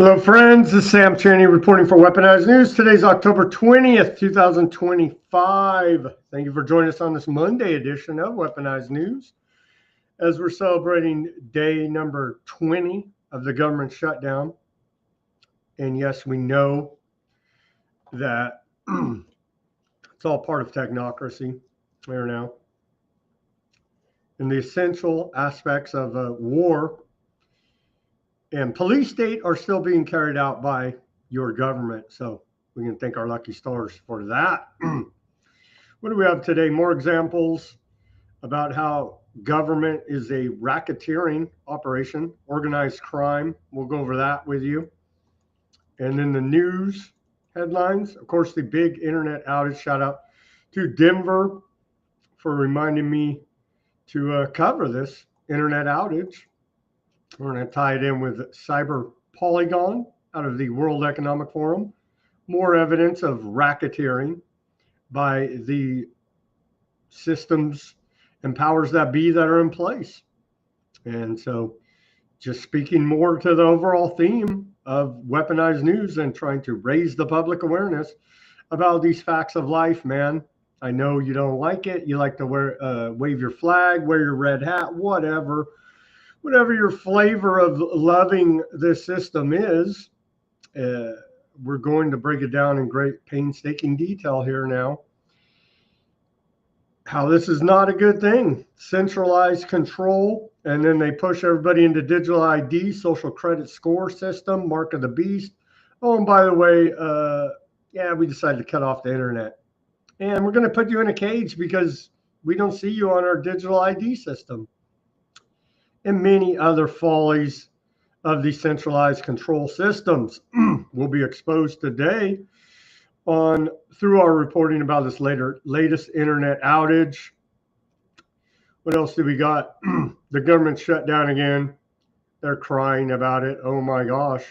Hello, friends. This is Sam Tierney reporting for Weaponized News. Today's October 20th, 2025. Thank you for joining us on this Monday edition of Weaponized News as we're celebrating day number 20 of the government shutdown. And yes, we know that it's all part of technocracy there now. And the essential aspects of war and police state are still being carried out by your government. So we can thank our lucky stars for that. What do we have today? More examples about how government is a racketeering operation, organized crime. We'll go over that with you. And then the news headlines. Of course, the big internet outage. Shout out to Denver for reminding me to cover this internet outage. We're going to tie it in with cyber Polygon out of the World Economic Forum. More evidence of racketeering by the systems and powers that be that are in place. And so just speaking more to the overall theme of Weaponized News and trying to raise the public awareness about these facts of life, man. I know you don't like it. You like to wave your flag, wear your red hat, whatever your flavor of loving this system is. We're going to break it down in great painstaking detail here now. How this is not a good thing. Centralized control, and then they push everybody into digital ID, social credit score system, mark of the beast. Oh, and by the way, we decided to cut off the internet. And we're going to put you in a cage because we don't see you on our digital ID system. And many other follies of decentralized control systems will be exposed today through our reporting about this latest internet outage. What else do we got? The government shut down again. They're crying about it. Oh my gosh.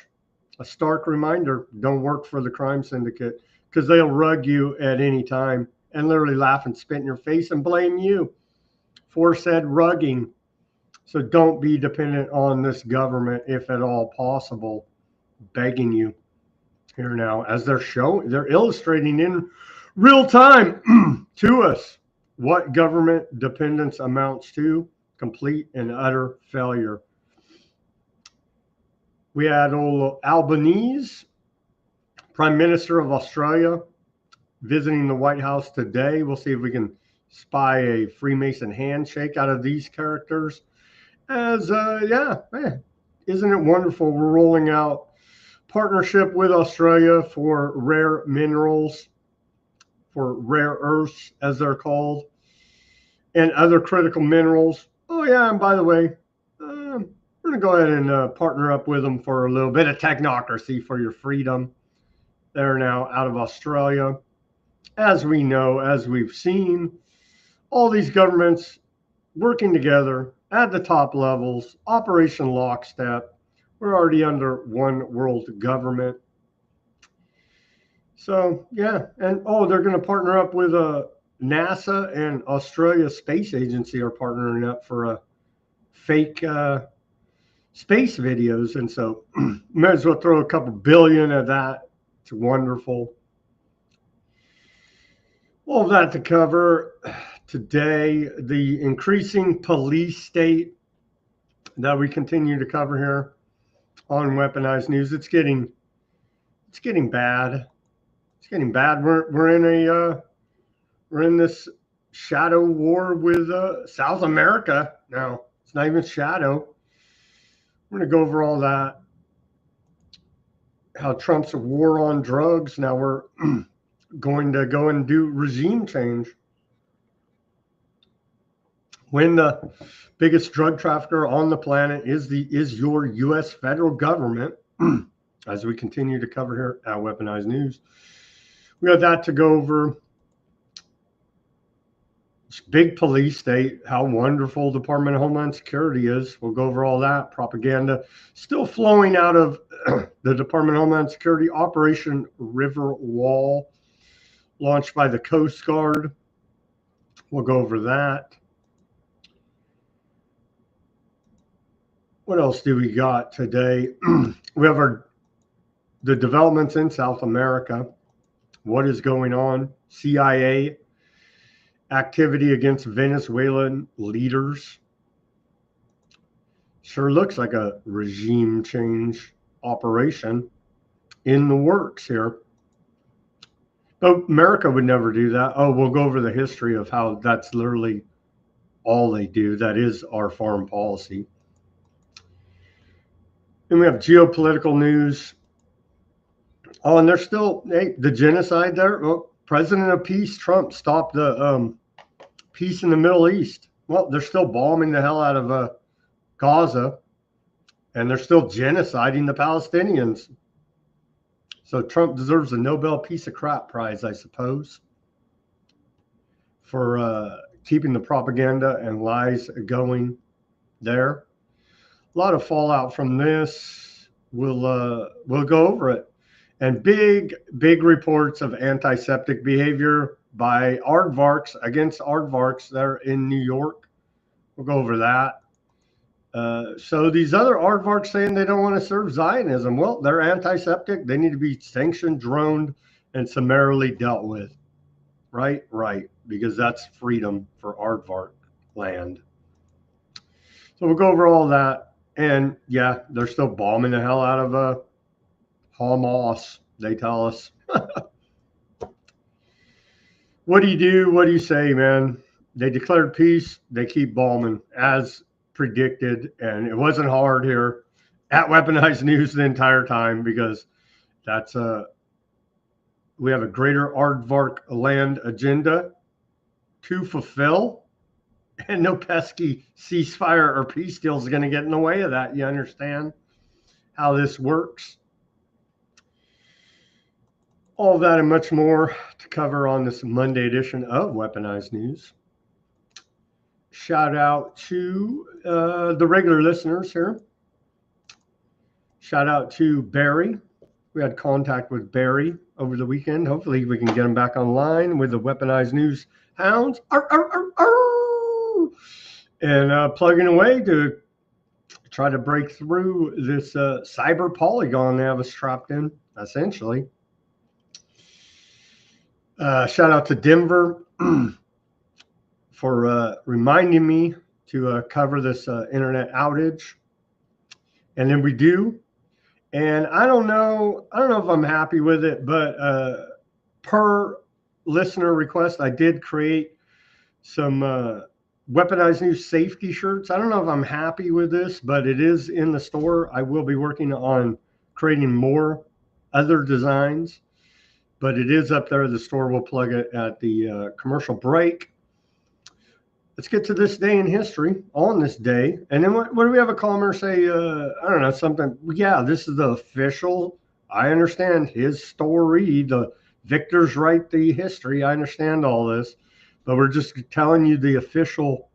A stark reminder, don't work for the crime syndicate because they'll rug you at any time and literally laugh and spit in your face and blame you for said rugging. So don't be dependent on this government if at all possible. Begging you here now as they're illustrating in real time to us what government dependence amounts to: complete and utter failure. We had Albanese, Prime Minister of Australia, visiting the White House today. We'll see if we can spy a Freemason handshake out of these characters. Isn't it wonderful? We're rolling out partnership with Australia for rare minerals, for rare earths, as they're called, and other critical minerals. Oh, yeah, and by the way, we're going to go ahead and partner up with them for a little bit of technocracy for your freedom. They're now out of Australia. As we know, as we've seen, all these governments working together at the top levels, Operation Lockstep. We're already under one world government. So, yeah. And, they're going to partner up with NASA and Australia Space Agency are partnering up for fake space videos. And so, might as well throw a couple billion at that. It's wonderful. All of that to cover today. The increasing police state that we continue to cover here on Weaponized News. It's getting bad. It's getting bad. We're in this shadow war with South America now. It's not even shadow. We're going to go over all that. How Trump's a war on drugs. Now we're going to go and do regime change. When the biggest drug trafficker on the planet is your U.S. federal government, as we continue to cover here at Weaponized News. We got that to go over. This big police state, how wonderful Department of Homeland Security is. We'll go over all that. Propaganda still flowing out of the Department of Homeland Security. Operation River Wall, launched by the Coast Guard. We'll go over that. What else do we got today? We have our the developments in South America, what is going on, CIA activity against Venezuelan leaders. Sure looks like a regime change operation in the works here. But America would never do that. Oh, we'll go over the history of how that's literally all they do. That is our foreign policy. And we have geopolitical news. Oh, and there's still the genocide there. Well, President of Peace, Trump, stopped the peace in the Middle East. Well, they're still bombing the hell out of Gaza, and they're still genociding the Palestinians. So Trump deserves a Nobel Peace of Crap Prize, I suppose, for keeping the propaganda and lies going there. A lot of fallout from this. We'll go over it. And big reports of antiseptic behavior by aardvarks against aardvarks there in New York. We'll go over that. So these other aardvarks saying they don't want to serve Zionism. Well, they're antiseptic. They need to be sanctioned, droned, and summarily dealt with. Right, because that's freedom for aardvark land. So we'll go over all that. And yeah, they're still bombing the hell out of Hamas, they tell us. What do you do? What do you say, man? They declared peace. They keep bombing as predicted. And it wasn't hard here at Weaponized News the entire time, because that's we have a greater aardvark land agenda to fulfill. And no pesky ceasefire or peace deal is going to get in the way of that. You understand how this works? All that and much more to cover on this Monday edition of Weaponized News. Shout out to the regular listeners here. Shout out to Barry. We had contact with Barry over the weekend. Hopefully we can get him back online with the Weaponized News hounds. Arr, arr, arr, arr. And plugging away to try to break through this cyber Polygon they have us trapped in, essentially. Shout out to Denver for reminding me to cover this internet outage. And then we do. And I don't know if I'm happy with it, but per listener request, I did create some Weaponized News safety shirts. I don't know if I'm happy with this, but it is in the store. I will be working on creating more other designs, but it is up there. The store will plug it at the commercial break. Let's get to this day in history on this day. And then what do we have a caller say? I don't know, something. Yeah, this is the official. I understand his story. The victors write the history. I understand all this. But we're just telling you the official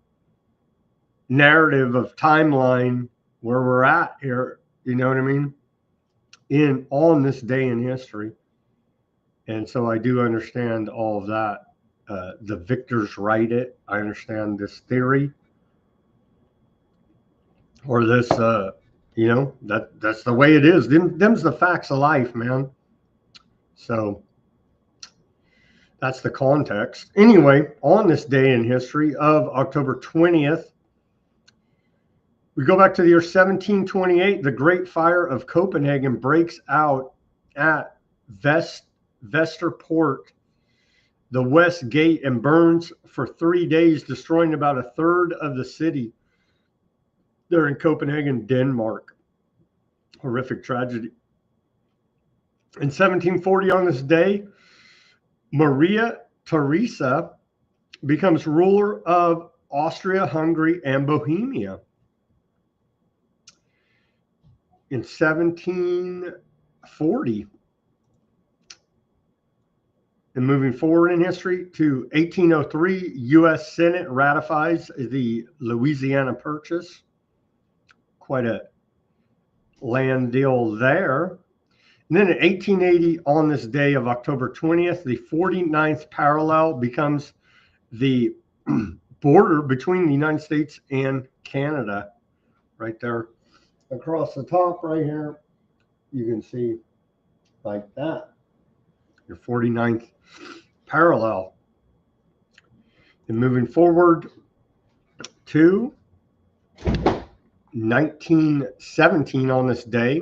narrative of timeline where we're at here. You know what I mean? On this day in history. And so I do understand all of that. The victors write it. I understand this theory. Or this, that's the way it is. Them's the facts of life, man. So that's the context. Anyway, on this day in history of October 20th, we go back to the year 1728. The Great Fire of Copenhagen breaks out at Vesterport, the West Gate, and burns for 3 days, destroying about a third of the city. They're in Copenhagen, Denmark. Horrific tragedy. In 1740, on this day, Maria Theresa becomes ruler of Austria, Hungary, and Bohemia. In 1740, and moving forward in history to 1803, U.S. Senate ratifies the Louisiana Purchase. Quite a land deal there. And then in 1880, on this day of October 20th, the 49th parallel becomes the border between the United States and Canada. Right there across the top right here, you can see like that. Your 49th parallel. And moving forward to 1917 on this day,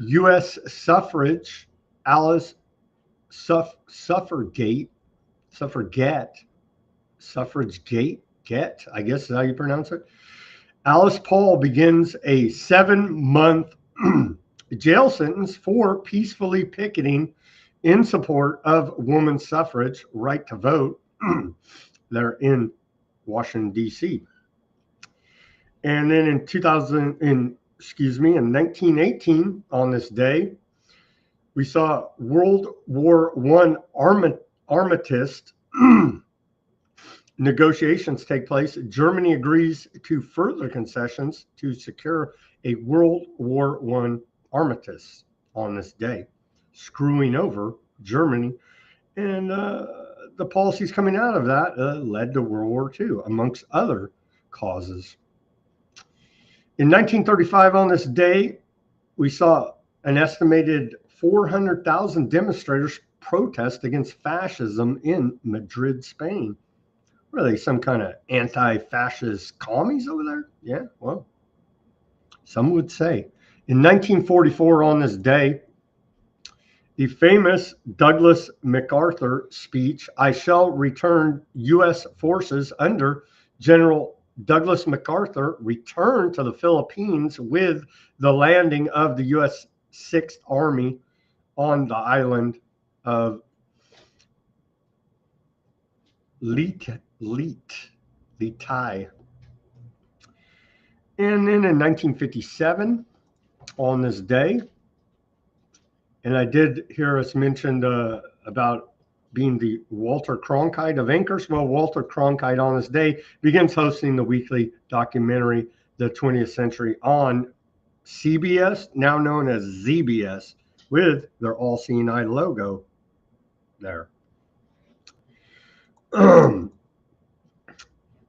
U.S. suffrage, Alice Suffragette, I guess is how you pronounce it. Alice Paul begins a 7-month jail sentence for peacefully picketing in support of women's suffrage right to vote. They're in Washington, D.C. And then in 1918, on this day, we saw World War I armistice negotiations take place. Germany agrees to further concessions to secure a World War I armistice on this day, screwing over Germany. And the policies coming out of that led to World War II, amongst other causes. In 1935, on this day, we saw an estimated 400,000 demonstrators protest against fascism in Madrid, Spain. Really, some kind of anti-fascist commies over there? Yeah, well, some would say. In 1944, on this day, the famous Douglas MacArthur speech, "I shall return U.S. forces under General Douglas MacArthur," returned to the Philippines with the landing of the U.S. 6th Army on the island of Leyte. And then in 1957, on this day, and I did hear us mentioned about being the Walter Cronkite of anchors. Well, Walter Cronkite on this day begins hosting the weekly documentary, The 20th Century, on CBS, now known as ZBS, with their All Seeing Eye logo there.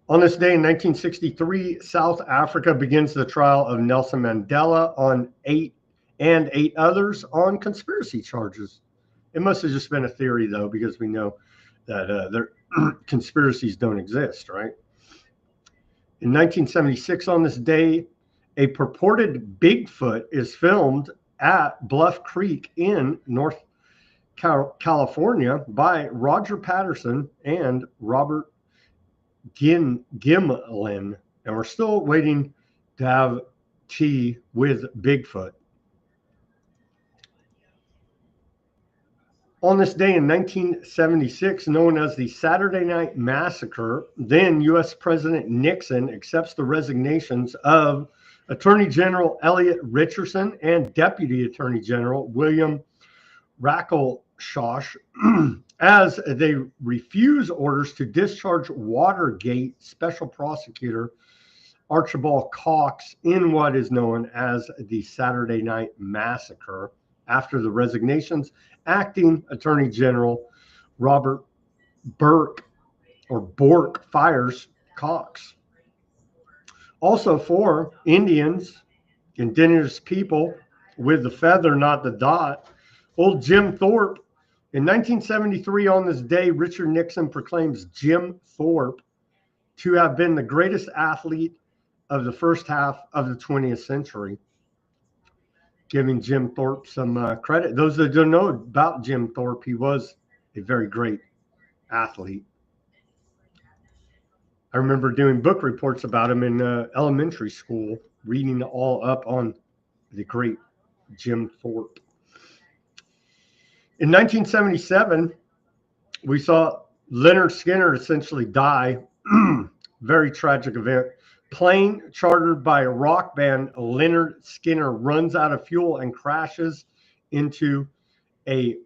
On this day in 1963, South Africa begins the trial of Nelson Mandela on eight others on conspiracy charges. It must have just been a theory, though, because we know that their conspiracies don't exist, right? In 1976, on this day, a purported Bigfoot is filmed at Bluff Creek in North California by Roger Patterson and Robert Gimlin, and we're still waiting to have tea with Bigfoot. On this day in 1976, known as the Saturday Night Massacre, then U.S. President Nixon accepts the resignations of Attorney General Elliot Richardson and Deputy Attorney General William Rackelshaw as they refuse orders to discharge Watergate Special Prosecutor Archibald Cox in what is known as the Saturday Night Massacre. After the resignations, acting Attorney General Robert Bork fires Cox. Also, for Indians, indigenous people with the feather, not the dot, old Jim Thorpe. In 1973, on this day, Richard Nixon proclaims Jim Thorpe to have been the greatest athlete of the first half of the 20th century, giving Jim Thorpe some credit. Those that don't know about Jim Thorpe, he was a very great athlete. I remember doing book reports about him in elementary school, reading all up on the great Jim Thorpe. In 1977, we saw Leonard Skinner essentially die. Very tragic event. Plane chartered by rock band Leonard Skinner runs out of fuel and crashes into a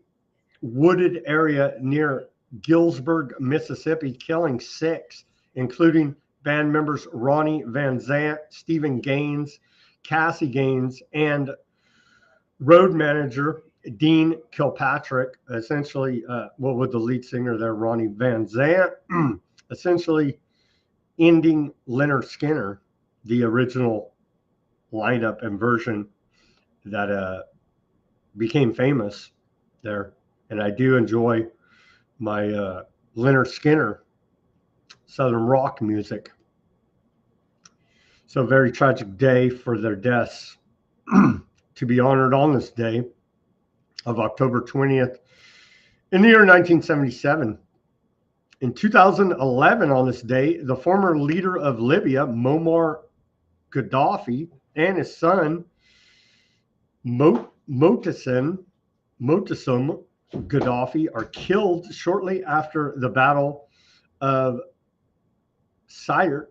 wooded area near Gillsburg, Mississippi, killing 6, including band members Ronnie Van Zant, Stephen Gaines, Cassie Gaines, and road manager Dean Kilpatrick. Essentially, with the lead singer there, Ronnie Van Zant, essentially ending Leonard Skinner, the original lineup and version that became famous there. And I do enjoy my Leonard Skinner Southern rock music. So, a very tragic day for their deaths. To be honored on this day of October 20th in the year 1977. In 2011, on this day, the former leader of Libya, Muammar Gaddafi, and his son, Motasem Gaddafi, are killed shortly after the Battle of Sirte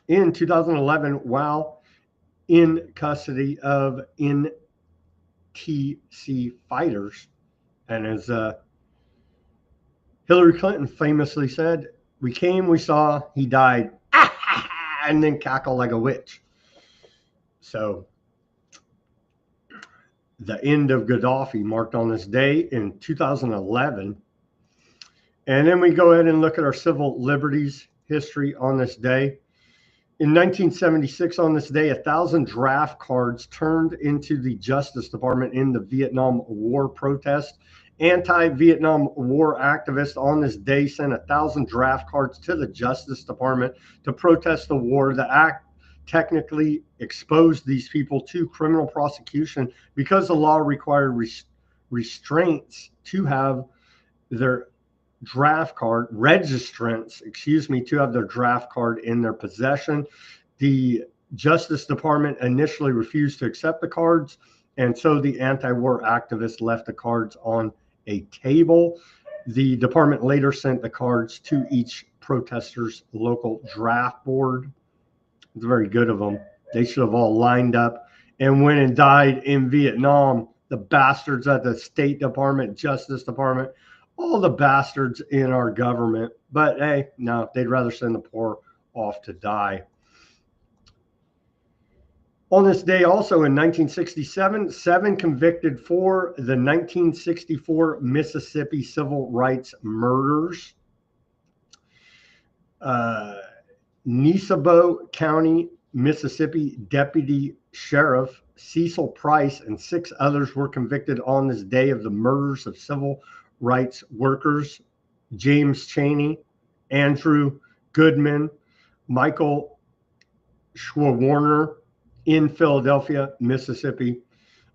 in 2011 while in custody of NTC fighters. And as Hillary Clinton famously said, "We came, we saw, he died," and then cackle like a witch. So the end of Gaddafi marked on this day in 2011. And then we go ahead and look at our civil liberties history on this day. In 1976, on this day, 1,000 draft cards turned into the Justice Department in the Vietnam War protest. Anti-Vietnam War activists on this day sent 1,000 draft cards to the Justice Department to protest the war. The act technically exposed these people to criminal prosecution because the law required restraints to have their draft card, registrants, to have their draft card in their possession. The Justice Department initially refused to accept the cards, and so the anti-war activists left the cards on a table. The department later sent the cards to each protester's local draft board. It's very good of them. They should have all lined up and went and died in Vietnam. The bastards at the State Department, Justice Department, all the bastards in our government. But hey, no, they'd rather send the poor off to die. On this day also in 1967, 7 convicted for the 1964 Mississippi civil rights murders. Nesabo County, Mississippi Deputy Sheriff Cecil Price and 6 others were convicted on this day of the murders of civil rights workers James Chaney, Andrew Goodman, Michael Schwerner in Philadelphia, Mississippi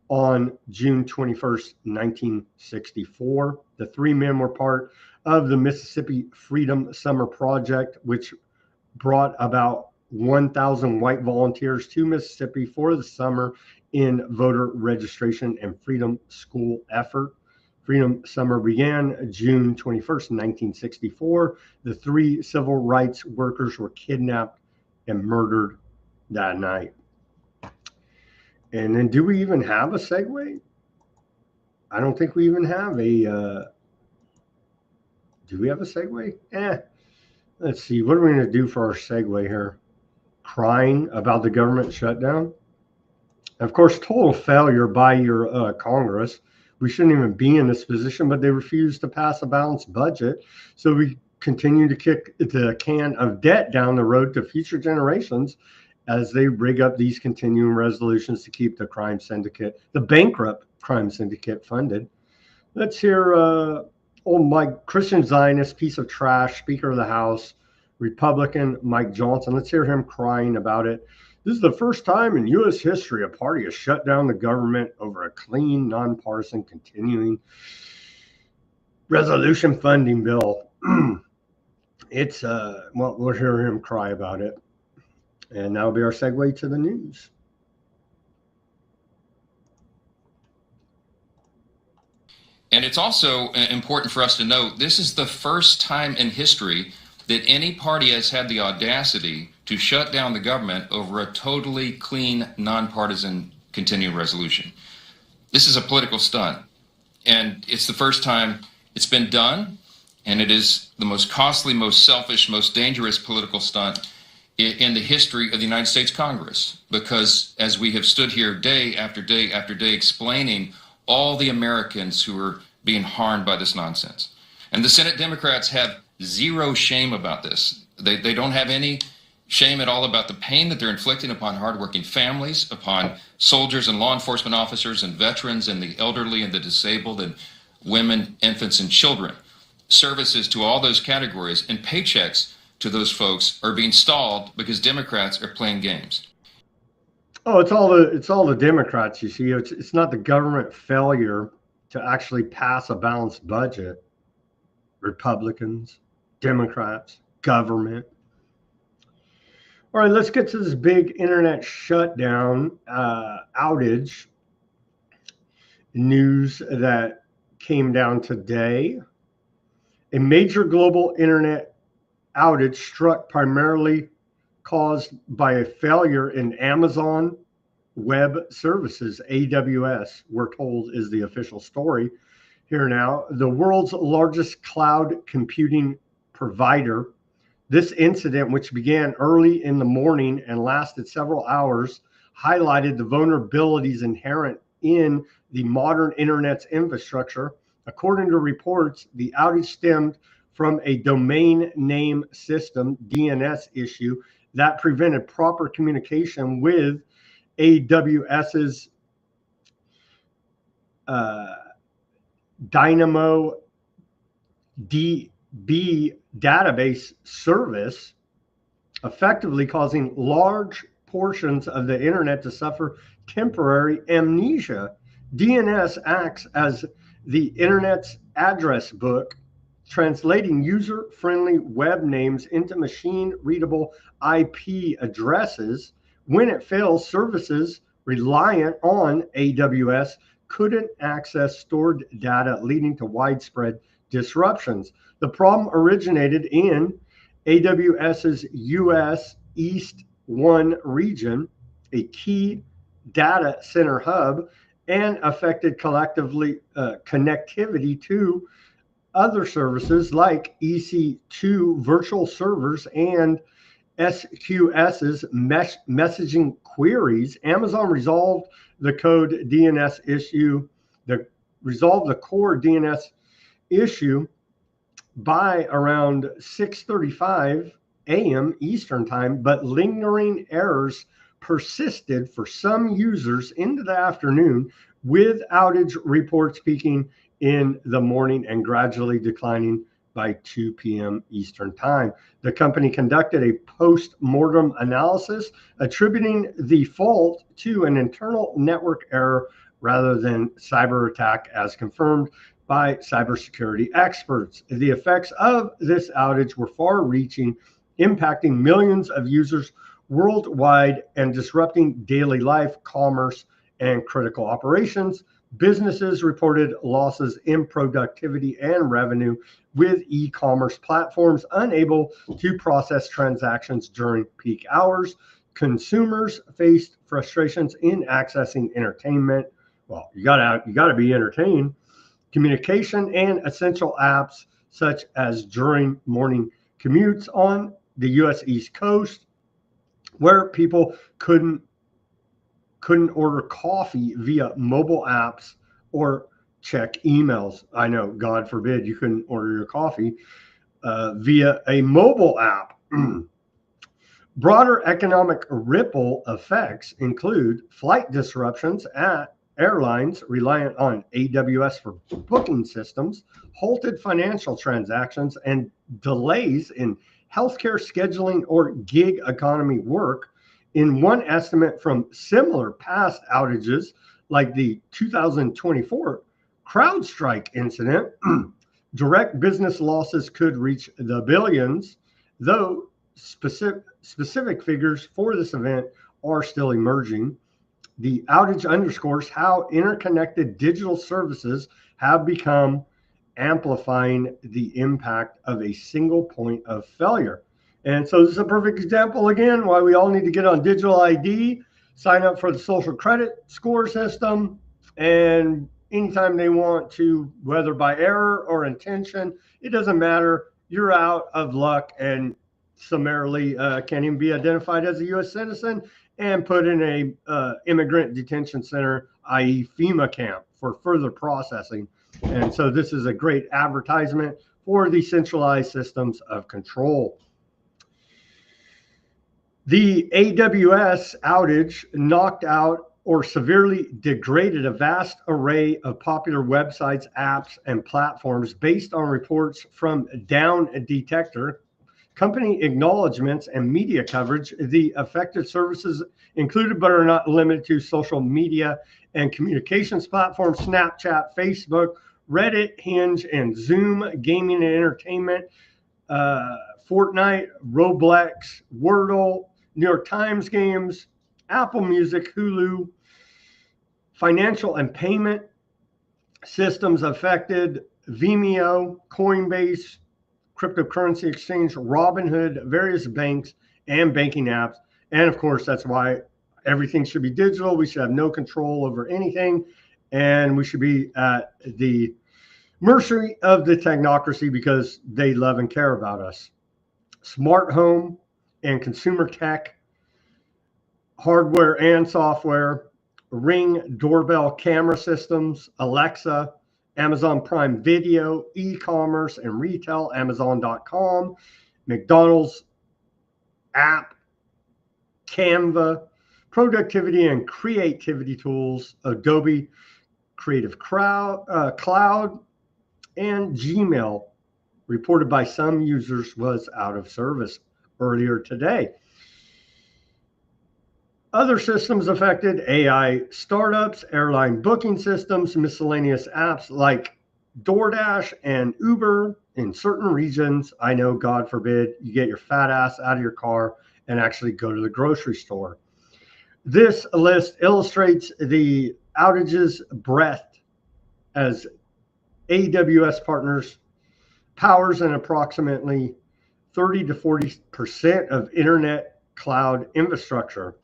on June 21st, 1964. The 3 men were part of the Mississippi Freedom Summer Project, which brought about 1,000 white volunteers to Mississippi for the summer in voter registration and freedom school effort. Freedom Summer began June 21st, 1964. The 3 civil rights workers were kidnapped and murdered that night. And then do we even have a segue? I don't think we even have a, do we have a segue? Let's see, what are we going to do for our segue here? Crying about the government shutdown? Of course, total failure by your Congress. We shouldn't even be in this position, but they refuse to pass a balanced budget. So we continue to kick the can of debt down the road to future generations as they rig up these continuing resolutions to keep the crime syndicate, the bankrupt crime syndicate, funded. Let's hear old Mike, Christian Zionist, piece of trash, Speaker of the House, Republican Mike Johnson. Let's hear him crying about it. This is the first time in U.S. history a party has shut down the government over a clean, nonpartisan, continuing resolution funding bill. It's, well, we'll hear him cry about it. And that'll be our segue to the news. And it's also important for us to note, this is the first time in history that any party has had the audacity to shut down the government over a totally clean, nonpartisan continuing resolution. This is a political stunt, and it's the first time it's been done, and it is the most costly, most selfish, most dangerous political stunt in the history of the United States Congress, because as we have stood here day after day after day explaining all the Americans who are being harmed by this nonsense. And the Senate Democrats have zero shame about this. They don't have any Shame it all about the pain that they're inflicting upon hardworking families, upon soldiers and law enforcement officers and veterans and the elderly and the disabled and women, infants, and children. Services to all those categories and paychecks to those folks are being stalled because Democrats are playing games. Oh, it's all the Democrats. You see, it's not the government failure to actually pass a balanced budget. Republicans, Democrats, government. All right, let's get to this big internet shutdown outage news that came down today. A major global internet outage struck primarily caused by a failure in Amazon Web Services, AWS, we're told is the official story here now, the world's largest cloud computing provider. This incident, which began early in the morning and lasted several hours, highlighted the vulnerabilities inherent in the modern internet's infrastructure. According to reports, the outage stemmed from a domain name system, DNS issue, that prevented proper communication with AWS's DynamoDB database service, effectively causing large portions of the internet to suffer temporary amnesia. DNS acts as the internet's address book, translating user-friendly web names into machine-readable IP addresses. When it fails, services reliant on AWS couldn't access stored data, leading to widespread disruptions. The problem originated in AWS's US East 1 region, a key data center hub, and affected collectively connectivity to other services like EC2 virtual servers and SQS's messaging queries. Amazon resolved the code DNS issue, resolved the core DNS issue by around 6:35 a.m. Eastern time, but lingering errors persisted for some users into the afternoon, with outage reports peaking in the morning and gradually declining by 2 p.m. Eastern time. The company conducted a post-mortem analysis, attributing the fault to an internal network error rather than cyber attack, as confirmed by cybersecurity experts. The effects of this outage were far-reaching, impacting millions of users worldwide and disrupting daily life, commerce, and critical operations. Businesses reported losses in productivity and revenue, with e-commerce platforms unable to process transactions during peak hours. Consumers faced frustrations in accessing entertainment. Well, you gotta be entertained. Communication and essential apps such as during morning commutes on the U.S. East Coast, where people couldn't order coffee via mobile apps or check emails. I know, God forbid, you couldn't order your coffee via a mobile app. Broader economic ripple effects include flight disruptions at airlines reliant on AWS for booking systems, halted financial transactions, and delays in healthcare scheduling or gig economy work. In one estimate from similar past outages, like the 2024 CrowdStrike incident, direct business losses could reach the billions, though specific figures for this event are still emerging. The outage underscores how interconnected digital services have become, amplifying the impact of a single point of failure. And so this is a perfect example, again, why we all need to get on digital ID, sign up for the social credit score system, and anytime they want to, whether by error or intention, it doesn't matter, you're out of luck and summarily can't even be identified as a U.S. citizen and put in a immigrant detention center, i.e. FEMA camp, for further processing. And so this is a great advertisement for the centralized systems of control. The AWS outage knocked out or severely degraded a vast array of popular websites, apps, and platforms based on reports from Down Detector, company acknowledgments, and media coverage. The affected services included but are not limited to social media and communications platforms, Snapchat, Facebook, Reddit, Hinge, and Zoom, gaming and entertainment, Fortnite, Roblox, Wordle, New York Times games, Apple Music, Hulu, financial and payment systems affected, Vimeo, Coinbase, cryptocurrency exchange, Robinhood, various banks and banking apps. And of course, that's why everything should be digital. We should have no control over anything. And we should be at the mercy of the technocracy because they love and care about us. Smart home and consumer tech, hardware and software, Ring doorbell camera systems, Alexa, Amazon Prime Video, e-commerce and retail, Amazon.com, McDonald's app, Canva, productivity and creativity tools, Adobe Creative Cloud, and Gmail, reported by some users, was out of service earlier today. Other systems affected: AI startups, airline booking systems, miscellaneous apps like DoorDash and Uber in certain regions. I know, God forbid, you get your fat ass out of your car and actually go to the grocery store. This list illustrates the outage's breadth as AWS partners powers an approximately 30 to 40% of internet cloud infrastructure.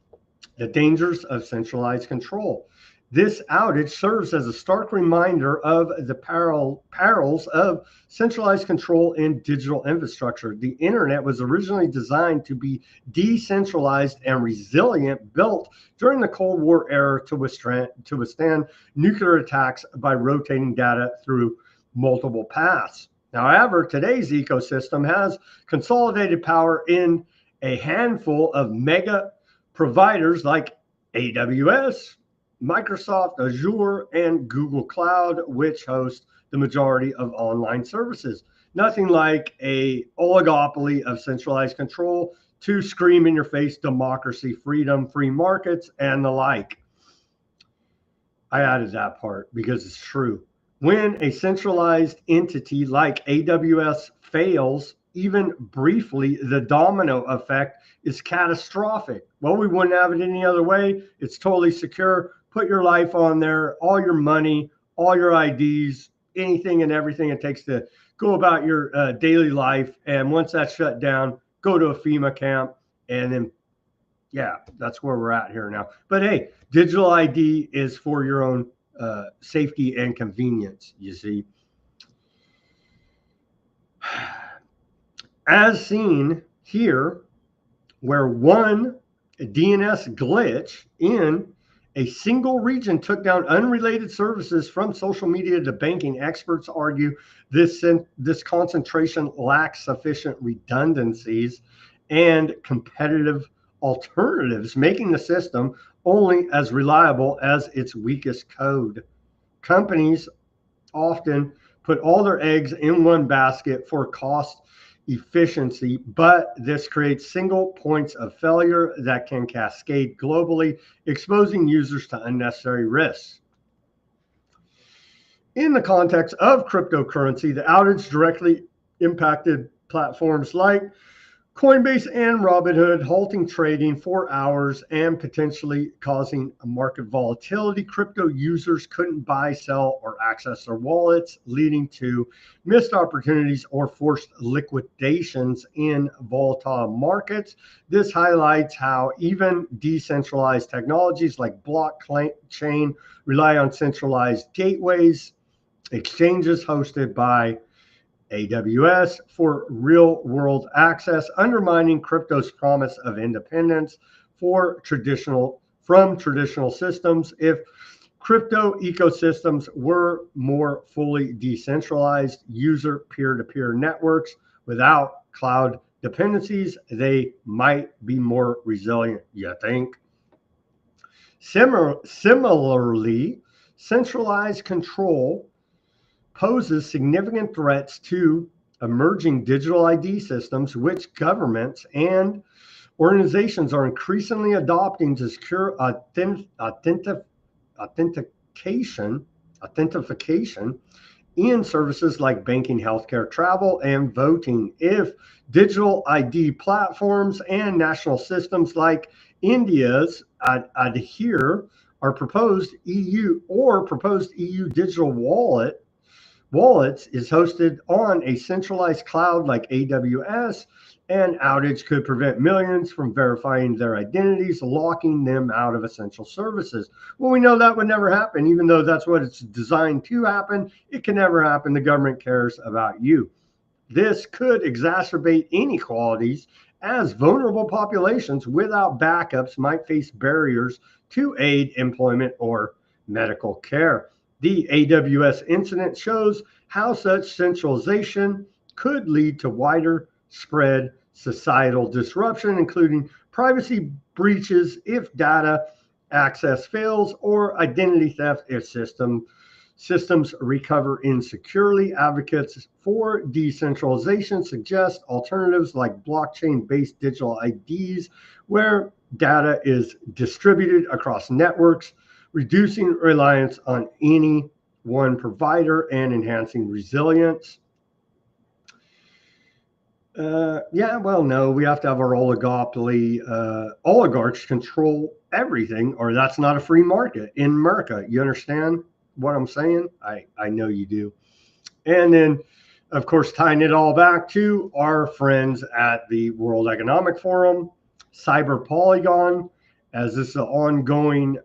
The dangers of centralized control. This outage serves as a stark reminder of the perils of centralized control in digital infrastructure. The internet was originally designed to be decentralized and resilient, built during the Cold War era to withstand nuclear attacks by rotating data through multiple paths. However, today's ecosystem has consolidated power in a handful of mega providers like AWS, Microsoft, Azure, and Google Cloud, which host the majority of online services. Nothing like a oligopoly of centralized control to scream in your face democracy, freedom, free markets, and the like. I added that part because it's true. When a centralized entity like AWS fails, even briefly, the domino effect is catastrophic. Well, we wouldn't have it any other way. It's totally secure. Put your life on there, all your money, all your IDs, anything and everything it takes to go about your daily life. And once that's shut down, go to a FEMA camp. And then, yeah, that's where we're at here now. But hey, digital ID is for your own safety and convenience, you see. As seen here, where one DNS glitch in a single region took down unrelated services from social media to banking, experts argue this concentration lacks sufficient redundancies and competitive alternatives, making the system only as reliable as its weakest code. Companies often put all their eggs in one basket for cost efficiency, but this creates single points of failure that can cascade globally, exposing users to unnecessary risks. In the context of cryptocurrency, the outage directly impacted platforms like Coinbase and Robinhood, halting trading for hours and potentially causing market volatility. Crypto users couldn't buy, sell, or access their wallets, leading to missed opportunities or forced liquidations in volatile markets. This highlights how even decentralized technologies like blockchain rely on centralized gateways, exchanges hosted by AWS for real-world access, undermining crypto's promise of independence from traditional systems. If crypto ecosystems were more fully decentralized, user peer-to-peer networks without cloud dependencies, they might be more resilient, you think? Similarly, centralized control poses significant threats to emerging digital ID systems, which governments and organizations are increasingly adopting to secure authentication in services like banking, healthcare, travel, and voting. If digital ID platforms and national systems like India's adhere are proposed EU digital wallets is hosted on a centralized cloud like AWS, and Outage could prevent millions from verifying their identities, locking them out of essential services. Well, we know that would never happen, even though that's what it's designed to happen. It can never happen. The government cares about you. This could exacerbate inequalities, as vulnerable populations without backups might face barriers to aid, employment, or medical care. The AWS incident shows how such centralization could lead to wider spread societal disruption, including privacy breaches if data access fails, or identity theft if systems recover insecurely. Advocates for decentralization suggest alternatives like blockchain-based digital IDs, where data is distributed across networks, reducing reliance on any one provider and enhancing resilience. No, we have to have our oligarchs control everything, or that's not a free market in America. You understand what I'm saying? I know you do. And then, of course, tying it all back to our friends at the World Economic Forum, Cyber Polygon, as this is an ongoing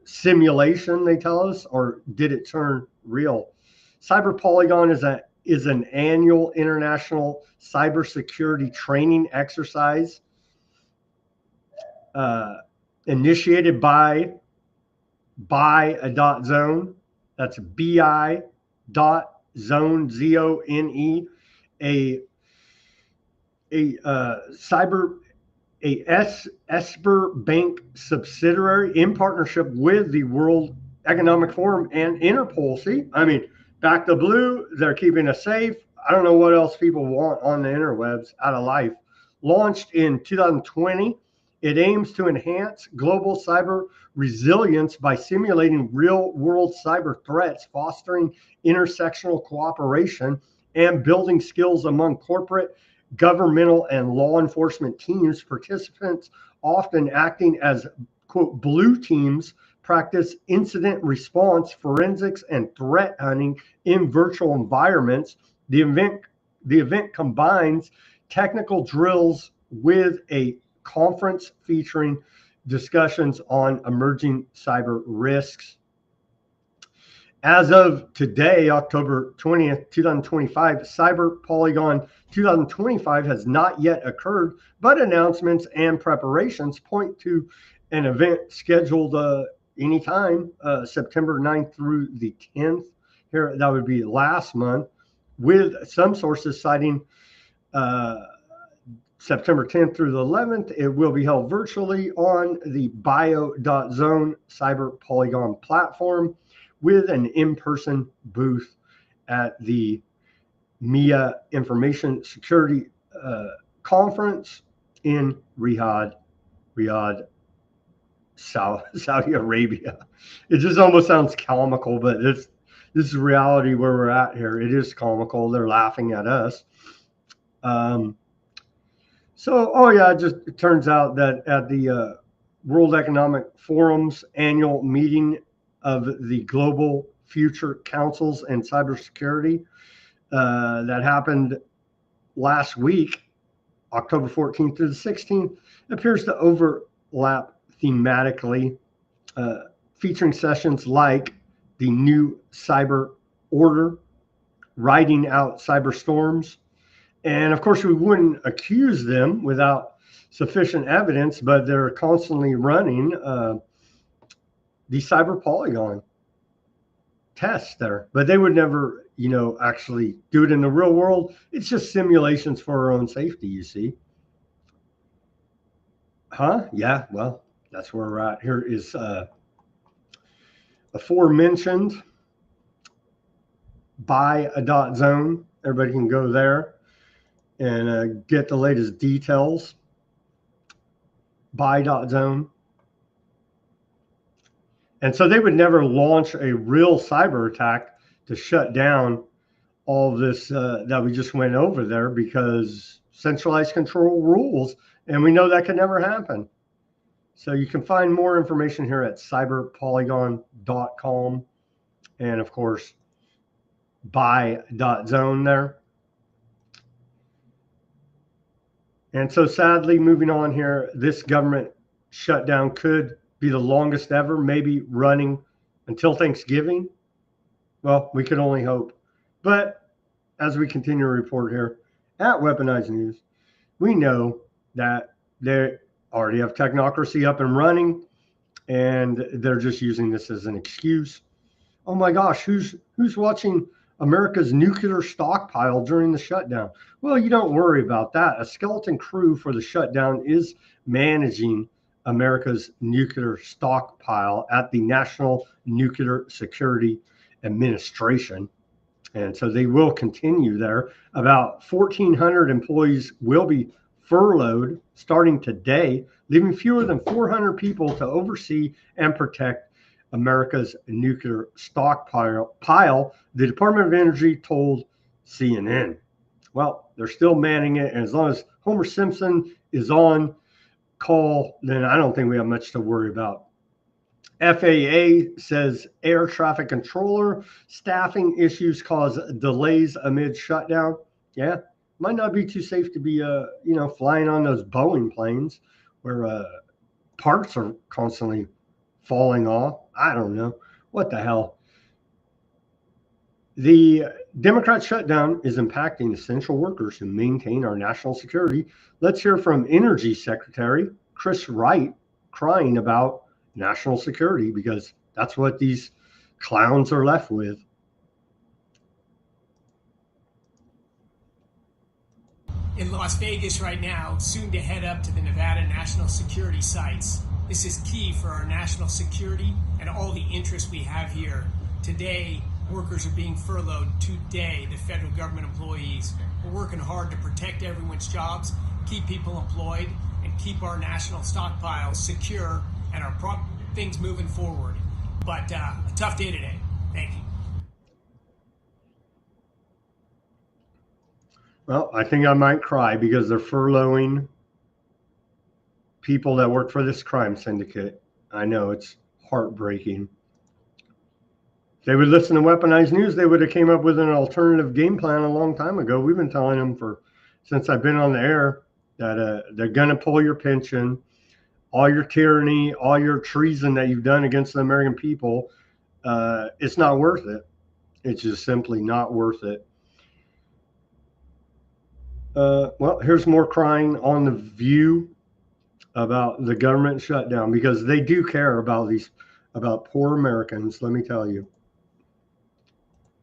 simulation, they tell us, or did it turn real? Cyber Polygon is an annual international cybersecurity training exercise initiated by Zone. That's bi.zone, ZONE, Esper Bank subsidiary in partnership with the World Economic Forum and Interpol. See, I mean, back to blue, they're keeping us safe. I don't know what else people want on the interwebs out of life. Launched in 2020, it aims to enhance global cyber resilience by simulating real-world cyber threats, fostering intersectional cooperation, and building skills among corporate, governmental, and law enforcement teams. Participants, often acting as, quote, blue teams, practice incident response, forensics, and threat hunting in virtual environments. The event combines technical drills with a conference featuring discussions on emerging cyber risks. As of today, October 20th, 2025, Cyber Polygon 2025 has not yet occurred, but announcements and preparations point to an event scheduled anytime, September 9th through the 10th. Here, that would be last month, with some sources citing September 10th through the 11th. It will be held virtually on the bio.zone Cyber Polygon platform, with an in-person booth at the MIA Information Security Conference in Riyadh, Saudi Arabia. It just almost sounds comical, but this is reality where we're at here. It is comical. They're laughing at us. It turns out that at the World Economic Forum's annual meeting of the Global Future Councils and Cybersecurity that happened last week, October 14th through the 16th, appears to overlap thematically, featuring sessions like the new cyber order, riding out cyber storms. And of course, we wouldn't accuse them without sufficient evidence, but they're constantly running the Cyber Polygon tests there. But they would never actually do it in the real world. It's just simulations for our own safety, you see. Yeah, well, that's where we're at. Here is aforementioned buy a dot zone. Everybody can go there and get the latest details. Buy dot zone. And so they would never launch a real cyber attack to shut down all of this that we just went over there, because centralized control rules, and we know that can never happen. So you can find more information here at cyberpolygon.com, and of course buy.zone there. And so sadly, moving on here, this government shutdown could be the longest ever, maybe running until Thanksgiving. Well, we could only hope. But as we continue to report here at Weaponized News, we know that they already have technocracy up and running, and they're just using this as an excuse. Oh my gosh, who's watching America's nuclear stockpile during the shutdown? Well, you don't worry about that. A skeleton crew for the shutdown is managing America's nuclear stockpile at the National Nuclear Security Administration. And so they will continue there. About 1,400 employees will be furloughed starting today, leaving fewer than 400 people to oversee and protect America's nuclear stockpile, the Department of Energy told CNN. Well, they're still manning it, and as long as Homer Simpson is on call, then I don't think we have much to worry about. FAA says air traffic controller staffing issues cause delays amid shutdown. Yeah, might not be too safe to be flying on those Boeing planes where parts are constantly falling off. I don't know. What the hell? The Democrat shutdown is impacting essential workers who maintain our national security. Let's hear from Energy Secretary Chris Wright crying about national security, because that's what these clowns are left with. In Las Vegas right now, soon to head up to the Nevada National Security sites. This is key for our national security and all the interests we have here. Today, workers are being furloughed. Today, the federal government employees. We're working hard to protect everyone's jobs, keep people employed, and keep our national stockpiles secure and our things moving forward. But a tough day today. Thank you. Well, I think I might cry, because they're furloughing people that work for this crime syndicate. I know, it's heartbreaking. If they would listen to Weaponized News, they would have came up with an alternative game plan a long time ago. We've been telling them since I've been on the air that they're going to pull your pension, all your tyranny, all your treason that you've done against the American people. It's not worth it. It's just simply not worth it. Well, here's more crying on The View about the government shutdown, because they do care about poor Americans, let me tell you.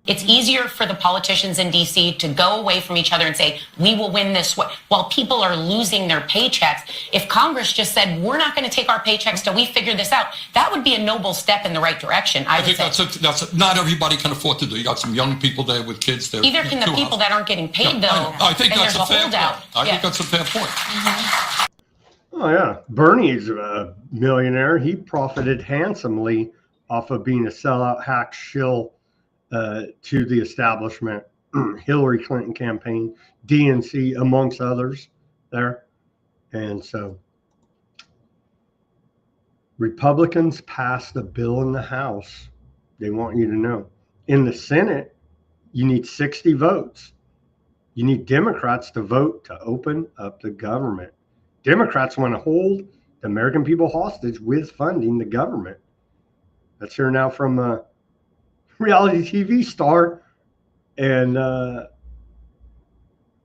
It's easier for the politicians in D.C. to go away from each other and say, we will win this while people are losing their paychecks. If Congress just said, we're not going to take our paychecks till we figure this out, that would be a noble step in the right direction. I think that's not everybody can afford to do. You got some young people there with kids there. Either can the people that aren't getting paid, though. I think that's a fair holdout. point. I think that's a fair point. Mm-hmm. Oh, yeah. Bernie's a millionaire. He profited handsomely off of being a sellout hack shill to the establishment, Hillary Clinton campaign, DNC, amongst others there. And so Republicans passed a bill in the House. They want you to know. In the Senate, you need 60 votes. You need Democrats to vote to open up the government. Democrats want to hold the American people hostage with funding the government. Let's hear now from a reality TV star and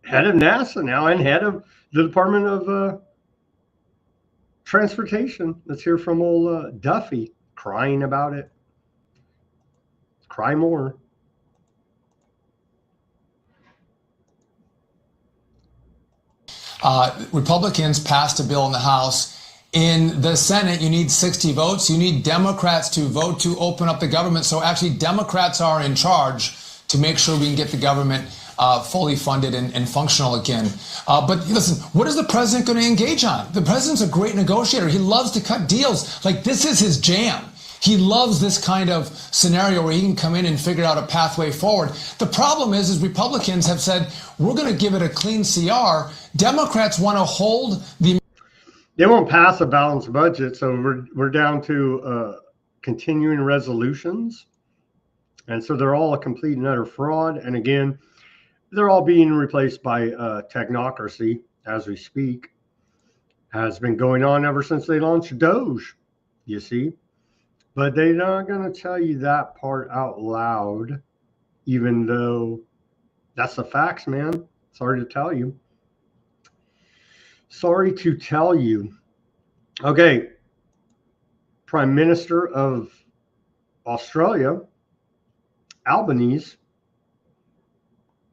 head of NASA now, and head of the Department of Transportation. Let's hear from old Duffy crying about it. Cry more. Republicans passed a bill in the House. In the Senate, you need 60 votes. You need Democrats to vote to open up the government. So actually, Democrats are in charge to make sure we can get the government fully funded and functional again. But listen, what is the president going to engage on? The president's a great negotiator. He loves to cut deals. Like, this is his jam. He loves this kind of scenario where he can come in and figure out a pathway forward. The problem is Republicans have said, we're going to give it a clean CR. Democrats want to hold the... They won't pass a balanced budget, so we're down to continuing resolutions. And so they're all a complete and utter fraud. And again, they're all being replaced by technocracy as we speak. Has been going on ever since they launched Doge, you see. But they're not going to tell you that part out loud, even though that's the facts, man. Sorry to tell you. Sorry to tell you. Okay. Prime Minister of Australia, Albanese,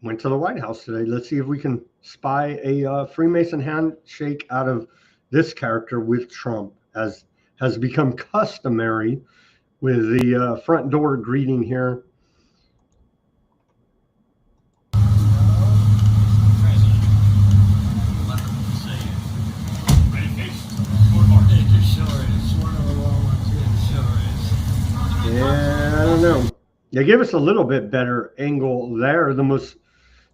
went to the White House today. Let's see if we can spy a Freemason handshake out of this character with Trump, as has become customary with the front door greeting here. Yeah, I don't know. They give us a little bit better angle there. The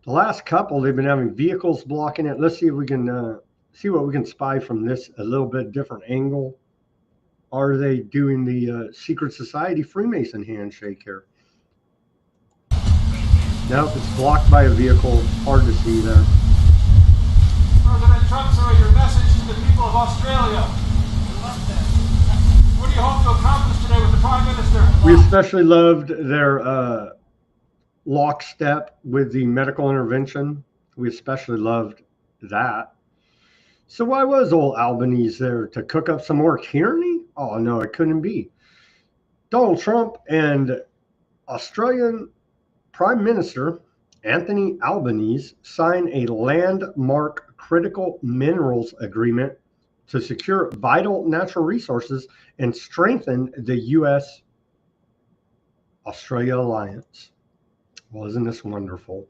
last couple, they've been having vehicles blocking it. Let's see if we can see what we can spy from this a little bit different angle. Are they doing the secret society Freemason handshake here? Nope, it's blocked by a vehicle. Hard to see there. President Trump, sir, your message to the people of Australia. What do you hope to accomplish today with the Prime Minister? We especially loved their lockstep with the medical intervention. We especially loved that. So why was old Albanese there? To cook up some more tyranny? Oh, no, it couldn't be. Donald Trump and Australian Prime Minister Anthony Albanese signed a landmark critical minerals agreement to secure vital natural resources and strengthen the U.S.-Australia alliance. Well, isn't this wonderful?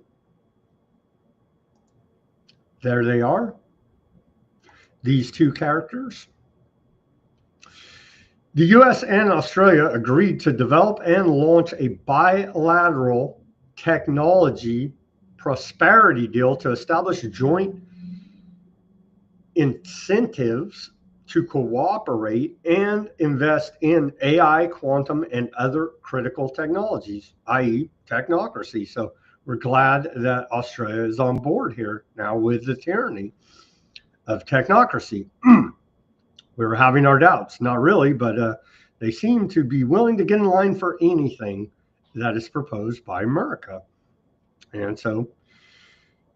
There they are. These two characters. The U.S. and Australia agreed to develop and launch a bilateral technology prosperity deal to establish joint incentives to cooperate and invest in AI, quantum, and other critical technologies, i.e. technocracy. So we're glad that Australia is on board here now with the tyranny of technocracy. We were having our doubts, not really, but they seem to be willing to get in line for anything that is proposed by America. And so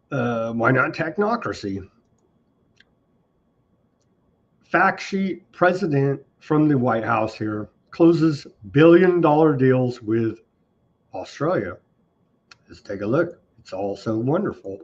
why not technocracy? Fact sheet president from the White House here closes billion-dollar deals with Australia. Let's take a look. It's all so wonderful.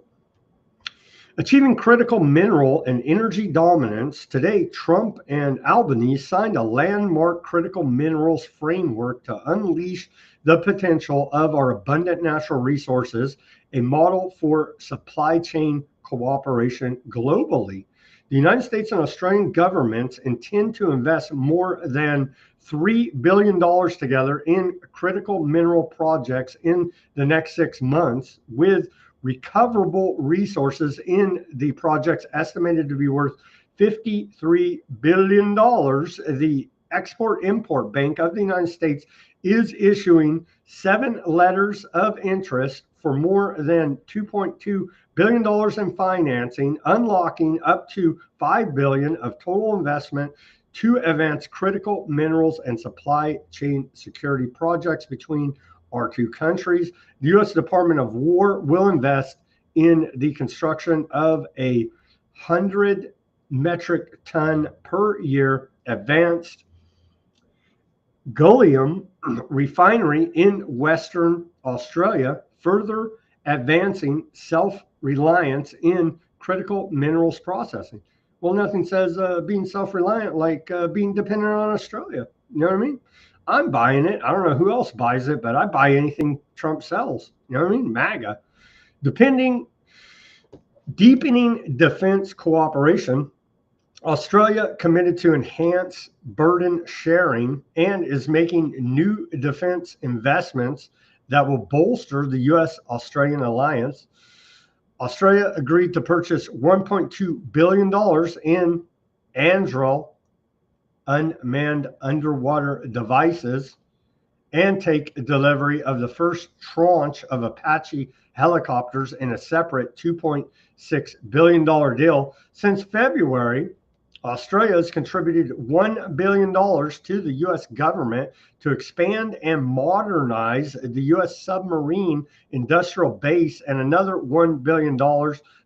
Achieving critical mineral and energy dominance, today Trump and Albanese signed a landmark critical minerals framework to unleash the potential of our abundant natural resources, a model for supply chain cooperation globally. The United States and Australian governments intend to invest more than $3 billion together in critical mineral projects in the next 6 months, with recoverable resources in the projects estimated to be worth $53 billion. The Export-Import Bank of the United States is issuing 7 letters of interest for more than $2.2 billion in financing, unlocking up to $5 billion of total investment to advance critical minerals and supply chain security projects between our two countries. The U.S. Department of War will invest in the construction of a 100 metric ton per year advanced gallium refinery in Western Australia, further advancing self-reliance in critical minerals processing. Well, nothing says being self-reliant like being dependent on Australia. You know what I mean? I'm buying it. I don't know who else buys it, but I buy anything Trump sells. You know what I mean? MAGA. Deepening defense cooperation. Australia committed to enhance burden sharing and is making new defense investments that will bolster the U.S.-Australian alliance. Australia agreed to purchase $1.2 billion in Anduril unmanned underwater devices and take delivery of the first tranche of Apache helicopters in a separate $2.6 billion deal. Since February, Australia has contributed $1 billion to the U.S. government to expand and modernize the U.S. submarine industrial base, and another $1 billion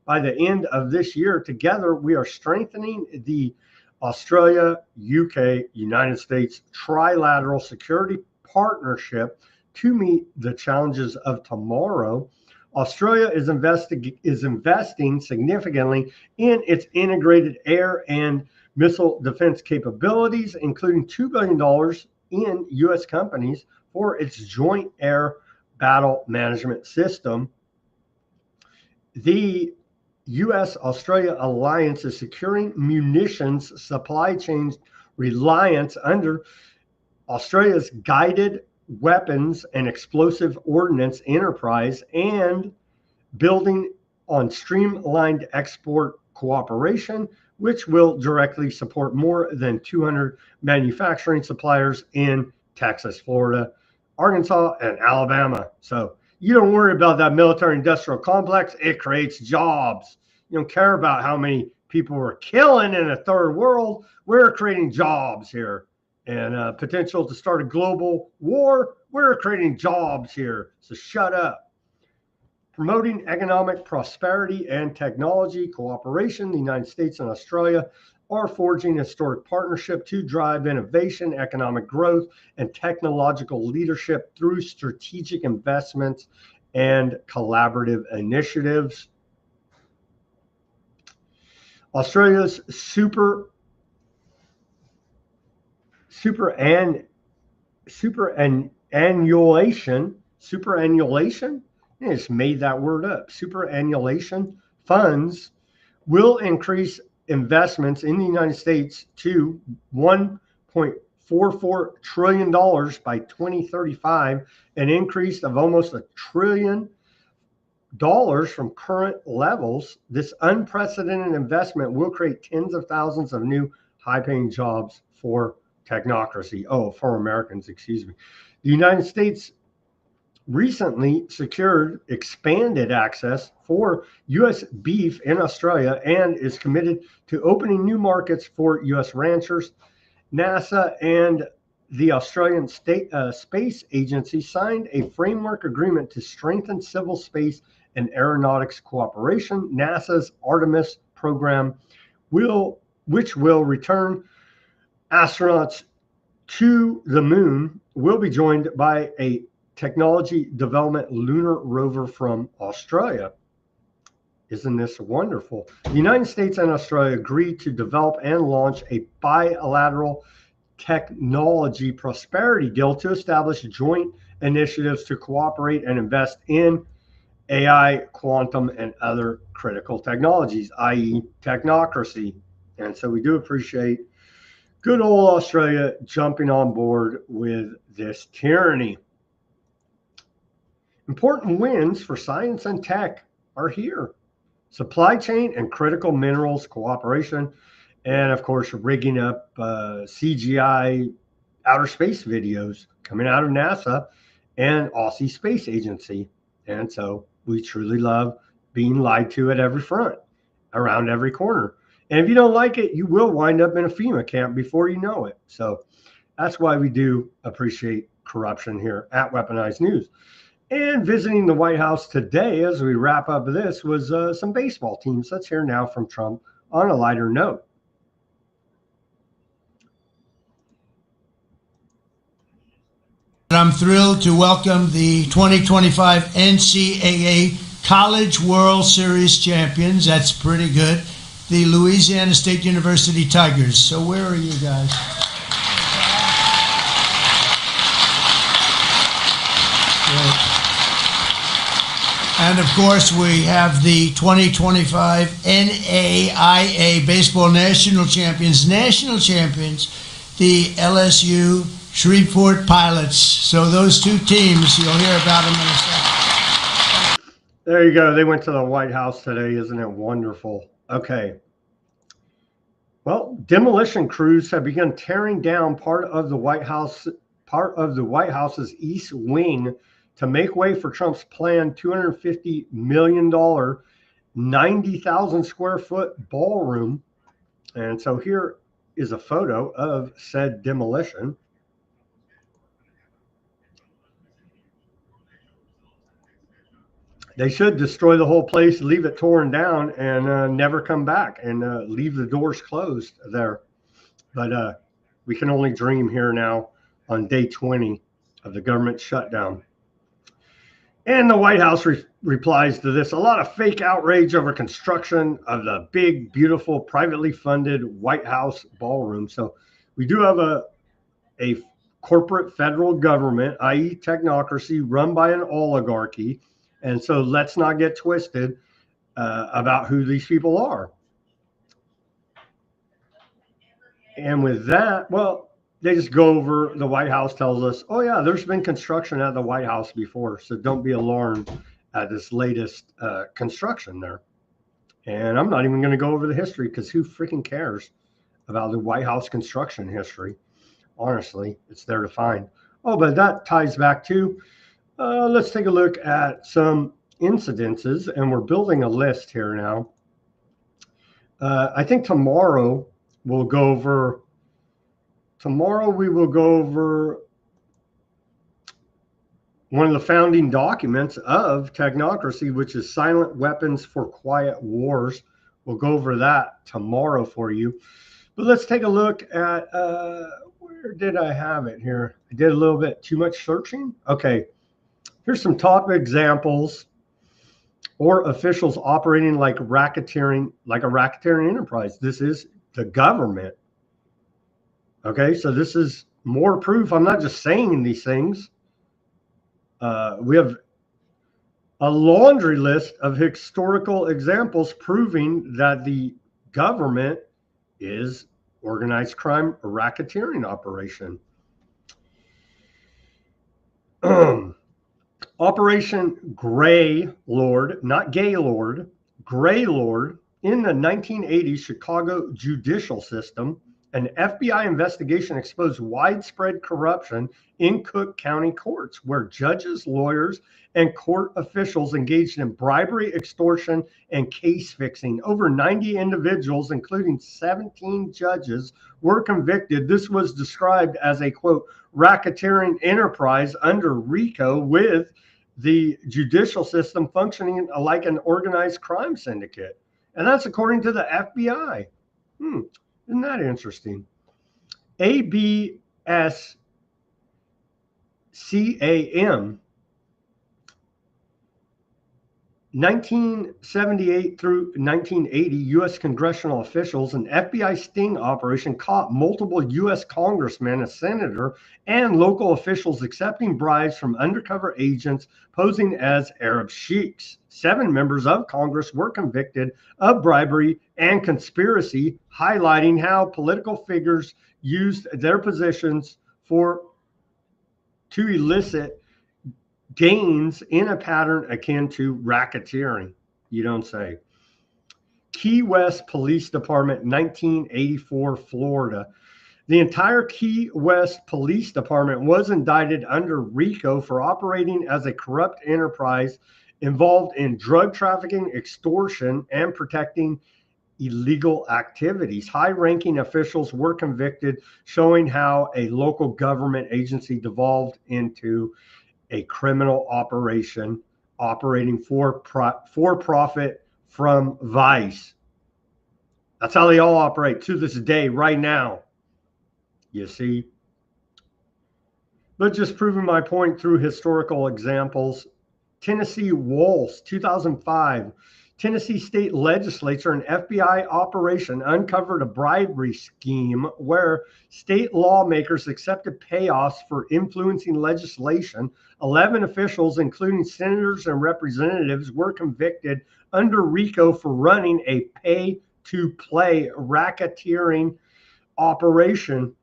by the end of this year. Together, we are strengthening the Australia, UK, United States trilateral security partnership to meet the challenges of tomorrow. Australia is investing significantly in its integrated air and missile defense capabilities, including $2 billion in U.S. companies for its joint air battle management system. The U.S.-Australia alliance is securing munitions supply chain reliance under Australia's guided weapons and explosive ordnance enterprise and building on streamlined export cooperation, which will directly support more than 200 manufacturing suppliers in Texas, Florida, Arkansas, and Alabama. So you don't worry about that military industrial complex. It creates jobs. You don't care about how many people we're killing in a third world. We're creating jobs here. And potential to start a global war. We're creating jobs here. So shut up. Promoting economic prosperity and technology cooperation. The United States and Australia are forging a historic partnership to drive innovation, economic growth, and technological leadership through strategic investments and collaborative initiatives. Australia's superannuation, I just made that word up. Superannuation funds will increase investments in the United States to $1.44 trillion by 2035, an increase of almost $1 trillion from current levels. This unprecedented investment will create tens of thousands of new high-paying jobs for for Americans, excuse me. The United States recently secured expanded access for U.S. beef in Australia and is committed to opening new markets for U.S. ranchers. NASA and the Australian Space Agency signed a framework agreement to strengthen civil space and aeronautics cooperation. NASA's Artemis program, which will return astronauts to the moon, will be joined by a technology development lunar rover from Australia. Isn't this wonderful? The United States and Australia agreed to develop and launch a bilateral technology prosperity deal to establish joint initiatives to cooperate and invest in AI, quantum, and other critical technologies, i.e. technocracy. And so we do appreciate good old Australia jumping on board with this tyranny. Important wins for science and tech are here. Supply chain and critical minerals cooperation, and of course, rigging up CGI outer space videos coming out of NASA and Aussie Space Agency. And so we truly love being lied to at every front, around every corner. And if you don't like it, you will wind up in a FEMA camp before you know it. So that's why we do appreciate corruption here at Weaponized News. And visiting the White House today, as we wrap up this, was some baseball teams. Let's hear now from Trump on a lighter note. I'm thrilled to welcome the 2025 NCAA College World Series champions. That's pretty good. The Louisiana State University Tigers. So where are you guys? Great. And of course, we have the 2025 NAIA Baseball National Champions, the LSU Shreveport Pilots. So those two teams, you'll hear about them in a second. There you go. They went to the White House today. Isn't it wonderful? Okay. Well, demolition crews have begun tearing down part of the White House's East Wing to make way for Trump's planned $250 million, 90,000 square foot ballroom. And so here is a photo of said demolition. They should destroy the whole place, leave it torn down, and never come back, and leave the doors closed there. But we can only dream here now on day 20 of the government shutdown. And the White House replies to this: a lot of fake outrage over construction of the big, beautiful, privately funded White House ballroom. So we do have a corporate federal government, i.e. technocracy, run by an oligarchy. And so let's not get twisted about who these people are. And with that, well, they just go over, the White House tells us, oh yeah, there's been construction at the White House before, so don't be alarmed at this latest construction there. And I'm not even going to go over the history, because who freaking cares about the White House construction history? Honestly, it's there to find. Oh, but that ties back to, let's take a look at some incidences, and we're building a list here now. I think tomorrow we will go over one of the founding documents of technocracy, which is Silent Weapons for Quiet Wars. We'll go over that tomorrow for you. But let's take a look at, where did I have it here? I did a little bit too much searching. Okay. Here's some top examples or officials operating like racketeering, like a racketeering enterprise. This is the government. Okay, so this is more proof. I'm not just saying these things. We have a laundry list of historical examples proving that the government is organized crime, a racketeering operation. Operation Grey Lord, not Gaylord, Grey Lord, in the 1980s Chicago judicial system, an FBI investigation exposed widespread corruption in Cook County courts, where judges, lawyers, and court officials engaged in bribery, extortion, and case fixing. Over 90 individuals, including 17 judges, were convicted. This was described as a, quote, racketeering enterprise under RICO, with the judicial system functioning like an organized crime syndicate. And that's according to the FBI. Isn't that interesting? ABS-CAM, 1978 through 1980, U.S. congressional officials, an FBI sting operation caught multiple U.S. congressmen, a senator, and local officials accepting bribes from undercover agents posing as Arab sheiks. 7 members of Congress were convicted of bribery and conspiracy, highlighting how political figures used their positions to elicit gains in a pattern akin to racketeering. You don't say. Key West Police Department, 1984, Florida. The entire Key West Police Department was indicted under RICO for operating as a corrupt enterprise involved in drug trafficking, extortion, and protecting illegal activities. High-ranking officials were convicted, showing how a local government agency devolved into a criminal operation operating for profit from vice. That's how they all operate to this day, right now. You see? But just proving my point through historical examples, Tennessee Walls, 2005. Tennessee state legislature and FBI operation uncovered a bribery scheme where state lawmakers accepted payoffs for influencing legislation. 11 officials, including senators and representatives, were convicted under RICO for running a pay-to-play racketeering operation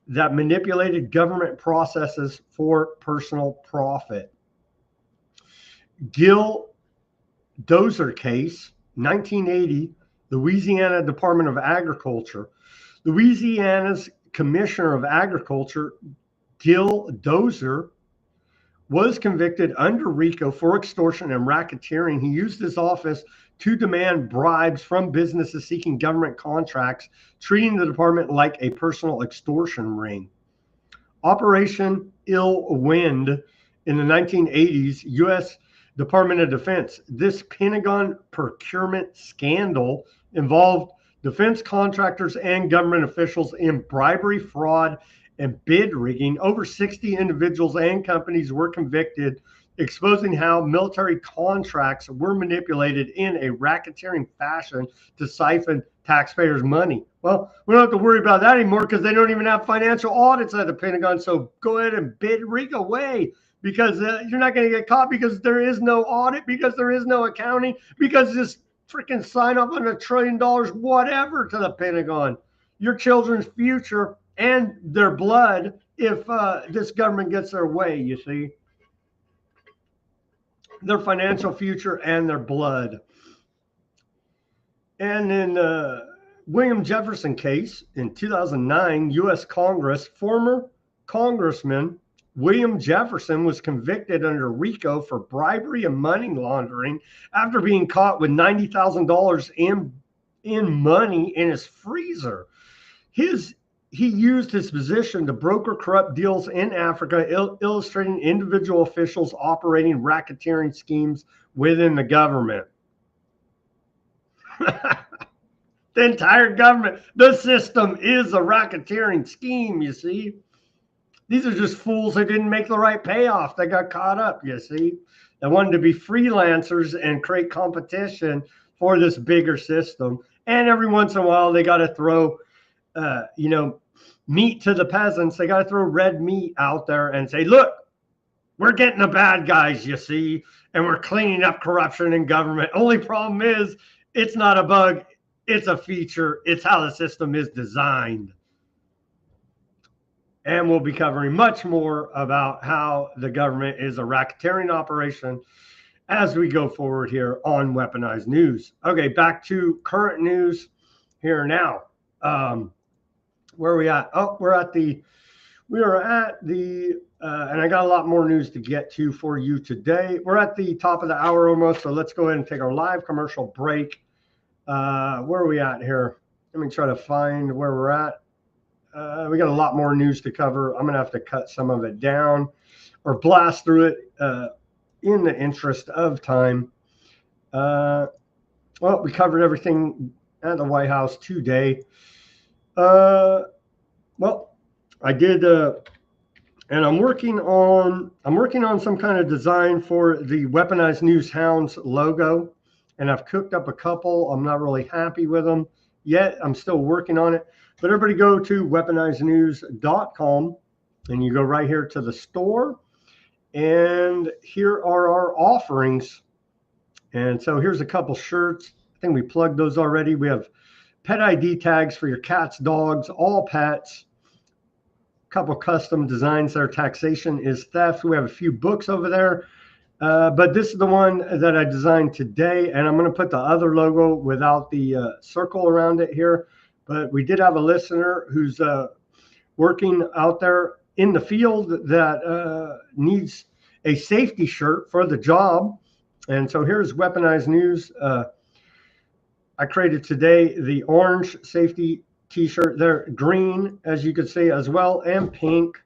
that manipulated government processes for personal profit. Gil Dozer case, 1980, Louisiana Department of Agriculture. Louisiana's Commissioner of Agriculture, Gil Dozer, was convicted under RICO for extortion and racketeering. He used his office to demand bribes from businesses seeking government contracts, treating the department like a personal extortion ring. Operation Ill Wind in the 1980s, U.S. Department of Defense. This Pentagon procurement scandal involved defense contractors and government officials in bribery, fraud, and bid rigging. Over 60 individuals and companies were convicted, exposing how military contracts were manipulated in a racketeering fashion to siphon taxpayers' money. Well, we don't have to worry about that anymore because they don't even have financial audits at the Pentagon. So go ahead and bid rig away, because you're not going to get caught, because there is no audit, because there is no accounting, because just freaking sign up on $1 trillion, whatever, to the Pentagon. Your children's future and their blood if this government gets their way, you see. Their financial future and their blood. And in William Jefferson case in 2009, U.S. Congress, former Congressman William Jefferson was convicted under RICO for bribery and money laundering after being caught with $90,000 in money in his freezer. He used his position to broker corrupt deals in Africa, illustrating individual officials operating racketeering schemes within the government. The entire government, the system is a racketeering scheme, you see. These are just fools that didn't make the right payoff. They got caught up, you see. They wanted to be freelancers and create competition for this bigger system. And every once in a while, they got to throw, meat to the peasants. They got to throw red meat out there and say, look, we're getting the bad guys, you see, and we're cleaning up corruption in government. Only problem is it's not a bug. It's a feature. It's how the system is designed. And we'll be covering much more about how the government is a racketeering operation as we go forward here on Weaponized News. Okay, back to current news here now. Where are we at? Oh, we are at the, and I got a lot more news to get to for you today. We're at the top of the hour almost, so let's go ahead and take our live commercial break. Where are we at here? Let me try to find where we're at. We got a lot more news to cover. I'm going to have to cut some of it down or blast through it in the interest of time. Well, we covered everything at the White House today. Well, I did, and I'm working on some kind of design for the Weaponized News Hounds logo, and I've cooked up a couple. I'm not really happy with them yet. I'm still working on it. But everybody go to weaponizednews.com, and you go right here to the store, and here are our offerings. And so here's a couple shirts. I think we plugged those already. We have pet ID tags for your cats, dogs, all pets. A couple custom designs there. Taxation is theft. We have a few books over there. But this is the one that I designed today, and I'm going to put the other logo without the circle around it here. But we did have a listener who's working out there in the field that needs a safety shirt for the job. And so here's Weaponized News. I created today the orange safety t-shirt there, green, as you could see as well, and pink,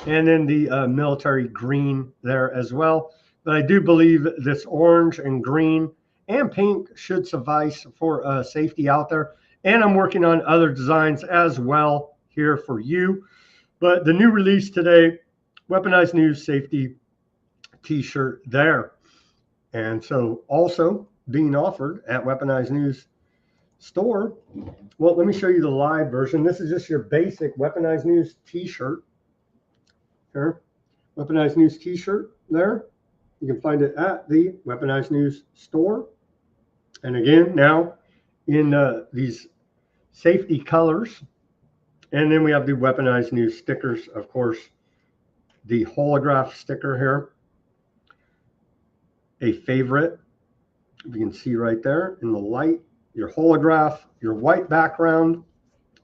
and then the military green there as well. But I do believe this orange and green and pink should suffice for safety out there. And I'm working on other designs as well here for you. But the new release today, Weaponized News Safety t-shirt there. And so also being offered at Weaponized News store. Well, let me show you the live version. This is just your basic Weaponized News t-shirt. Here, Weaponized News t-shirt there. You can find it at the Weaponized News store. And again, now in these safety colors. And then we have the Weaponized News stickers, of course, the holograph sticker here, a favorite, you can see right there in the light, your holograph, your white background,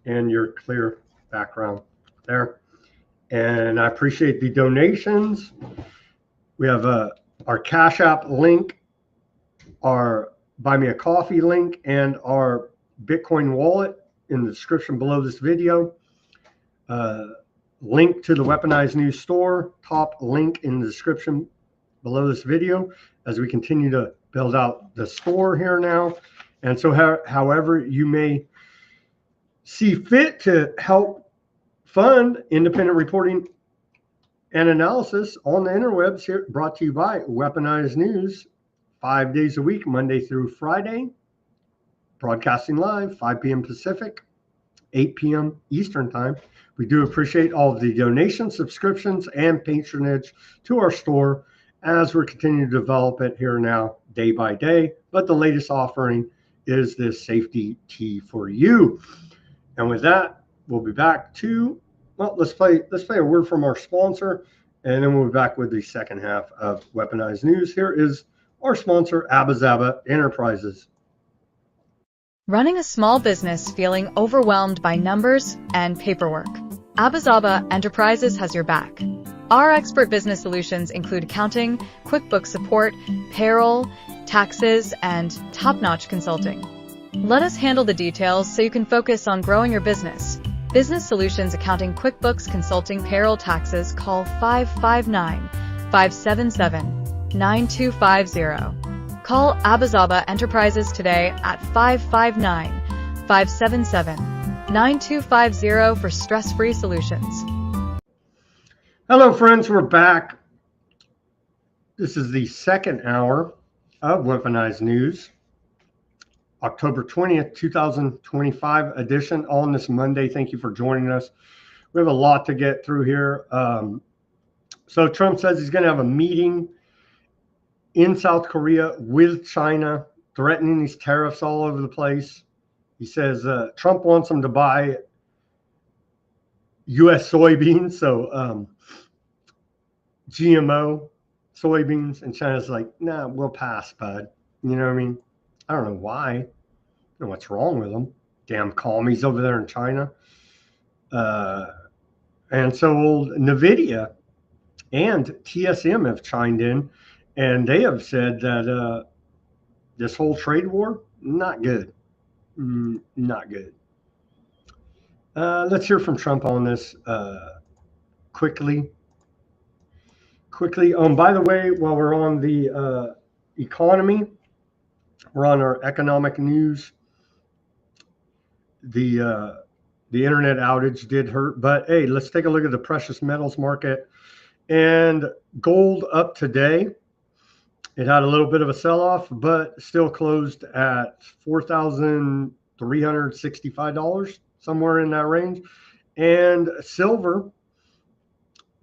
and your clear background there. And I appreciate the donations. We have our Cash App link, our Buy Me a Coffee link, and our Bitcoin wallet in the description below this video. Link to the Weaponized News store, top link in the description below this video as we continue to build out the store here now. And so however you may see fit to help fund independent reporting and analysis on the interwebs here, brought to you by Weaponized News, 5 days a week, Monday through Friday, broadcasting live, 5 p.m. Pacific, 8 p.m. Eastern time. We do appreciate all of the donations, subscriptions, and patronage to our store as we're continuing to develop it here now day by day. But the latest offering is this safety tee for you. And with that, we'll be back to, well, let's play a word from our sponsor, and then we'll be back with the second half of Weaponized News. Here is our sponsor, Abba Zaba Enterprises. Running a small business feeling overwhelmed by numbers and paperwork? Abba Zaba Enterprises has your back. Our expert business solutions include accounting, QuickBooks support, payroll, taxes, and top-notch consulting. Let us handle the details so you can focus on growing your business. Business Solutions Accounting, QuickBooks, Consulting, Payroll, Taxes. Call 559-577-9250. Call Abba Zaba Enterprises today at 559-577-9250 for stress-free solutions. Hello, friends. We're back. This is the second hour of Weaponized News, October 20th, 2025 edition on this Monday. Thank you for joining us. We have a lot to get through here. So Trump says he's going to have a meeting in South Korea with China, threatening these tariffs all over the place. He says Trump wants them to buy U.S. soybeans, so GMO soybeans, and China's like, nah, we'll pass, bud. You know what I mean? I don't know why. I don't know what's wrong with them. Damn commies over there in China. And so NVIDIA and TSM have chimed in, and they have said that this whole trade war, not good. Not good. Let's hear from Trump on this quickly. By the way, while we're on the economy, we're on our economic news. The internet outage did hurt, but hey, let's take a look at the precious metals market. And gold up today. It had a little bit of a sell-off, but still closed at $4,365, somewhere in that range. And silver,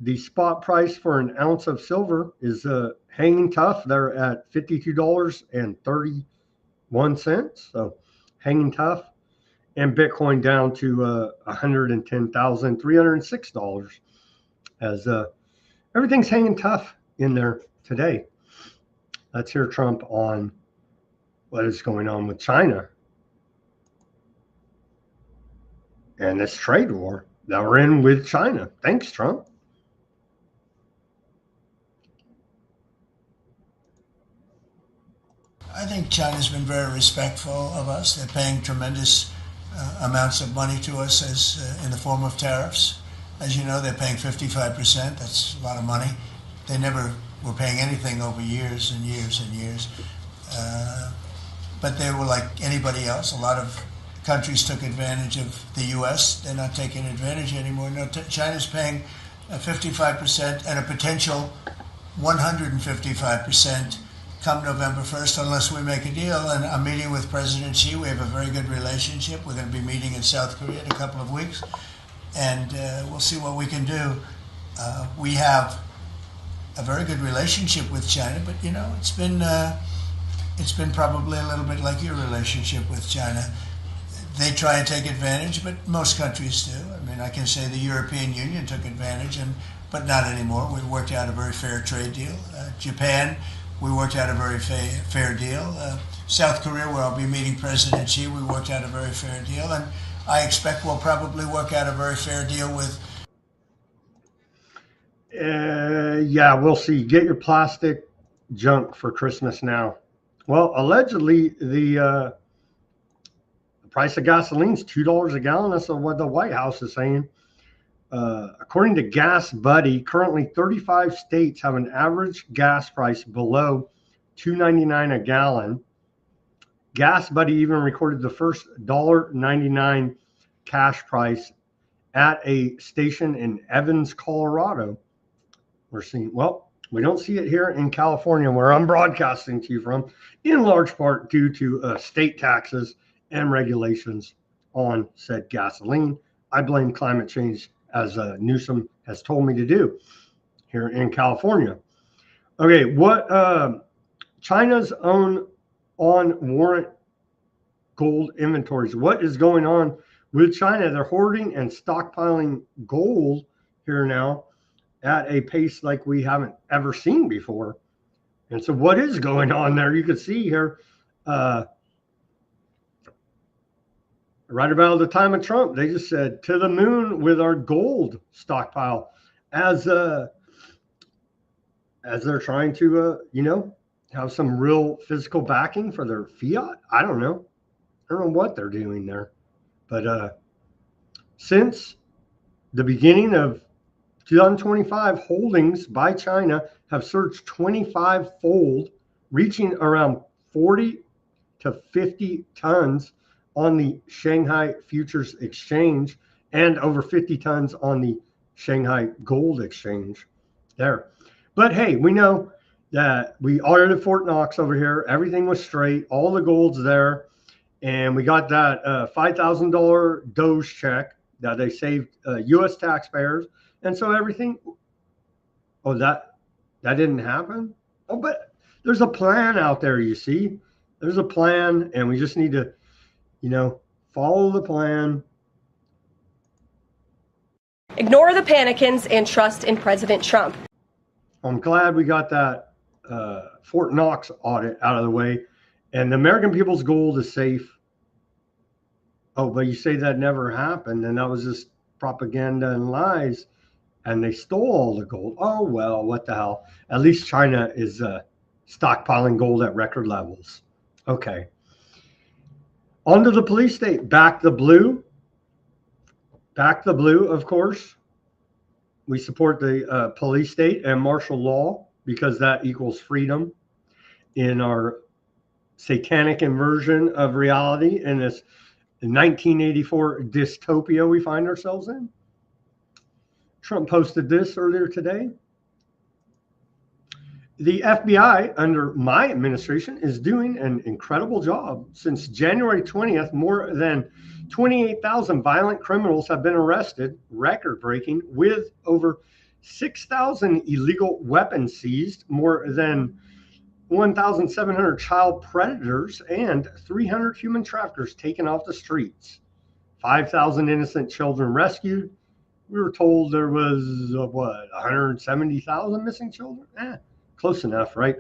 the spot price for an ounce of silver is hanging tough. They're at $52.31, so hanging tough. And Bitcoin down to $110,306 as everything's hanging tough in there today. Let's hear Trump on what is going on with China and this trade war that we're in with China. Thanks, Trump. I think China's been very respectful of us. They're paying tremendous amounts of money to us as in the form of tariffs. As you know, they're paying 55%. That's a lot of money. They never were paying anything over years and years and years. But they were like anybody else. A lot of countries took advantage of the U.S. They're not taking advantage anymore. No, China's paying 55% and a potential 155% come November 1st unless we make a deal. And I'm meeting with President Xi. We have a very good relationship. We're going to be meeting in South Korea in a couple of weeks, and we'll see what we can do. We have a very good relationship with China, but you know, it's been probably a little bit like your relationship with China. They try and take advantage, but most countries do. I mean, I can say the European Union took advantage, but not anymore. We worked out a very fair trade deal. Japan, we worked out a very fair deal. South Korea, where I'll be meeting President Xi, we worked out a very fair deal, and I expect we'll probably work out a very fair deal with. Yeah, we'll see. Get your plastic junk for Christmas now. Well, allegedly, the price of gasoline is $2 a gallon. That's what the White House is saying. According to Gas Buddy, currently 35 states have an average gas price below $2.99 a gallon. Gas Buddy even recorded the first $1.99 cash price at a station in Evans, Colorado. We're seeing, well, we don't see it here in California, where I'm broadcasting to you from, in large part due to state taxes and regulations on said gasoline. I blame climate change, as Newsom has told me to do here in California. Okay, what China's own on warrant gold inventories. What is going on with China? They're hoarding and stockpiling gold here now at a pace like we haven't ever seen before. And so what is going on there? You can see here, right about the time of Trump, they just said to the moon with our gold stockpile, as they're trying to, have some real physical backing for their fiat. I don't know what they're doing there, but since the beginning of 2025, holdings by China have surged 25-fold, reaching around 40 to 50 tons on the Shanghai Futures Exchange and over 50 tons on the Shanghai Gold Exchange there. But hey, we know that we audited Fort Knox over here. Everything was straight. All the gold's there. And we got that $5,000 Doge check that they saved U.S. taxpayers. And so everything, that didn't happen? Oh, but there's a plan out there, you see. There's a plan, and we just need to, follow the plan. Ignore the panicans and trust in President Trump. I'm glad we got that Fort Knox audit out of the way, and the American people's gold is safe. Oh, but you say that never happened, and that was just propaganda and lies, and they stole all the gold. Oh, well, what the hell? At least China is stockpiling gold at record levels. Okay. On to the police state. Back the blue. Back the blue, of course. We support the police state and martial law because that equals freedom in our satanic inversion of reality in this 1984 dystopia we find ourselves in. Trump posted this earlier today. The FBI under my administration is doing an incredible job. Since January 20th, more than 28,000 violent criminals have been arrested, record-breaking, with over 6,000 illegal weapons seized, more than 1,700 child predators, and 300 human traffickers taken off the streets. 5,000 innocent children rescued. We were told there was, 170,000 missing children? Close enough, right?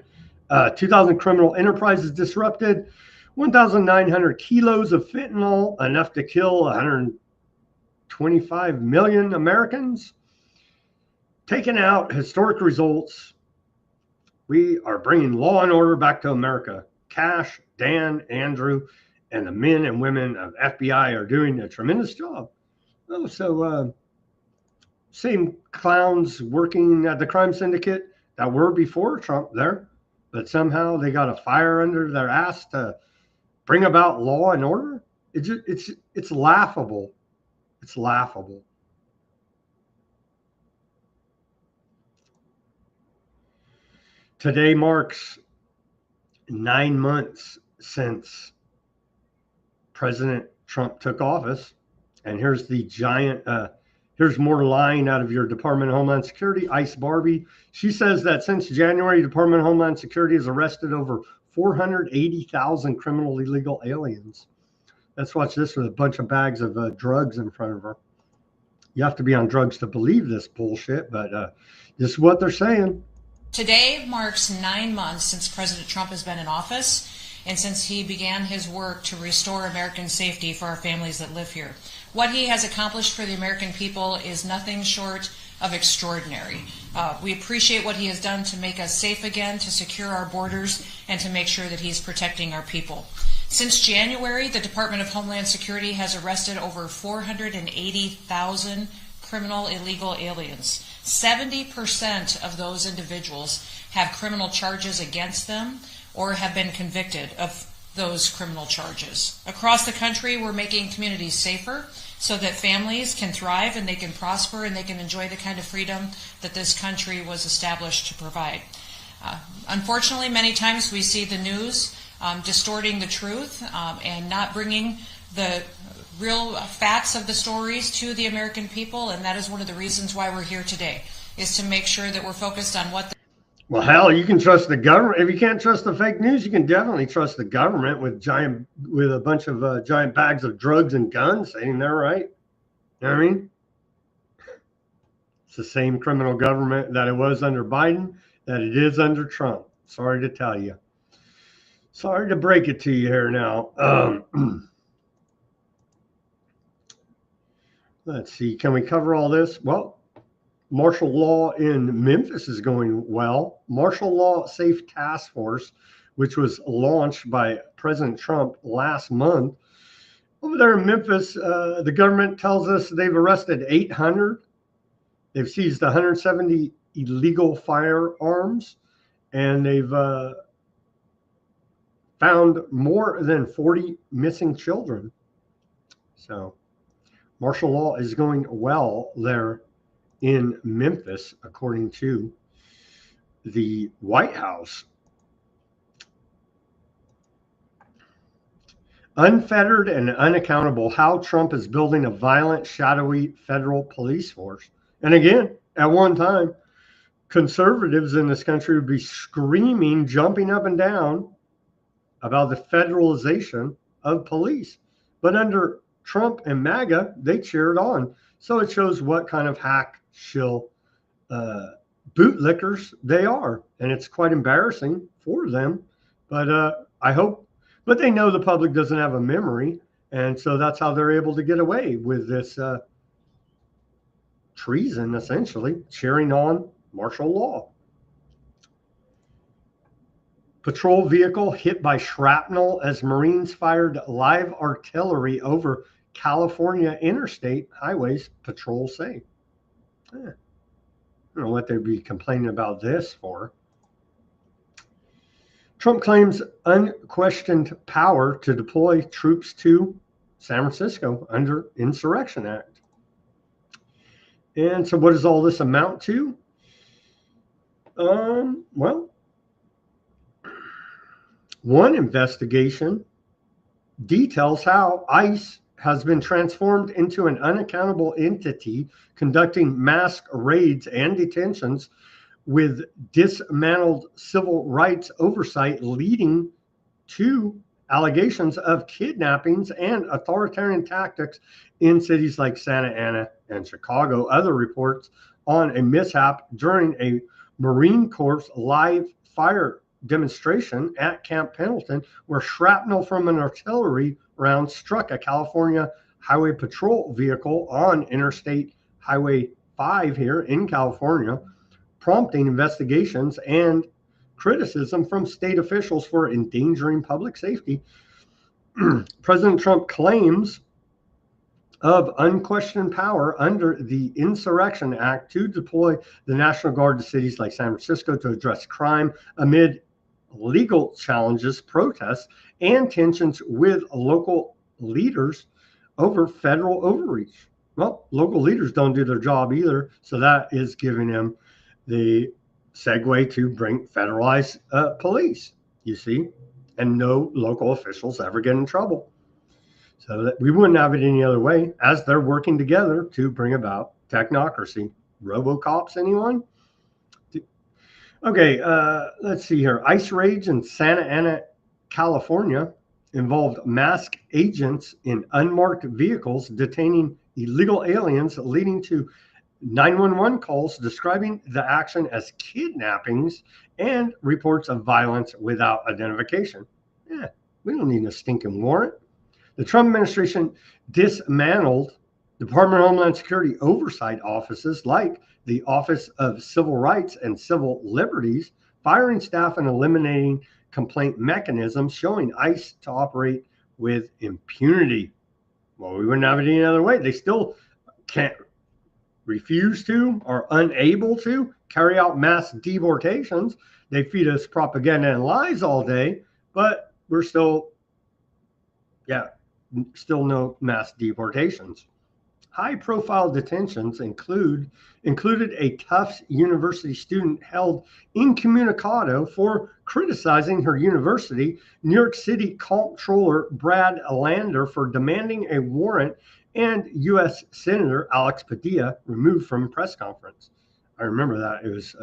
2,000 criminal enterprises disrupted. 1,900 kilos of fentanyl, enough to kill 125 million Americans. Taken out. Historic results. We are bringing law and order back to America. Cash, Dan, Andrew, and the men and women of FBI are doing a tremendous job. Oh, so same clowns working at the crime syndicate that were before Trump there, but somehow they got a fire under their ass to bring about law and order. It's laughable. It's laughable. Today marks 9 months since President Trump took office. And here's the giant, here's more lying out of your Department of Homeland Security, Ice Barbie. She says that since January, Department of Homeland Security has arrested over 480,000 criminal illegal aliens. Let's watch this with a bunch of bags of drugs in front of her. You have to be on drugs to believe this bullshit, but this is what they're saying. Today marks 9 months since President Trump has been in office and since he began his work to restore American safety for our families that live here. What he has accomplished for the American people is nothing short of extraordinary. We appreciate what he has done to make us safe again, to secure our borders, and to make sure that he's protecting our people. Since January, the Department of Homeland Security has arrested over 480,000 criminal illegal aliens. 70% of those individuals have criminal charges against them or have been convicted of those criminal charges. Across the country, we're making communities safer so that families can thrive and they can prosper and they can enjoy the kind of freedom that this country was established to provide. Unfortunately, many times we see the news distorting the truth and not bringing the real facts of the stories to the American people, and that is one of the reasons why we're here today, is to make sure that we're focused on what well, hell, you can trust the government. If you can't trust the fake news, you can definitely trust the government with a bunch of giant bags of drugs and guns sitting there, right? You know what I mean? It's the same criminal government that it was under Biden, that it is under Trump. Sorry to tell you. Sorry to break it to you here now. Let's see. Can we cover all this? Well, martial law in Memphis is going well. Martial law safe task force, which was launched by President Trump last month. Over there in Memphis, the government tells us they've arrested 800. They've seized 170 illegal firearms, and they've found more than 40 missing children. So martial law is going well there in Memphis, according to the White House. Unfettered and unaccountable, how Trump is building a violent, shadowy federal police force. And again, at one time, conservatives in this country would be screaming, jumping up and down about the federalization of police. But under Trump and MAGA, they cheered on. So it shows what kind of hack shill bootlickers they are. And it's quite embarrassing for them. But I hope, but they know the public doesn't have a memory. And so that's how they're able to get away with this treason, essentially, cheering on martial law. Patrol vehicle hit by shrapnel as Marines fired live artillery over California interstate highways, patrols say. I don't know what they'd be complaining about this for. Trump claims unquestioned power to deploy troops to San Francisco under Insurrection Act. And so what does all this amount to? Well, one investigation details how ICE has been transformed into an unaccountable entity conducting mass raids and detentions with dismantled civil rights oversight, leading to allegations of kidnappings and authoritarian tactics in cities like Santa Ana and Chicago. Other reports on a mishap during a Marine Corps live fire demonstration at Camp Pendleton, where shrapnel from an artillery round struck a California Highway Patrol vehicle on Interstate Highway 5 here in California, prompting investigations and criticism from state officials for endangering public safety. President Trump claims of unquestioned power under the Insurrection Act to deploy the National Guard to cities like San Francisco to address crime amid legal challenges, protests, and tensions with local leaders over federal overreach. Well, local leaders don't do their job either, so that is giving him the segue to bring federalized police. you see, and no local officials ever get in trouble. So that we wouldn't have it any other way, as they're working together to bring about technocracy. Robocops, anyone? Okay, let's see here. ICE raids in Santa Ana, California involved masked agents in unmarked vehicles detaining illegal aliens, leading to 911 calls describing the action as kidnappings and reports of violence without identification. Yeah, we don't need a stinking warrant. The Trump administration dismantled Department of Homeland Security oversight offices like the Office of Civil Rights and Civil Liberties, firing staff and eliminating complaint mechanisms, showing ICE to operate with impunity. Well, we wouldn't have it any other way. They still can't, refuse to, or unable to carry out mass deportations. They feed us propaganda and lies all day, but we're still, still no mass deportations. High-profile detentions included a Tufts University student held incommunicado for criticizing her university, New York City Comptroller Brad Lander for demanding a warrant, and U.S. Senator Alex Padilla removed from press conference. I remember that. It was,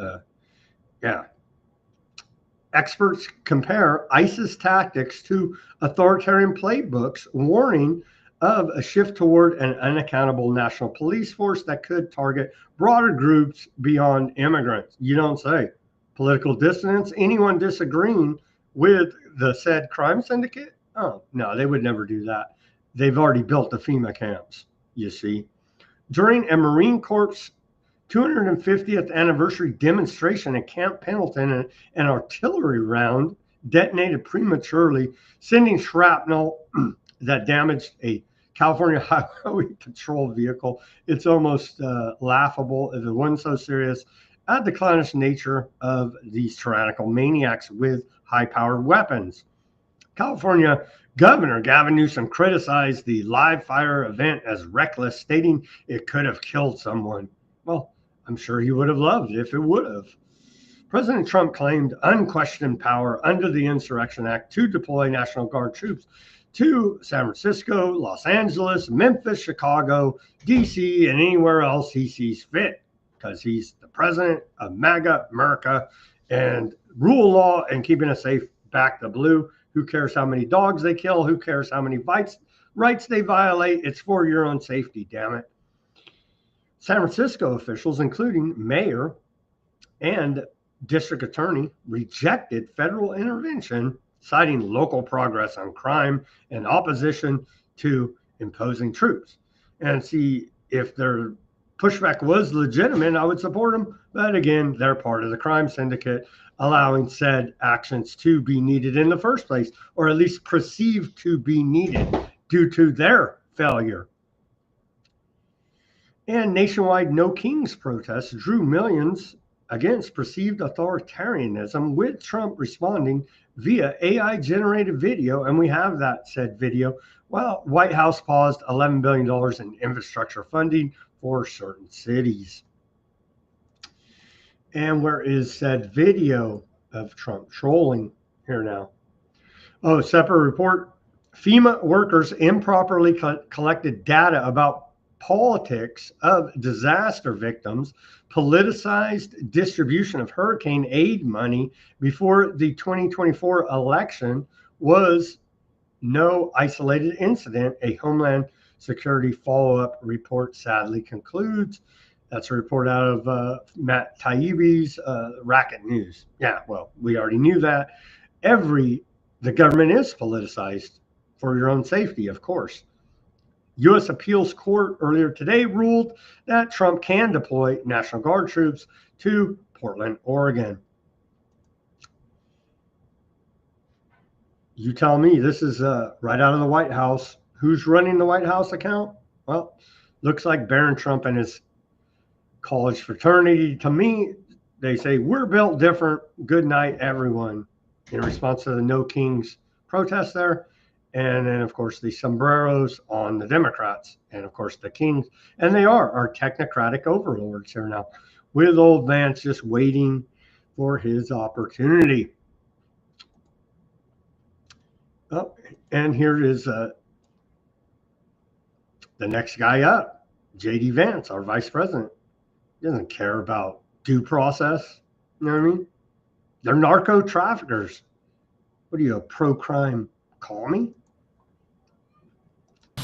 Experts compare ISIS tactics to authoritarian playbooks, warning of a shift toward an unaccountable national police force that could target broader groups beyond immigrants. You don't say. Political dissidents, anyone disagreeing with the said crime syndicate? Oh, no, they would never do that. They've already built the FEMA camps, you see. During a Marine Corps 250th anniversary demonstration at Camp Pendleton, an artillery round detonated prematurely, sending shrapnel that damaged a California Highway Patrol vehicle. It's almost laughable if it wasn't so serious at the clownish nature of these tyrannical maniacs with high-powered weapons. California Governor Gavin Newsom criticized the live fire event as reckless, stating it could have killed someone. Well, I'm sure he would have loved it if it would have. President Trump claimed unquestioned power under the Insurrection Act to deploy National Guard troops to San Francisco, Los Angeles, Memphis, Chicago, D.C., and anywhere else he sees fit, because he's the president of MAGA America, and rule law and keeping us safe back to blue. Who cares how many dogs they kill? Who cares how many rights they violate? It's for your own safety, damn it. San Francisco officials, including mayor and district attorney, rejected federal intervention, citing local progress on crime and opposition to imposing troops. And see, if their pushback was legitimate, I would support them. But again, they're part of the crime syndicate, allowing said actions to be needed in the first place, or at least perceived to be needed due to their failure. And nationwide No Kings protests drew millions against perceived authoritarianism, with Trump responding via AI-generated video. And we have that said video. Well, White House paused $11 billion in infrastructure funding for certain cities. And where is said video of Trump trolling here now? Oh, separate report. FEMA workers improperly collected data about politics of disaster victims, politicized distribution of hurricane aid money before the 2024 election was no isolated incident, a Homeland Security follow-up report sadly concludes. That's a report out of Matt Taibbi's Racket News. Yeah, well, we already knew that. The government is politicized for your own safety, of course. U.S. Appeals Court earlier today ruled that Trump can deploy National Guard troops to Portland, Oregon. You tell me, this is right out of the White House. Who's running the White House account? Well, looks like Barron Trump and his college fraternity. To me, they say, we're built different. Good night, everyone, in response to the No Kings protest there. And then, of course, the sombreros on the Democrats, and, of course, the Kings. And they are our technocratic overlords here now, with old Vance just waiting for his opportunity. Oh, and here is the next guy up, J.D. Vance, our vice president. He doesn't care about due process. You know what I mean? They're narco traffickers. What are you, a pro-crime commie?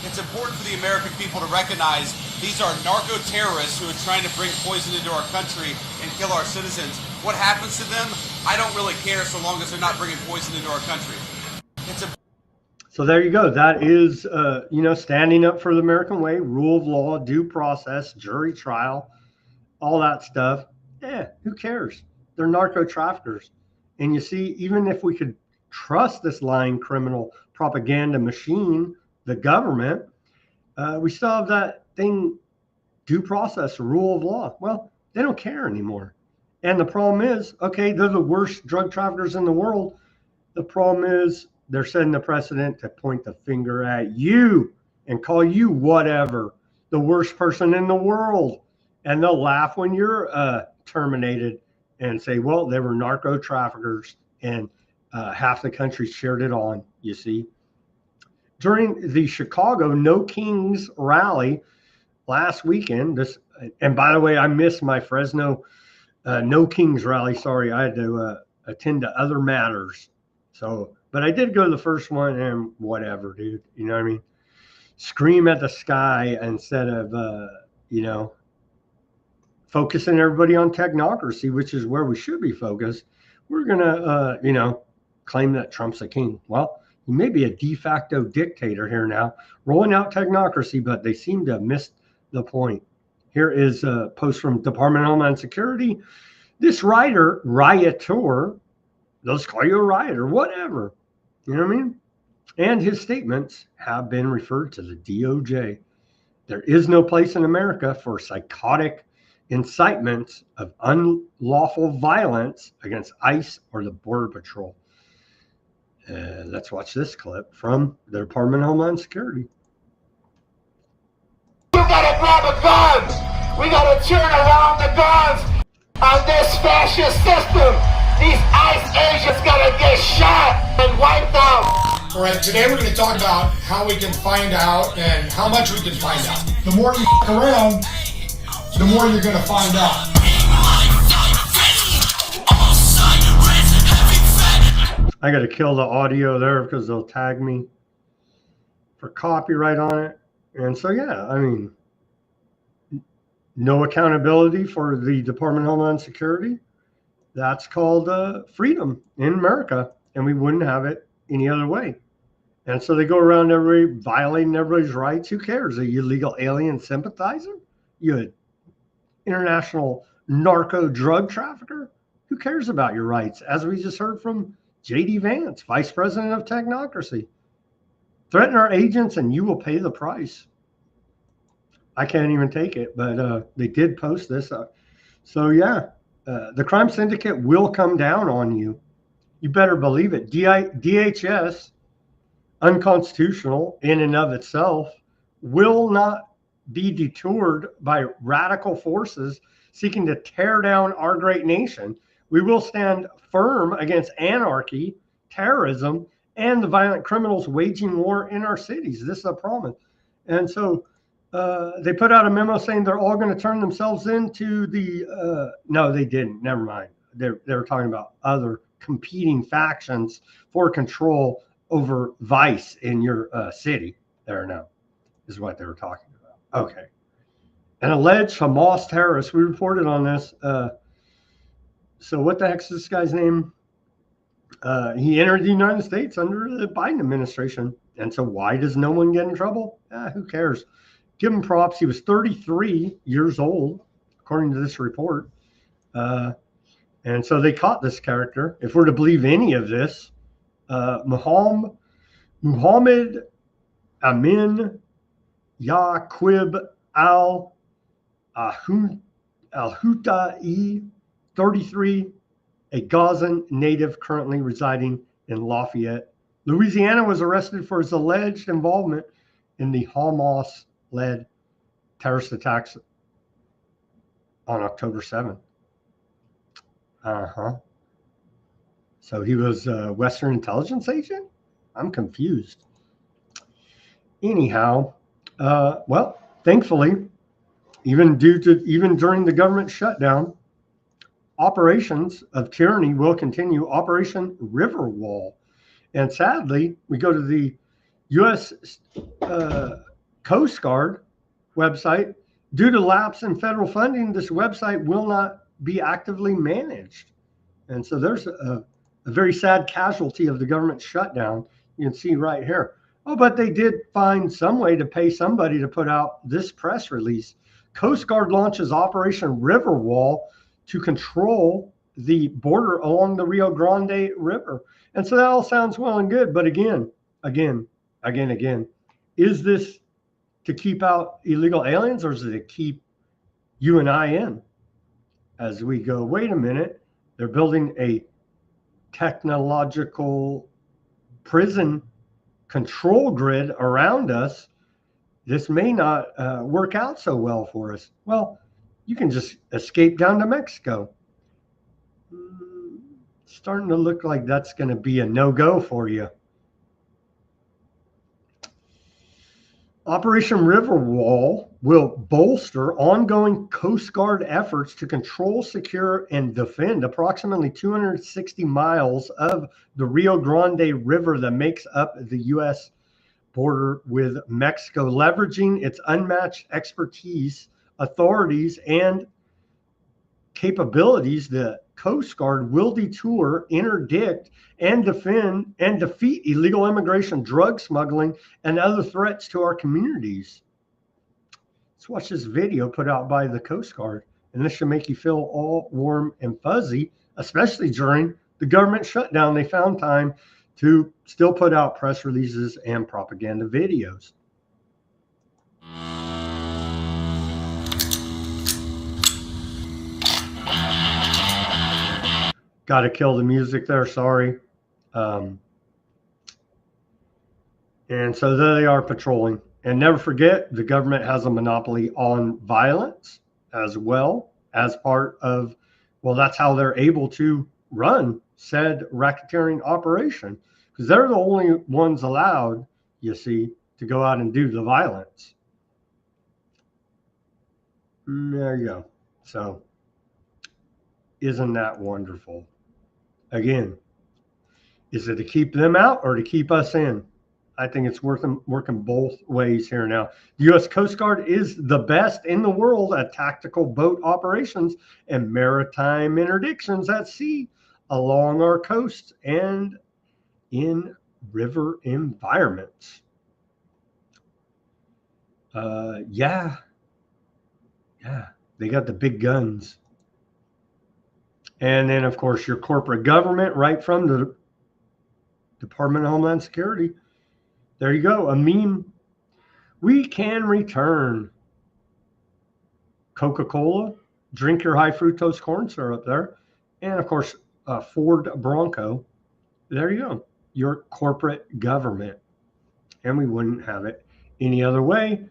It's important for the American people to recognize these are narco terrorists who are trying to bring poison into our country and kill our citizens. What happens to them, I don't really care so long as they're not bringing poison into our country. So there you go. That is, standing up for the American way, rule of law, due process, jury trial, all that stuff. Yeah, who cares? They're narco traffickers. And you see, even if we could trust this lying criminal propaganda machine, the government, we still have that thing, due process, rule of law. Well, they don't care anymore. And the problem is, okay, they're the worst drug traffickers in the world. The problem is they're setting the precedent to point the finger at you and call you whatever, the worst person in the world. And they'll laugh when you're terminated and say, well, they were narco traffickers and half the country cheered it on, you see. During the Chicago No Kings rally last weekend, and by the way, I missed my Fresno No Kings rally. Sorry, I had to attend to other matters. So, but I did go to the first one and whatever, dude. You know what I mean? Scream at the sky instead of, focusing everybody on technocracy, which is where we should be focused. We're going to, claim that Trump's a king. Well, he may be a de facto dictator here now, rolling out technocracy, but they seem to have missed the point. Here is a post from Department of Homeland Security. This rioter, they'll call you a rioter, whatever. You know what I mean? And his statements have been referred to the DOJ. There is no place in America for psychotic incitements of unlawful violence against ICE or the Border Patrol. Let's watch this clip from the Department of Homeland Security. We gotta grab a gun. We gotta turn around the guns on this fascist system. These ICE agents gotta get shot and wiped out. All right, today we're going to talk about how we can find out and how much we can find out. The more you f*** around, the more you're going to find out. I got to kill the audio there because they'll tag me for copyright on it. And so, yeah, I mean, no accountability for the Department of Homeland Security. That's called freedom in America, and we wouldn't have it any other way. And so they go around violating everybody's rights. Who cares? Are you illegal alien sympathizer? You an international narco drug trafficker? Who cares about your rights? As we just heard from J.D. Vance, Vice President of Technocracy. Threaten our agents and you will pay the price. I can't even take it, but they did post this. So yeah, the crime syndicate will come down on you. You better believe it. DHS, unconstitutional in and of itself, will not be detoured by radical forces seeking to tear down our great nation. We will stand firm against anarchy, terrorism, and the violent criminals waging war in our cities. This is a promise. And so they put out a memo saying they're all going to turn themselves into the, no, they didn't. Never mind. They were talking about other competing factions for control over vice in your city there now, is what they were talking about. Okay. An alleged Hamas terrorist, we reported on this. So what the heck's this guy's name? He entered the United States under the Biden administration. And so why does no one get in trouble? Who cares? Give him props. He was 33 years old, according to this report. And so they caught this character. If we're to believe any of this, Muhammad Amin Yaqub al-Houtai, 33, a Gazan native currently residing in Lafayette, Louisiana, was arrested for his alleged involvement in the Hamas-led terrorist attacks on October 7th. So he was a Western intelligence agent? I'm confused. Anyhow, well, thankfully, even during the government shutdown, operations of tyranny will continue. Operation Riverwall. And sadly, we go to the U.S. Coast Guard website. Due to lapse in federal funding, this website will not be actively managed. And so there's a very sad casualty of the government shutdown. You can see right here. Oh, but they did find some way to pay somebody to put out this press release. Coast Guard launches Operation Riverwall to control the border along the Rio Grande River. And so that all sounds well and good. But again, is this to keep out illegal aliens, or is it to keep you and I in? As we go, wait a minute, they're building a technological prison control grid around us. This may not work out so well for us. Well, you can just escape down to Mexico. Starting to look like that's going to be a no-go for you. Operation Riverwall will bolster ongoing Coast Guard efforts to control, secure, and defend approximately 260 miles of the Rio Grande River that makes up the U.S. border with Mexico, leveraging its unmatched expertise, authorities, and capabilities. The Coast Guard will detour, interdict, and defend and defeat illegal immigration, drug smuggling, and other threats to our communities. Let's watch this video put out by the Coast Guard, and this should make you feel all warm and fuzzy, especially during the government shutdown. They found time to still put out press releases and propaganda videos. Got to kill the music there, sorry. And so there they are patrolling. And never forget, the government has a monopoly on violence as well as part of, well, that's how they're able to run said racketeering operation, because they're the only ones allowed, you see, to go out and do the violence. There you go. So isn't that wonderful? Again, is it to keep them out or to keep us in? I think it's working both ways here now. The U.S. Coast Guard is the best in the world at tactical boat operations and maritime interdictions at sea along our coast and in river environments. Yeah, they got the big guns. And then, of course, your corporate government, right from the Department of Homeland Security. There you go, a meme. We can return Coca-Cola, drink your high fructose corn syrup there. And, of course, Ford Bronco. There you go, your corporate government. And we wouldn't have it any other way.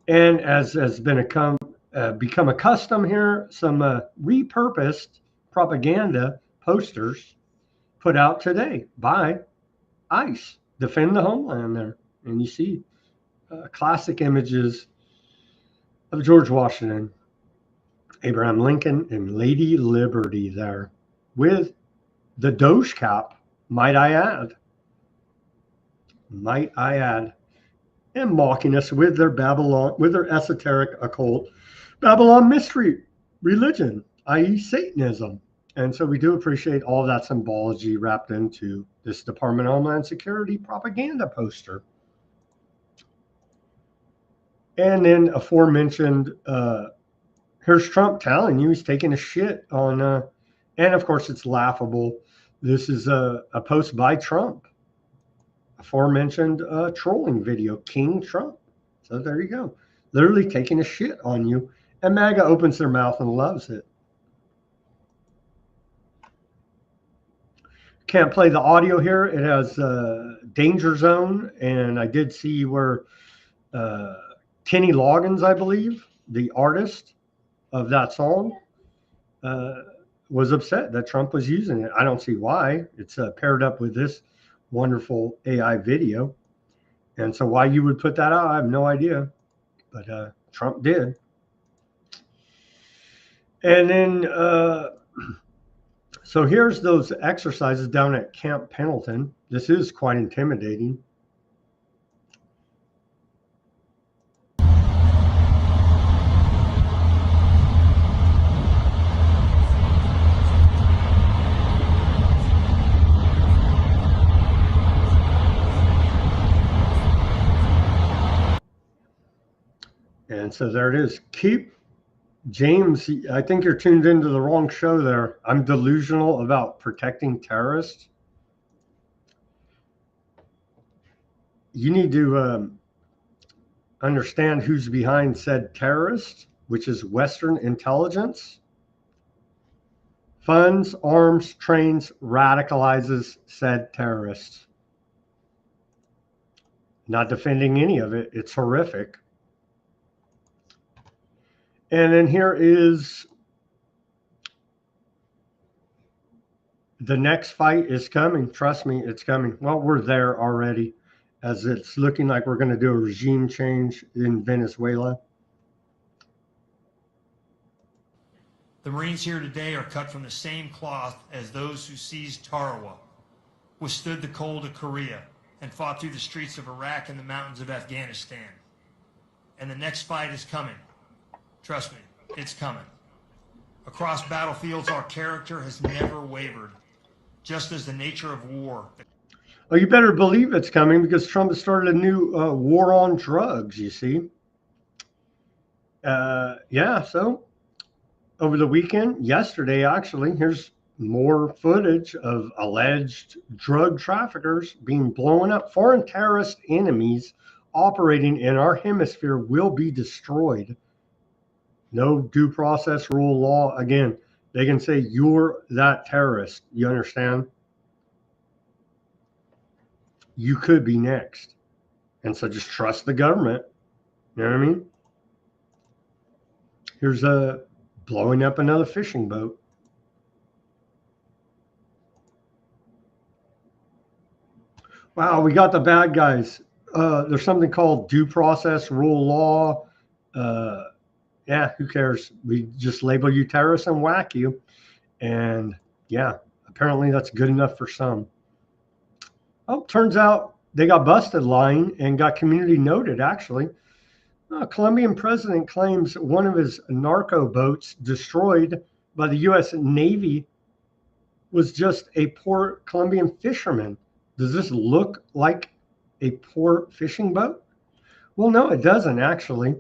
And as has become a custom here, some repurposed propaganda posters put out today by ICE, Defend the Homeland there. And you see classic images of George Washington, Abraham Lincoln, and Lady Liberty there with the Doge cap, might I add. Might I add. And mocking us with their Babylon, with their esoteric occult Babylon mystery religion, i.e. Satanism. And so we do appreciate all of that symbology wrapped into this Department of Homeland Security propaganda poster. And then aforementioned, here's Trump telling you he's taking a shit on, and of course it's laughable. This is a post by Trump. Aforementioned trolling video, King Trump. So there you go. Literally taking a shit on you. And MAGA opens their mouth and loves it. Can't play the audio here. It has Danger Zone. And I did see where Kenny Loggins, I believe, the artist of that song, was upset that Trump was using it. I don't see why. It's paired up with this wonderful AI video. And so why you would put that out, I have no idea. But Trump did. And then, so here's those exercises down at Camp Pendleton. This is quite intimidating. And so there it is. Keep James, I think you're tuned into the wrong show there. I'm delusional about protecting terrorists. You need to understand who's behind said terrorist, which is Western intelligence. Funds, arms, trains, radicalizes said terrorists. Not defending any of it. It's horrific. And then here is the next fight is coming. Trust me, it's coming. Well, we're there already, as it's looking like we're going to do a regime change in Venezuela. The Marines here today are cut from the same cloth as those who seized Tarawa, withstood the cold of Korea, and fought through the streets of Iraq and the mountains of Afghanistan. And the next fight is coming. Trust me, it's coming. Across battlefields, our character has never wavered, just as the nature of war. Well, you better believe it's coming, because Trump has started a new war on drugs, you see. Yeah, so over the weekend, yesterday actually, here's more footage of alleged drug traffickers being blown up. Foreign terrorist enemies operating in our hemisphere will be destroyed. No due process, rule of law. Again, they can say you're that terrorist. You understand? You could be next. And so just trust the government. You know what I mean? Here's blowing up another fishing boat. Wow, we got the bad guys. There's something called due process, rule of law. Yeah, who cares? We just label you terrorists and whack you. And yeah, apparently that's good enough for some. Oh, turns out they got busted lying and got community noted, actually. Colombian president claims one of his narco boats destroyed by the U.S. Navy was just a poor Colombian fisherman. Does this look like a poor fishing boat? Well, no, it doesn't, actually.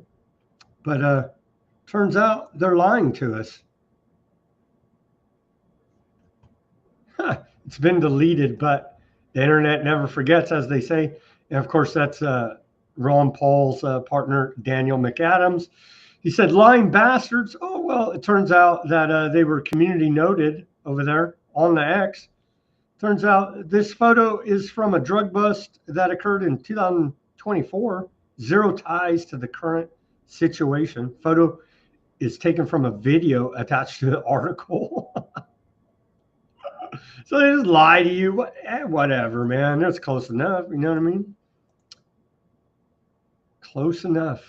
But turns out they're lying to us. It's been deleted, but the internet never forgets, as they say. And of course, that's Ron Paul's partner, Daniel McAdams. He said, lying bastards. Oh, well, it turns out that they were community noted over there on the X. Turns out this photo is from a drug bust that occurred in 2024. Zero ties to the current situation. Photo is taken from a video attached to the article. So they just lie to you. Whatever, man. That's close enough. You know what I mean? Close enough.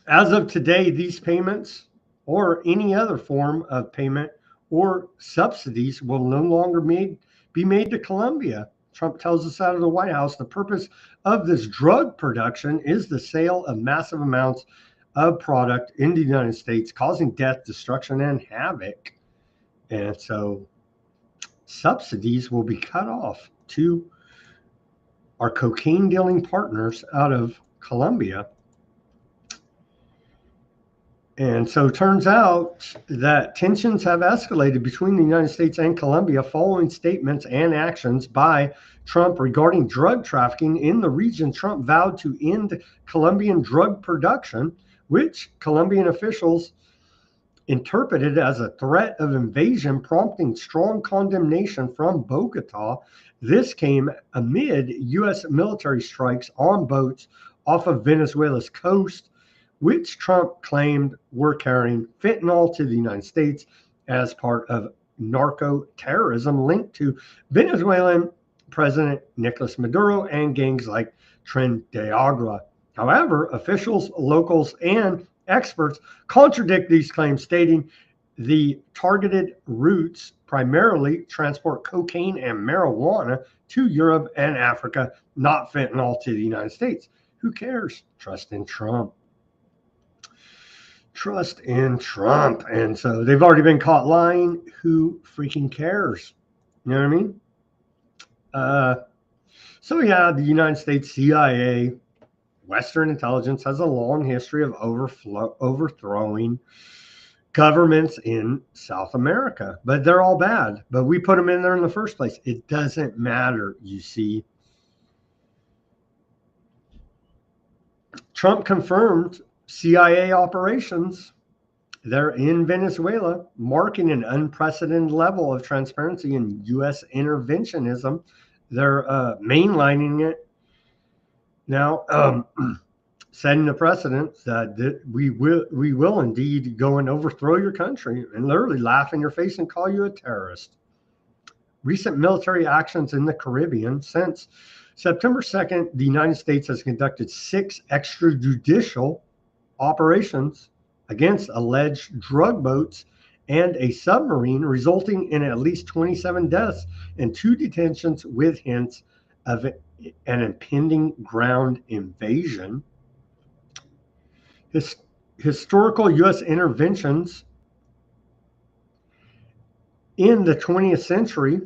As of today, these payments or any other form of payment or subsidies will no longer be made to Colombia. Trump tells us out of the White House the purpose of this drug production is the sale of massive amounts of product in the United States, causing death, destruction, and havoc. And so subsidies will be cut off to our cocaine dealing partners out of Colombia. And so it turns out that tensions have escalated between the United States and Colombia following statements and actions by Trump regarding drug trafficking in the region. Trump vowed to end Colombian drug production, which Colombian officials interpreted as a threat of invasion, prompting strong condemnation from Bogota. This came amid U.S. military strikes on boats off of Venezuela's coast, which Trump claimed were carrying fentanyl to the United States as part of narco terrorism linked to Venezuelan President Nicolas Maduro and gangs like Tren de Agua. However, officials, locals, and experts contradict these claims, stating the targeted routes primarily transport cocaine and marijuana to Europe and Africa, not fentanyl to the United States. Who cares? Trust in Trump. Trust in Trump. And so they've already been caught lying. Who freaking cares? You know what I mean? So yeah, the United States CIA, Western intelligence has a long history of overthrowing governments in South America, but they're all bad. But we put them in there in the first place. It doesn't matter, you see. Trump confirmed CIA operations. They're in Venezuela, marking an unprecedented level of transparency in U.S. interventionism. They're mainlining it now, setting the precedent that we will indeed go and overthrow your country and literally laugh in your face and call you a terrorist. Recent military actions in the Caribbean. Since September 2nd, the United States has conducted 6 extrajudicial operations against alleged drug boats and a submarine, resulting in at least 27 deaths and 2 detentions with hints of an impending ground invasion. Historical U.S. interventions in the 20th century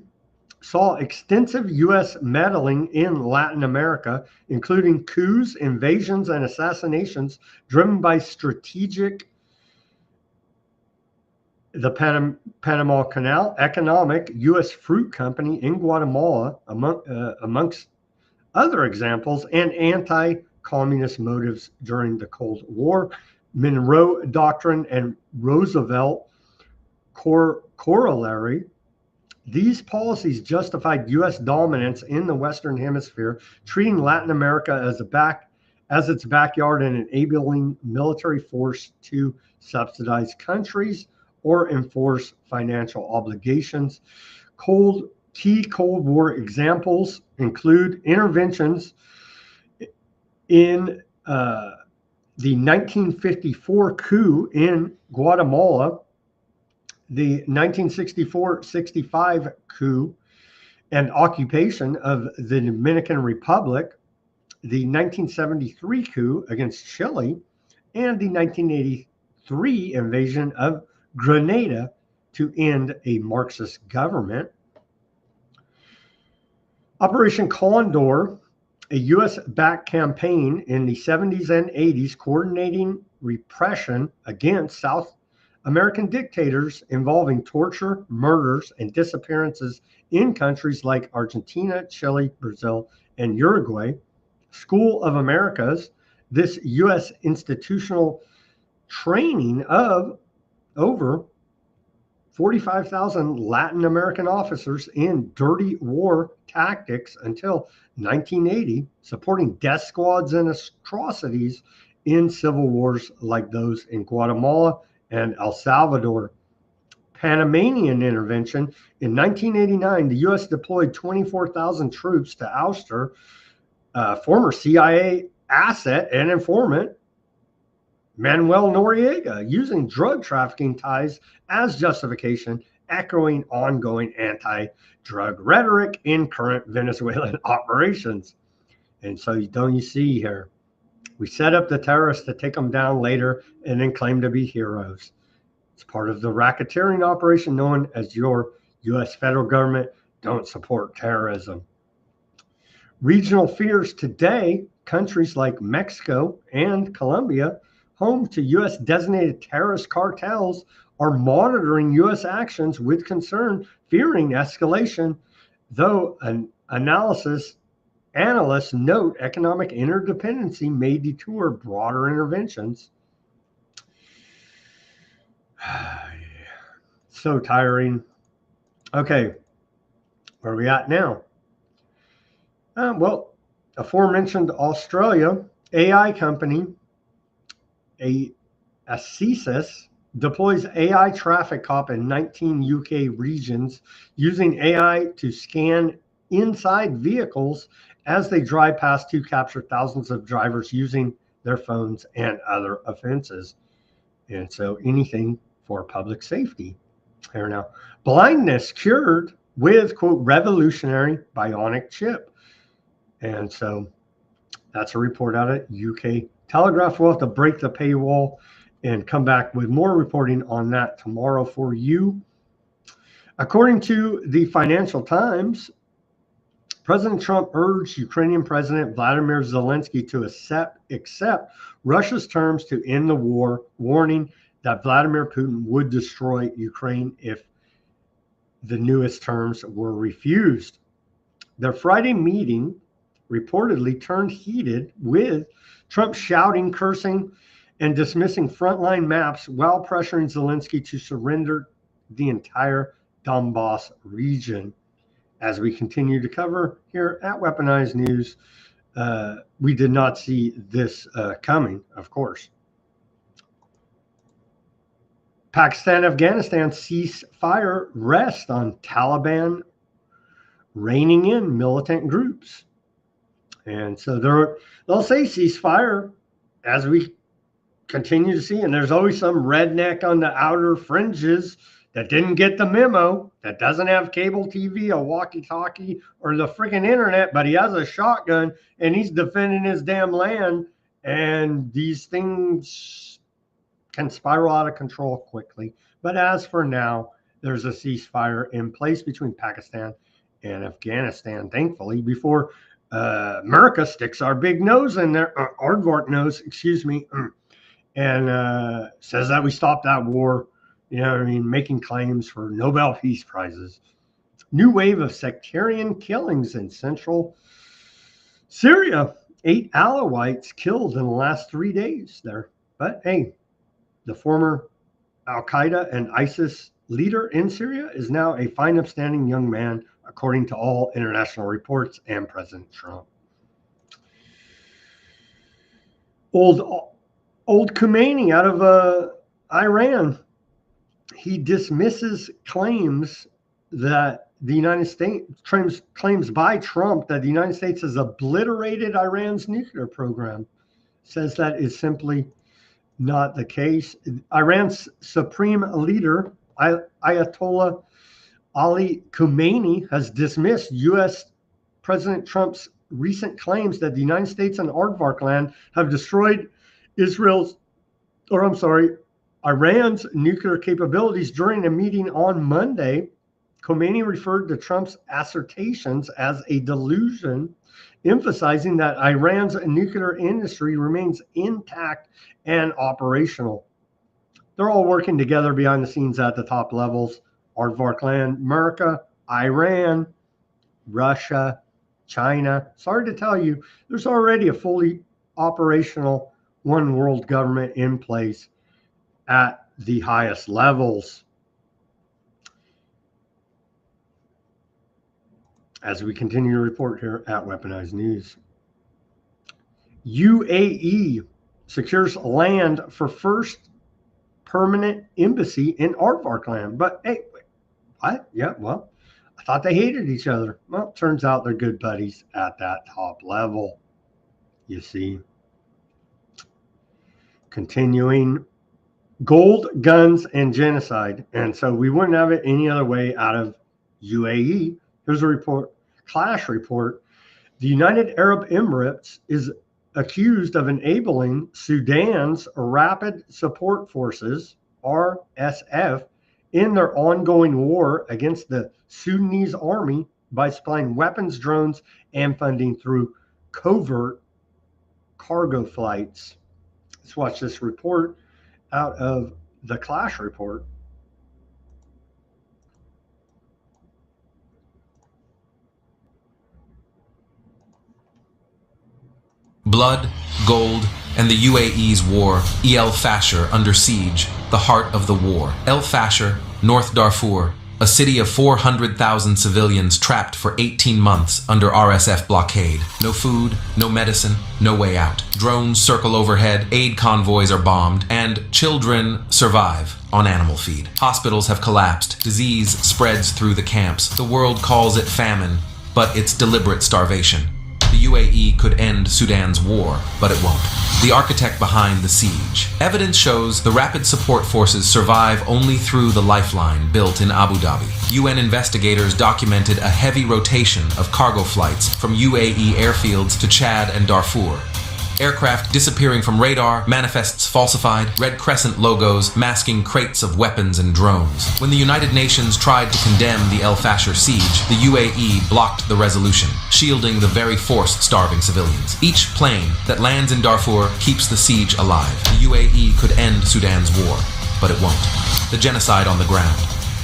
saw extensive U.S. meddling in Latin America, including coups, invasions, and assassinations driven by the Panama Canal, economic, U.S. fruit company in Guatemala, amongst other examples, and anti-communist motives during the Cold War, Monroe Doctrine, and Roosevelt corollary. These policies justified U.S. dominance in the Western Hemisphere, treating Latin America as its backyard and enabling military force to subsidize countries or enforce financial obligations. Key Cold War examples include interventions in the 1954 coup in Guatemala, the 1964-65 coup and occupation of the Dominican Republic, the 1973 coup against Chile, and the 1983 invasion of Grenada to end a Marxist government. Operation Condor, a U.S.-backed campaign in the 70s and 80s coordinating repression against South American dictators involving torture, murders, and disappearances in countries like Argentina, Chile, Brazil, and Uruguay. School of Americas, this U.S. institutional training of over 45,000 Latin American officers in dirty war tactics until 1980, supporting death squads and atrocities in civil wars like those in Guatemala and El Salvador. Panamanian intervention. In 1989, the U.S. deployed 24,000 troops to ouster former CIA asset and informant Manuel Noriega, using drug trafficking ties as justification, echoing ongoing anti-drug rhetoric in current Venezuelan operations. And so don't you see here? We set up the terrorists to take them down later and then claim to be heroes. It's part of the racketeering operation known as your U.S. federal government don't support terrorism. Regional fears today, countries like Mexico and Colombia, home to U.S. designated terrorist cartels, are monitoring U.S. actions with concern, fearing escalation, though analysts note economic interdependency may detour broader interventions. So tiring. Okay, where are we at now? Well, aforementioned Australia AI company, Odysee, deploys AI traffic cop in 19 UK regions using AI to scan inside vehicles as they drive past to capture thousands of drivers using their phones and other offenses. And so anything for public safety. Here now, blindness cured with, quote, revolutionary bionic chip. And so that's a report out at UK Telegraph. We'll have to break the paywall and come back with more reporting on that tomorrow for you. According to the Financial Times, President Trump urged Ukrainian President Vladimir Zelensky to accept Russia's terms to end the war, warning that Vladimir Putin would destroy Ukraine if the newest terms were refused. Their Friday meeting reportedly turned heated, with Trump shouting, cursing, and dismissing frontline maps while pressuring Zelensky to surrender the entire Donbass region. As we continue to cover here at Weaponized News, we did not see this coming, of course. Pakistan, Afghanistan ceasefire rests on Taliban reining in militant groups. And so they'll say ceasefire as we continue to see. And there's always some redneck on the outer fringes that didn't get the memo, that doesn't have cable TV, a walkie-talkie, or the freaking internet, but he has a shotgun and he's defending his damn land. And these things can spiral out of control quickly. But as for now, there's a ceasefire in place between Pakistan and Afghanistan, thankfully, before America sticks our big nose in there, aardvark nose, excuse me, and says that we stopped that war. You know what I mean? Making claims for Nobel Peace Prizes. New wave of sectarian killings in central Syria. 8 Alawites killed in the last 3 days there. But hey, the former Al-Qaeda and ISIS leader in Syria is now a fine, upstanding young man, according to all international reports and President Trump. Old Khomeini out of Iran. He dismisses claims that the United States claims by Trump that the United States has obliterated Iran's nuclear program. Says that is simply not the case. Iran's supreme leader, Ayatollah Ali Khamenei, has dismissed U.S. President Trump's recent claims that the United States and Aardvark land have destroyed Iran's nuclear capabilities. During a meeting on Monday, Khomeini referred to Trump's assertions as a delusion, emphasizing that Iran's nuclear industry remains intact and operational. They're all working together behind the scenes at the top levels. Aardvark land, America, Iran, Russia, China. Sorry to tell you, there's already a fully operational one world government in place at the highest levels. As we continue to report here at Weaponized News. UAE secures land for first permanent embassy in Aardvark land. But hey, what? Yeah, well, I thought they hated each other. Well, turns out they're good buddies at that top level. You see. Continuing. Gold, guns, and genocide. And so we wouldn't have it any other way out of UAE. Here's a report, Clash report. The United Arab Emirates is accused of enabling Sudan's Rapid Support Forces, RSF, in their ongoing war against the Sudanese army by supplying weapons, drones, and funding through covert cargo flights. Let's watch this report out of the Clash report. Blood, gold, and the UAE's war. El Fasher under siege, the heart of the war. El Fasher, North Darfur, a city of 400,000 civilians trapped for 18 months under RSF blockade. No food, no medicine, no way out. Drones circle overhead, aid convoys are bombed, and children survive on animal feed. Hospitals have collapsed. Disease spreads through the camps. The world calls it famine. but its deliberate starvation. The UAE could end Sudan's war, but it won't. The architect behind the siege. Evidence shows the rapid support forces survive only through the lifeline built in Abu Dhabi. UN investigators documented a heavy rotation of cargo flights from UAE airfields to Chad and Darfur. Aircraft disappearing from radar, manifests falsified, Red Crescent logos masking crates of weapons and drones. When the United Nations tried to condemn the El Fasher siege, the UAE blocked the resolution, shielding the very forced starving civilians. Each plane that lands in Darfur keeps the siege alive. The UAE could end Sudan's war, but it won't. The genocide on the ground.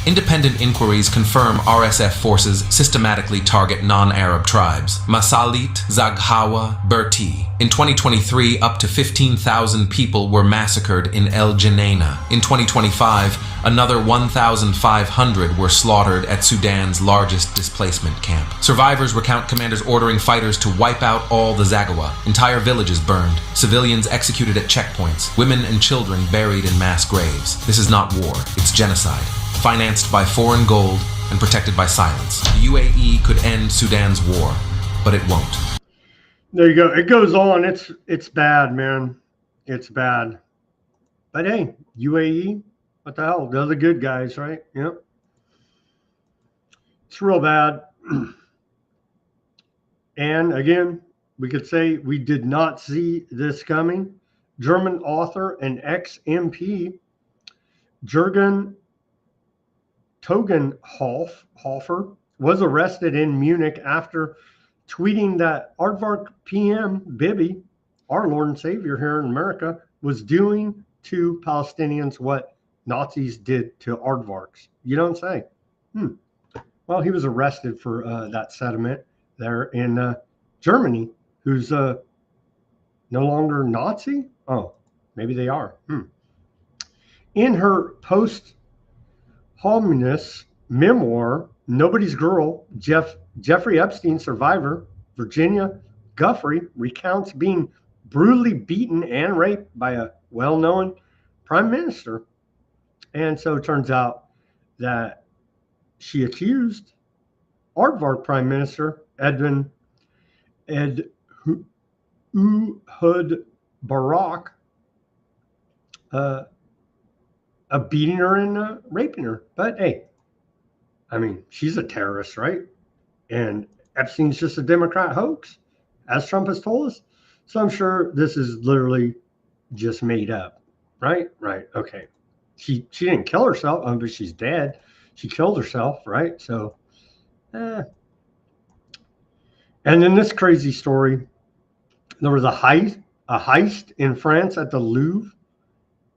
Independent inquiries confirm RSF forces systematically target non-Arab tribes. Masalit, Zaghawa, Berti. In 2023, up to 15,000 people were massacred in El Geneina. In 2025, another 1,500 were slaughtered at Sudan's largest displacement camp. Survivors recount commanders ordering fighters to wipe out all the Zaghawa. Entire villages burned. Civilians executed at checkpoints. Women and children buried in mass graves. This is not war, it's genocide. Financed by foreign gold and protected by silence. The UAE could end Sudan's war, but it won't. There you go. It goes on. It's bad, man. It's bad. But hey, UAE, what the hell? They're the good guys, right? Yep. It's real bad. And again, we could say we did not see this coming. German author and ex-MP Jürgen Togenhofer was arrested in Munich after tweeting that Aardvark PM Bibi, our Lord and Savior here in America, was doing to Palestinians what Nazis did to Aardvarks. You don't say. Well, he was arrested for that sentiment there in Germany, who's no longer Nazi? Oh, maybe they are. In her post-hominous memoir, Nobody's Girl, Jeffrey Epstein survivor, Virginia Guffrey, recounts being brutally beaten and raped by a well-known prime minister. And so it turns out that she accused Aardvark Prime Minister Ehud Barak of beating her and raping her. But hey, I mean, she's a terrorist, right? And Epstein's just a Democrat hoax, as Trump has told us. So I'm sure this is literally just made up, right? Right. Okay. She didn't kill herself, but she's dead. She killed herself, right? So, And then this crazy story. There was a heist in France at the Louvre.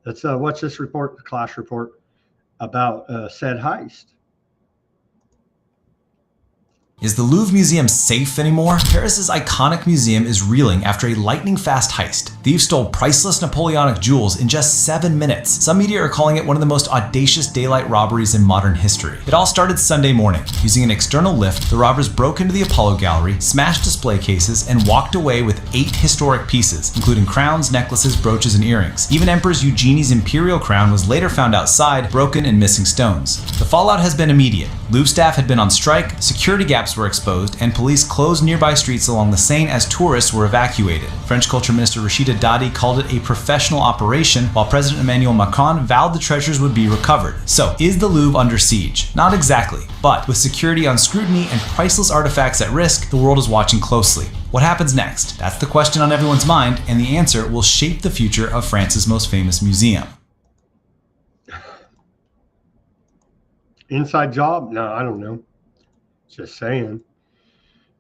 Let's watch this report, the Clash report, about said heist. Is the Louvre Museum safe anymore? Paris's iconic museum is reeling after a lightning-fast heist. Thieves stole priceless Napoleonic jewels in just 7 minutes. Some media are calling it one of the most audacious daylight robberies in modern history. It all started Sunday morning. Using an external lift, the robbers broke into the Apollo Gallery, smashed display cases, and walked away with 8 historic pieces, including crowns, necklaces, brooches, and earrings. Even Empress Eugenie's imperial crown was later found outside, broken and missing stones. The fallout has been immediate. Louvre staff had been on strike, security gaps were exposed, and police closed nearby streets along the Seine as tourists were evacuated. French Culture Minister Rachida Dati called it a professional operation, while President Emmanuel Macron vowed the treasures would be recovered. So, is the Louvre under siege? Not exactly, but with security on scrutiny and priceless artifacts at risk, the world is watching closely. What happens next? That's the question on everyone's mind, and the answer will shape the future of France's most famous museum. Inside job? No, I don't know. Just saying.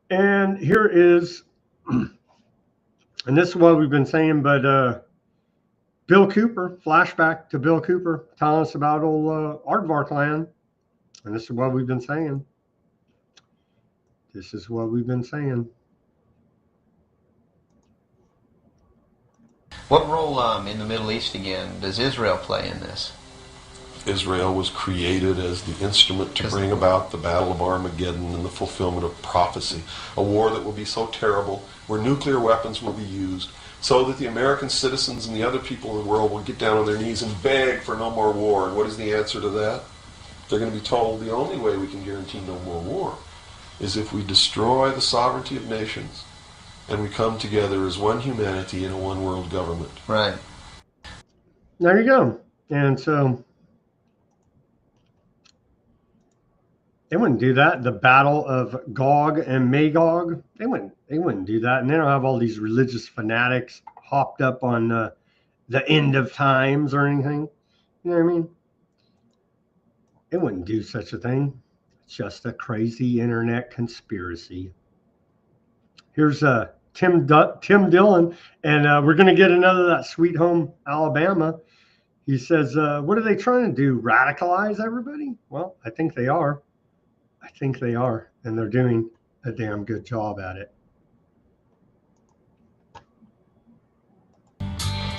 And here is, and this is what we've been saying, but Bill Cooper, flashback to Bill Cooper, telling us about old Aardvark land. And this is what we've been saying. This is what we've been saying. What role in the Middle East again does Israel play in this? Israel was created as the instrument to bring about the Battle of Armageddon and the fulfillment of prophecy, a war that will be so terrible, where nuclear weapons will be used, so that the American citizens and the other people in the world will get down on their knees and beg for no more war. And what is the answer to that? They're going to be told the only way we can guarantee no more war is if we destroy the sovereignty of nations and we come together as one humanity in a one world government. Right. There you go. And so they wouldn't do that. The battle of Gog and Magog, they wouldn't do that. And they don't have all these religious fanatics hopped up on the end of times or anything. You know what I mean? They wouldn't do such a thing. It's just a crazy internet conspiracy. Here's Tim Dillon, and we're going to get another that Sweet Home Alabama. He says, what are they trying to do? Radicalize everybody? Well, I think they are. I think they are, and they're doing a damn good job at it.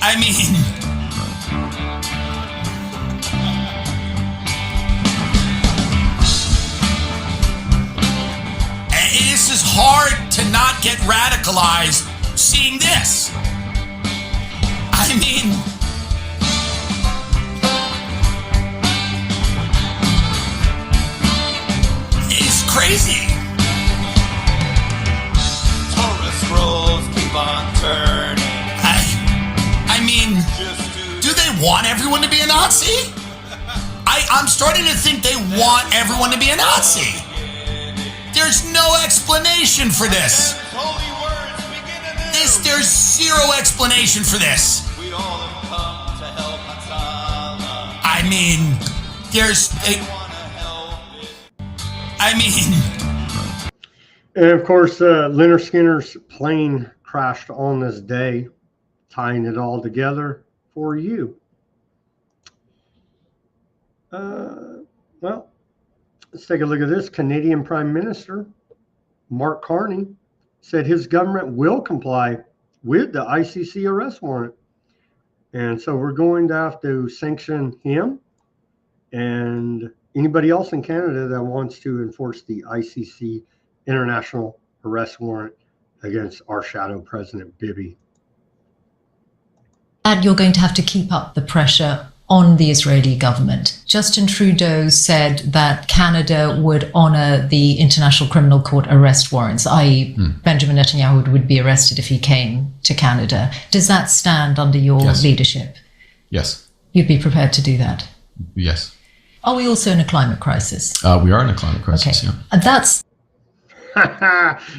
I mean, this is hard to not get radicalized seeing this. I mean, it's crazy. Torah scrolls keep on turning. I mean, do they want everyone to be a Nazi? I'm starting to think they want everyone to be a Nazi. There's no explanation for this. There's zero explanation for this. I mean, And of course, Leonard Skinner's plane crashed on this day, tying it all together for you. Well, let's take a look at this. Canadian Prime Minister Mark Carney said his government will comply with the ICC arrest warrant. And so we're going to have to sanction him and anybody else in Canada that wants to enforce the ICC international arrest warrant against our shadow President Bibi. And you're going to have to keep up the pressure on the Israeli government. Justin Trudeau said that Canada would honor the International Criminal Court arrest warrants, i.e. Benjamin Netanyahu would be arrested if he came to Canada. Does that stand under your leadership? Yes. You'd be prepared to do that? Yes. Are we also in a climate crisis? We are in a climate crisis, okay. And that's...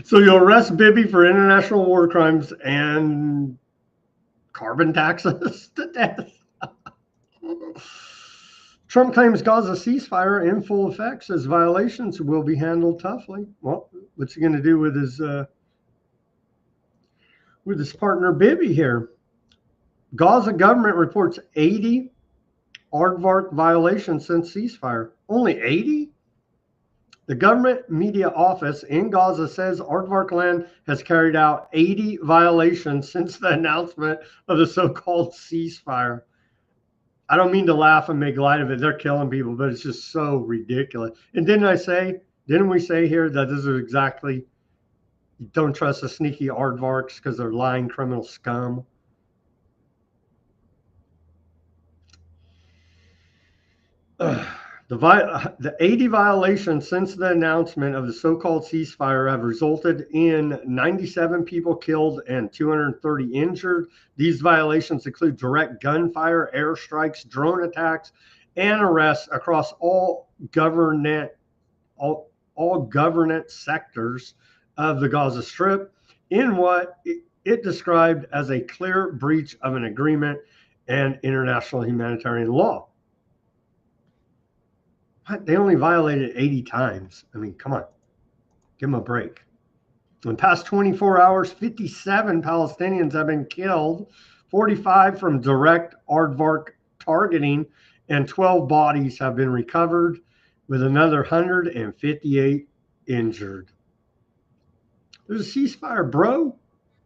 So you'll arrest Bibi for international war crimes and carbon taxes to death. Trump claims Gaza ceasefire in full effect, says violations will be handled toughly. Well, what's he going to do with his partner Bibi here? Gaza government reports 80 aardvark violations since ceasefire. Only 80? The government media office in Gaza says aardvark land has carried out 80 violations since the announcement of the so-called ceasefire. I don't mean to laugh and make light of it. They're killing people, but it's just so ridiculous. And didn't we say here that this is exactly, you don't trust the sneaky aardvarks because they're lying criminal scum? The 80 violations since the announcement of the so-called ceasefire have resulted in 97 people killed and 230 injured. These violations include direct gunfire, airstrikes, drone attacks, and arrests across all governance sectors of the Gaza Strip in what it described as a clear breach of an agreement and international humanitarian law. They only violated 80 times. I mean, come on. Give them a break. In the past 24 hours, 57 Palestinians have been killed, 45 from direct aardvark targeting, and 12 bodies have been recovered, with another 158 injured. There's a ceasefire, bro.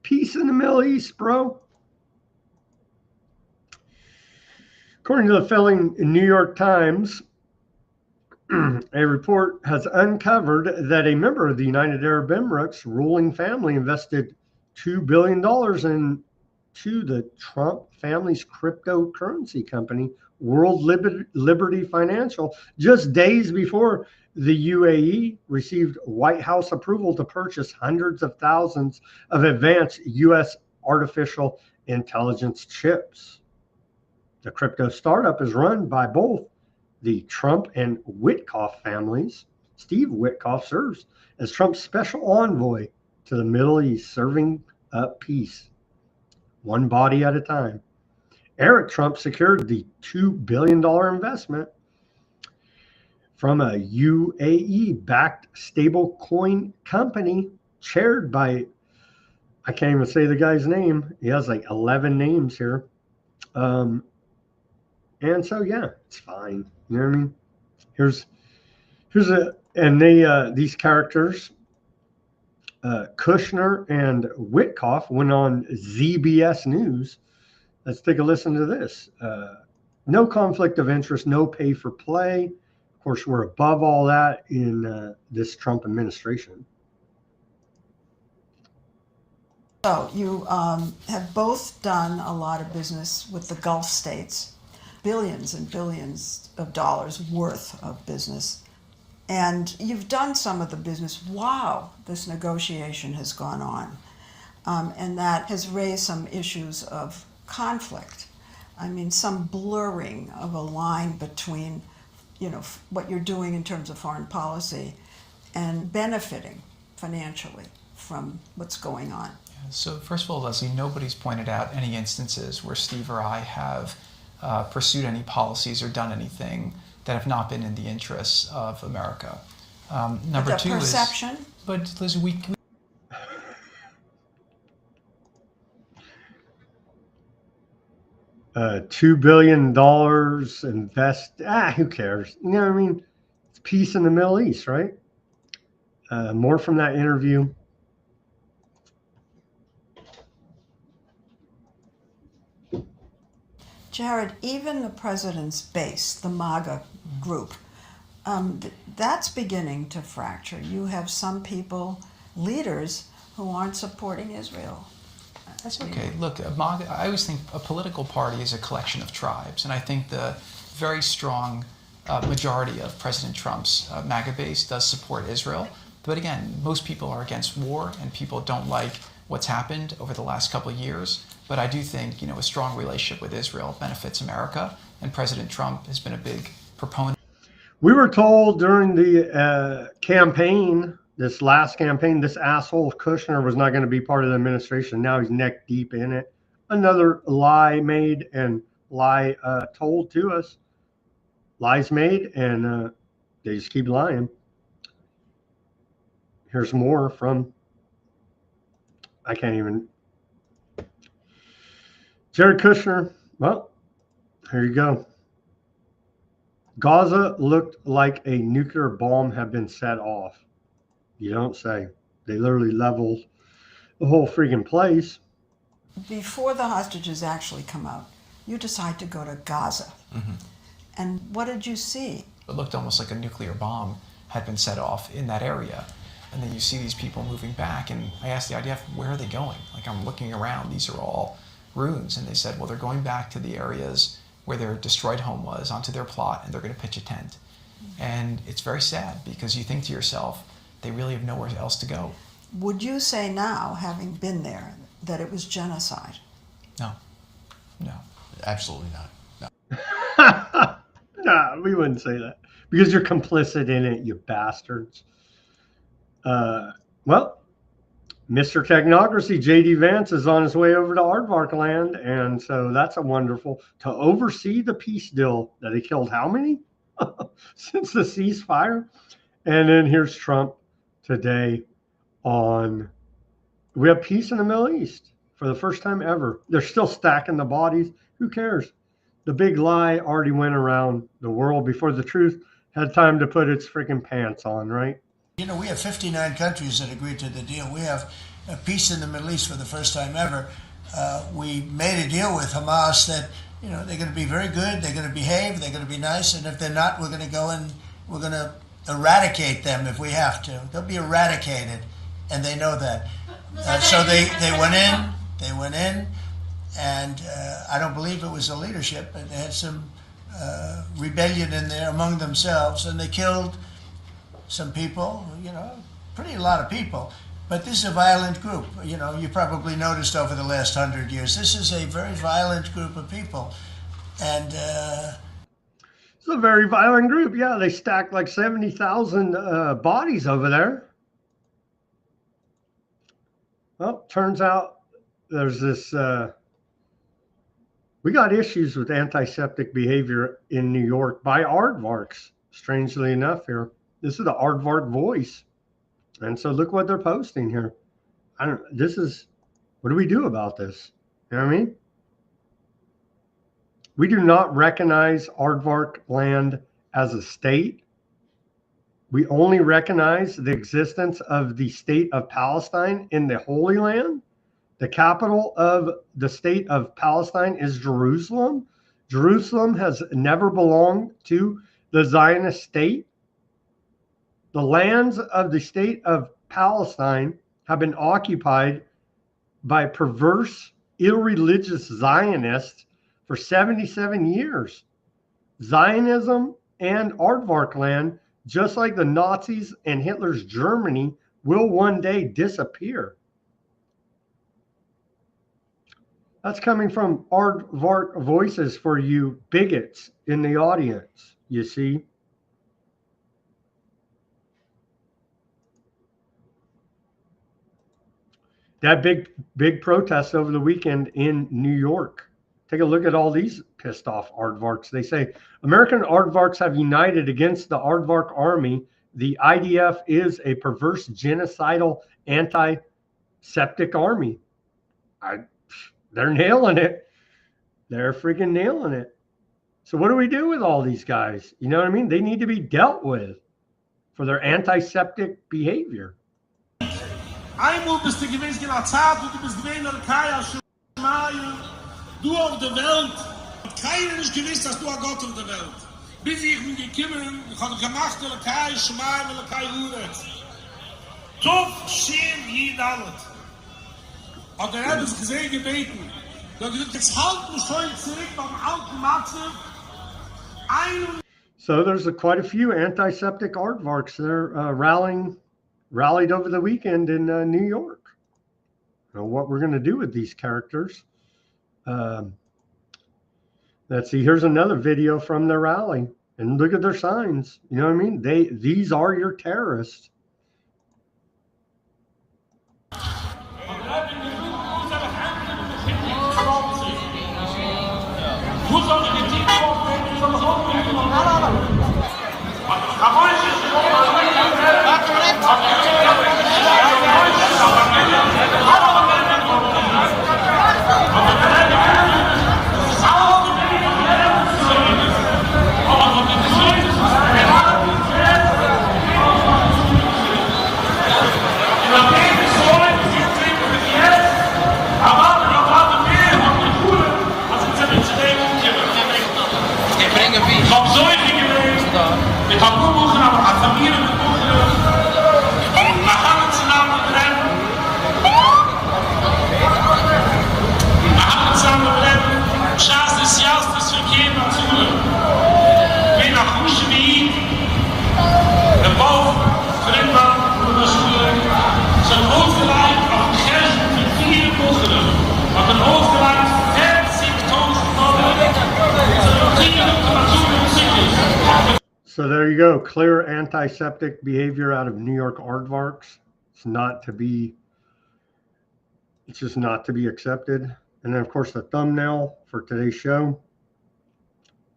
Peace in the Middle East, bro. According to the failing New York Times, a report has uncovered that a member of the United Arab Emirates ruling family invested $2 billion in to the Trump family's cryptocurrency company, World Liberty Financial, just days before the UAE received White House approval to purchase hundreds of thousands of advanced U.S. artificial intelligence chips. The crypto startup is run by both the Trump and Witkoff families. Steve Witkoff serves as Trump's special envoy to the Middle East, serving up peace, one body at a time. Eric Trump secured the $2 billion investment from a UAE-backed stablecoin company chaired by, I can't even say the guy's name. He has like 11 names here. And so, yeah, it's fine. You know what I mean? Here's these characters, Kushner and Witkoff, went on ZBS News. Let's take a listen to this. No conflict of interest, no pay for play. Of course, we're above all that in this Trump administration. So you have both done a lot of business with the Gulf states, billions and billions of dollars worth of business. And you've done some of the business while this negotiation has gone on. And that has raised some issues of conflict. I mean, some blurring of a line between, you know, what you're doing in terms of foreign policy and benefiting financially from what's going on. So first of all, Leslie, nobody's pointed out any instances where Steve or I have pursued any policies or done anything that have not been in the interests of America. Number two perception? is, but Leslie, we $2 billion invest. Who cares? You know what I mean? It's peace in the Middle East, right? More from that interview. Jared, even the president's base, the MAGA group, that's beginning to fracture. You have some people, leaders, who aren't supporting Israel. That's okay. Look, I always think a political party is a collection of tribes, and I think the very strong majority of President Trump's MAGA base does support Israel. But again, most people are against war, and people don't like what's happened over the last couple of years. But I do think, a strong relationship with Israel benefits America, and President Trump has been a big proponent. We were told during the campaign, this last campaign, this asshole Kushner was not going to be part of the administration. Now he's neck deep in it. Another lie made and lie told to us. Lies made, and they just keep lying. Here's more from, I can't even. Jared Kushner, well, here you go. Gaza looked like a nuclear bomb had been set off. You don't say. They literally leveled the whole freaking place. Before the hostages actually come out, you decide to go to Gaza. Mm-hmm. And what did you see? It looked almost like a nuclear bomb had been set off in that area. And then you see these people moving back, and I asked the IDF, where are they going? Like, I'm looking around, these are all ruins. And they said, well, they're going back to the areas where their destroyed home was, onto their plot, and they're going to pitch a tent. Mm-hmm. And it's very sad, because you think to yourself, they really have nowhere else to go. Would you say now, having been there, that it was genocide? No. Absolutely not. No. No, we wouldn't say that, because you're complicit in it, you bastards. Well, Mr. Technocracy, J.D. Vance, is on his way over to Aardvark land, and so that's a wonderful, to oversee the peace deal that he killed how many since the ceasefire? And then here's Trump today on, we have peace in the Middle East for the first time ever. They're still stacking the bodies. Who cares? The big lie already went around the world before the truth had time to put its freaking pants on, right? We have 59 countries that agreed to the deal. We have peace in the Middle East for the first time ever. We made a deal with Hamas that, they're going to be very good, they're going to behave, they're going to be nice, and if they're not, we're going to go and we're going to eradicate them if we have to. They'll be eradicated, and they know that. So they went in, And I don't believe it was the leadership, but they had some rebellion in there among themselves, and they killed some people, you know, a lot of people. But this is a violent group. You know, you probably noticed over the last 100 years, this is a very violent group of people. And it's a very violent group. Yeah, they stacked like 70,000 bodies over there. Well, turns out there's this, we got issues with antiseptic behavior in New York by aardvarks, strangely enough here. This is the aardvark voice. And so look what they're posting here. What do we do about this? You know what I mean? We do not recognize aardvark land as a state. We only recognize the existence of the state of Palestine in the Holy Land. The capital of the state of Palestine is Jerusalem. Jerusalem has never belonged to the Zionist state. The lands of the state of Palestine have been occupied by perverse, irreligious Zionists for 77 years. Zionism and aardvark land, just like the Nazis and Hitler's Germany, will one day disappear. That's coming from aardvark voices for you bigots in the audience, you see. That big protest over the weekend in New York. Take a look at all these pissed off aardvarks. They say American aardvarks have united against the aardvark army. The IDF is a perverse, genocidal, anti-septic army. They're nailing it. They're freaking nailing it. So what do we do with all these guys? You know what I mean? They need to be dealt with for their antiseptic behavior. Einmal bist du gewesen in der Zeit, und du bist gewesen in der Kaya, du auf der Welt. Keiner nicht gewusst, dass du ein Gott auf der Welt. Bis ich bin gekommen, ich habe gemacht, in der Kaya, Schmai, in der Kaya, Uretz. Tov, Shem, Yid, Alet. Und er hat es gesehen gebeten. Er hat gesagt, jetzt halten wir schon zurück beim alten Matze. So there's quite a few antiseptic aardvarks. They're rallied over the weekend in New York. Now, what we're going to do with these characters. Let's see. Here's another video from their rally, and look at their signs. You know what I mean? These are your terrorists. So there you go. Clear antiseptic behavior out of New York aardvarks. It's just not to be accepted. And then, of course, the thumbnail for today's show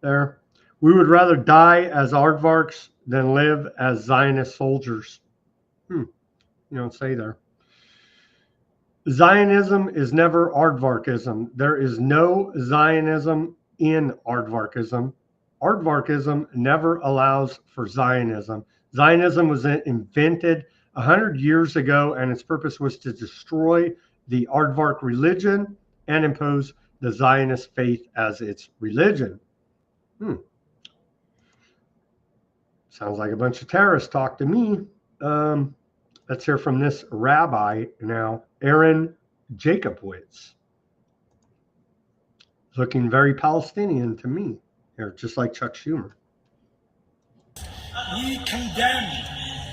there. We would rather die as aardvarks than live as Zionist soldiers. You don't say there. Zionism is never aardvarkism. There is no Zionism in aardvarkism. Aardvarkism never allows for Zionism. Zionism was invented 100 years ago, and its purpose was to destroy the aardvark religion and impose the Zionist faith as its religion. Sounds like a bunch of terrorists talk to me. Let's hear from this rabbi now, Aaron Jacobowitz. looking very Palestinian to me. Here, just like Chuck Schumer. We condemn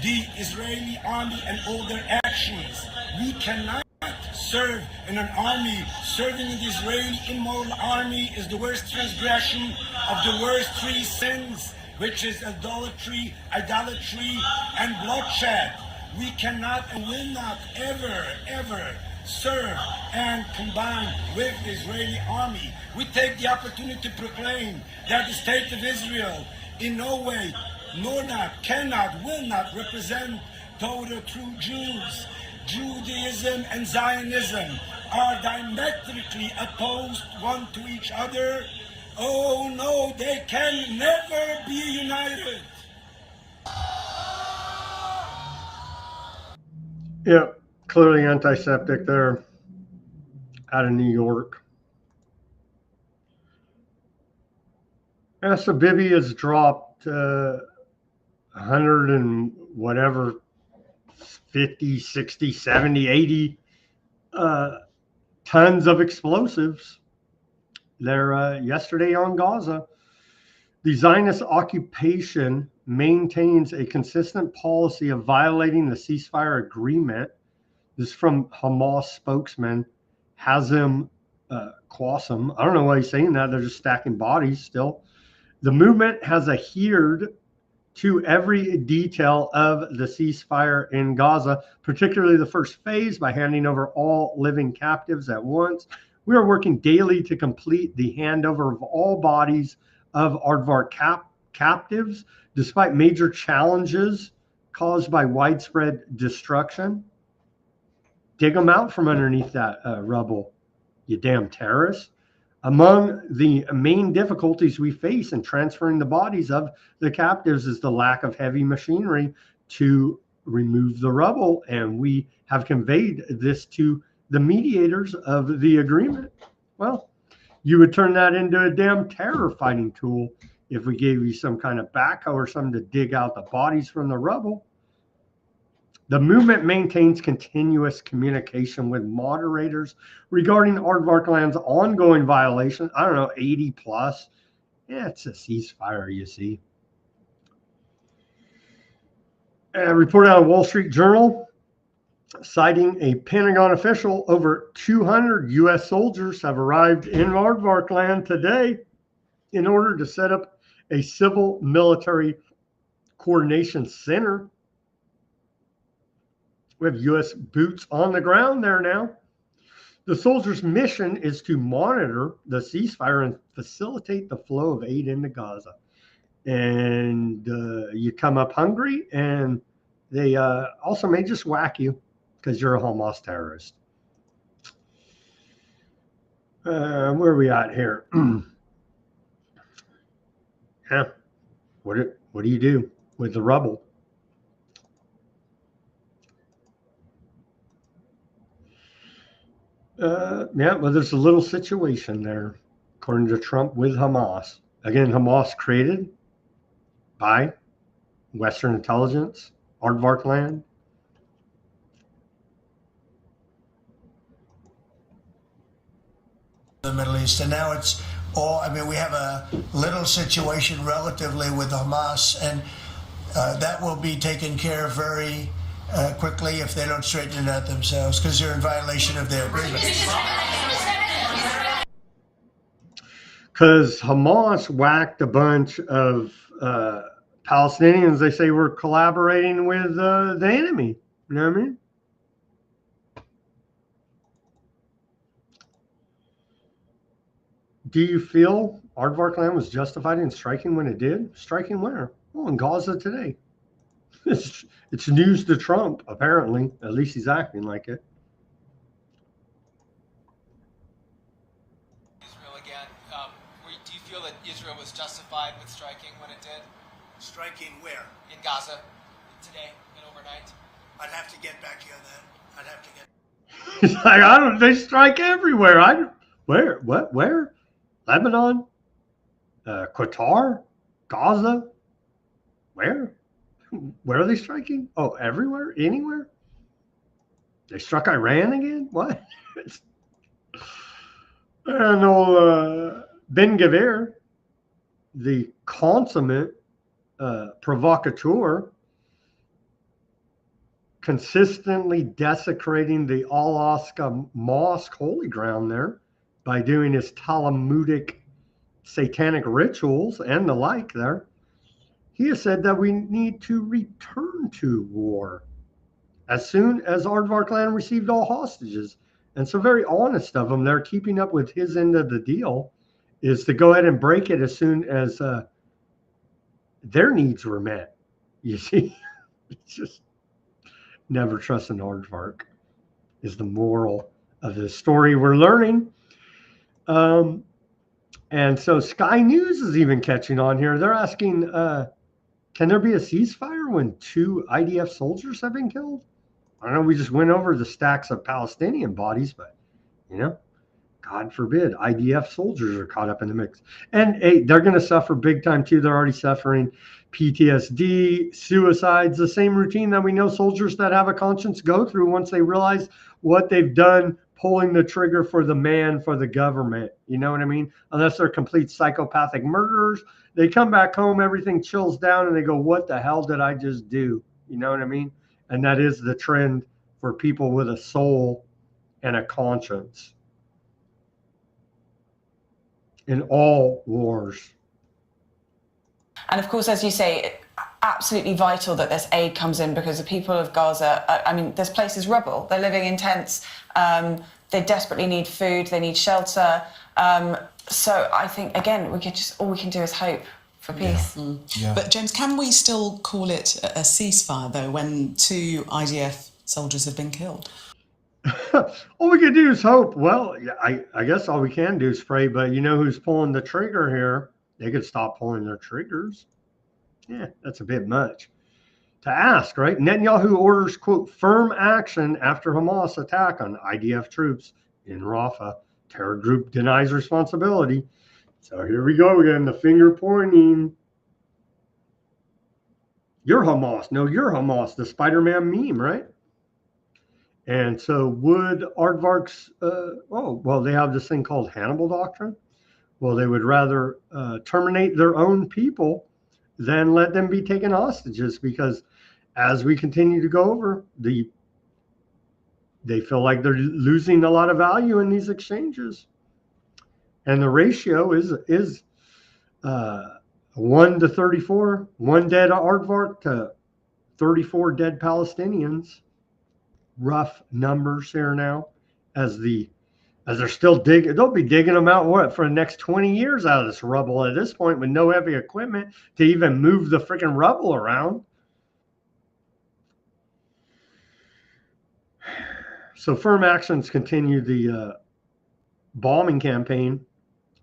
the Israeli army and all their actions. We cannot serve in an army. Serving in the Israeli immoral army is the worst transgression of the worst three sins, which is idolatry, and bloodshed. We cannot and will not ever serve and combine with the Israeli army. We take the opportunity to proclaim that the state of Israel in no way, nor not, cannot, will not represent total true Jews. Judaism and Zionism are diametrically opposed one to each other. Oh no, they can never be united. Yeah, clearly antiseptic there out of New York. So Bibi has dropped 100 and whatever, 50, 60, 70, 80 tons of explosives there yesterday on Gaza. The Zionist occupation maintains a consistent policy of violating the ceasefire agreement. This is from Hamas spokesman Hazem Qassem. I don't know why he's saying that. They're just stacking bodies still. The movement has adhered to every detail of the ceasefire in Gaza, particularly the first phase, by handing over all living captives at once. We are working daily to complete the handover of all bodies of Aardvark captives, despite major challenges caused by widespread destruction. Dig them out from underneath that rubble, you damn terrorists. Among the main difficulties we face in transferring the bodies of the captives is the lack of heavy machinery to remove the rubble, and we have conveyed this to the mediators of the agreement. Well, you would turn that into a damn terror fighting tool if we gave you some kind of backhoe or something to dig out the bodies from the rubble. The movement maintains continuous communication with moderators regarding Aardvark Land's ongoing violations. I don't know, 80 plus. Yeah, it's a ceasefire, you see. A report out of Wall Street Journal citing a Pentagon official, over 200 U.S. soldiers have arrived in Aardvark Land today in order to set up a civil military coordination center. We have U.S. boots on the ground there now. The soldiers' mission is to monitor the ceasefire and facilitate the flow of aid into Gaza. And you come up hungry, and they also may just whack you because you're a Hamas terrorist. Where are we at here? Yeah. What do you do with the rubble? Yeah, well, there's a little situation there, according to Trump, with Hamas. Again, Hamas created by Western intelligence, Aardvark Land. The Middle East, and now it's all, I mean, we have a little situation relatively with Hamas, and that will be taken care of very quickly if they don't straighten it out themselves, because they're in violation of their agreement. Because Hamas whacked a bunch of Palestinians they say were collaborating with the enemy. You know what I mean? Do you feel Aardvark Land was justified in striking when it did? Striking where? Well, in Gaza today. It's news to Trump, apparently. At least he's acting like it. Israel again. Do you feel that Israel was justified with striking when it did? Striking where? In Gaza today and overnight. I'd have to get back to you on that. I'd have to get. He's like, they strike everywhere. Where? What? Where? Lebanon? Qatar? Gaza? Where? Where are they striking? Oh, everywhere? Anywhere? They struck Iran again? What? And old Ben Gavir, the consummate provocateur, consistently desecrating the Al-Aqsa Mosque holy ground there by doing his Talmudic satanic rituals and the like there. He has said that we need to return to war as soon as Aardvark land received all hostages. And so very honest of them. They're keeping up with his end of the deal is to go ahead and break it as soon as their needs were met. You see, it's just never trust an aardvark is the moral of the story we're learning. And so Sky News is even catching on here. They're asking, can there be a ceasefire when 2 IDF soldiers have been killed? I know we just went over the stacks of Palestinian bodies, but, you know, God forbid, IDF soldiers are caught up in the mix. And hey, they're going to suffer big time too. They're already suffering PTSD, suicides, the same routine that we know soldiers that have a conscience go through once they realize what they've done, pulling the trigger for the man, for the government. You know what I mean? Unless they're complete psychopathic murderers, they come back home, everything chills down, and they go, what the hell did I just do? You know what I mean? And that is the trend for people with a soul and a conscience in all wars. And of course, as you say, absolutely vital that this aid comes in, because the people of Gaza, I mean, this place is rubble. They're living in tents. They desperately need food. They need shelter. So I think, again, all we can do is hope for peace. Yeah. Yeah. But James, can we still call it a ceasefire, though, when 2 IDF soldiers have been killed? All we can do is hope. Well, I guess all we can do is pray, but you know who's pulling the trigger here? They could stop pulling their triggers. Yeah, that's a bit much to ask, right? Netanyahu orders, quote, firm action after Hamas attack on IDF troops in Rafah. Terror group denies responsibility. So here we go again, the finger pointing. You're Hamas. No, you're Hamas. The Spider-Man meme, right? And so would aardvarks, they have this thing called Hannibal Doctrine. Well, they would rather terminate their own people than let them be taken hostages, because as we continue to go over, they feel like they're losing a lot of value in these exchanges. And the ratio is 1 to 34, 1 dead aardvark to 34 dead Palestinians. Rough numbers here now, as they're still digging. They'll be digging them out for the next 20 years out of this rubble at this point, with no heavy equipment to even move the freaking rubble around. So firm actions continue the bombing campaign.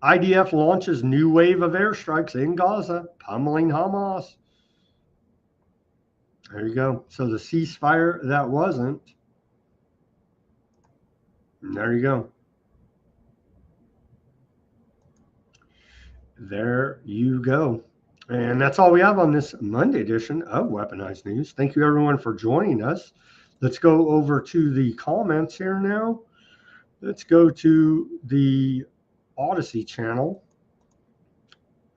IDF launches new wave of airstrikes in Gaza, pummeling Hamas. There you go. So the ceasefire that wasn't. And there you go. There you go. And that's all we have on this Monday edition of Weaponized News. Thank you, everyone, for joining us. Let's go over to the comments here now. Let's go to the Odysee channel.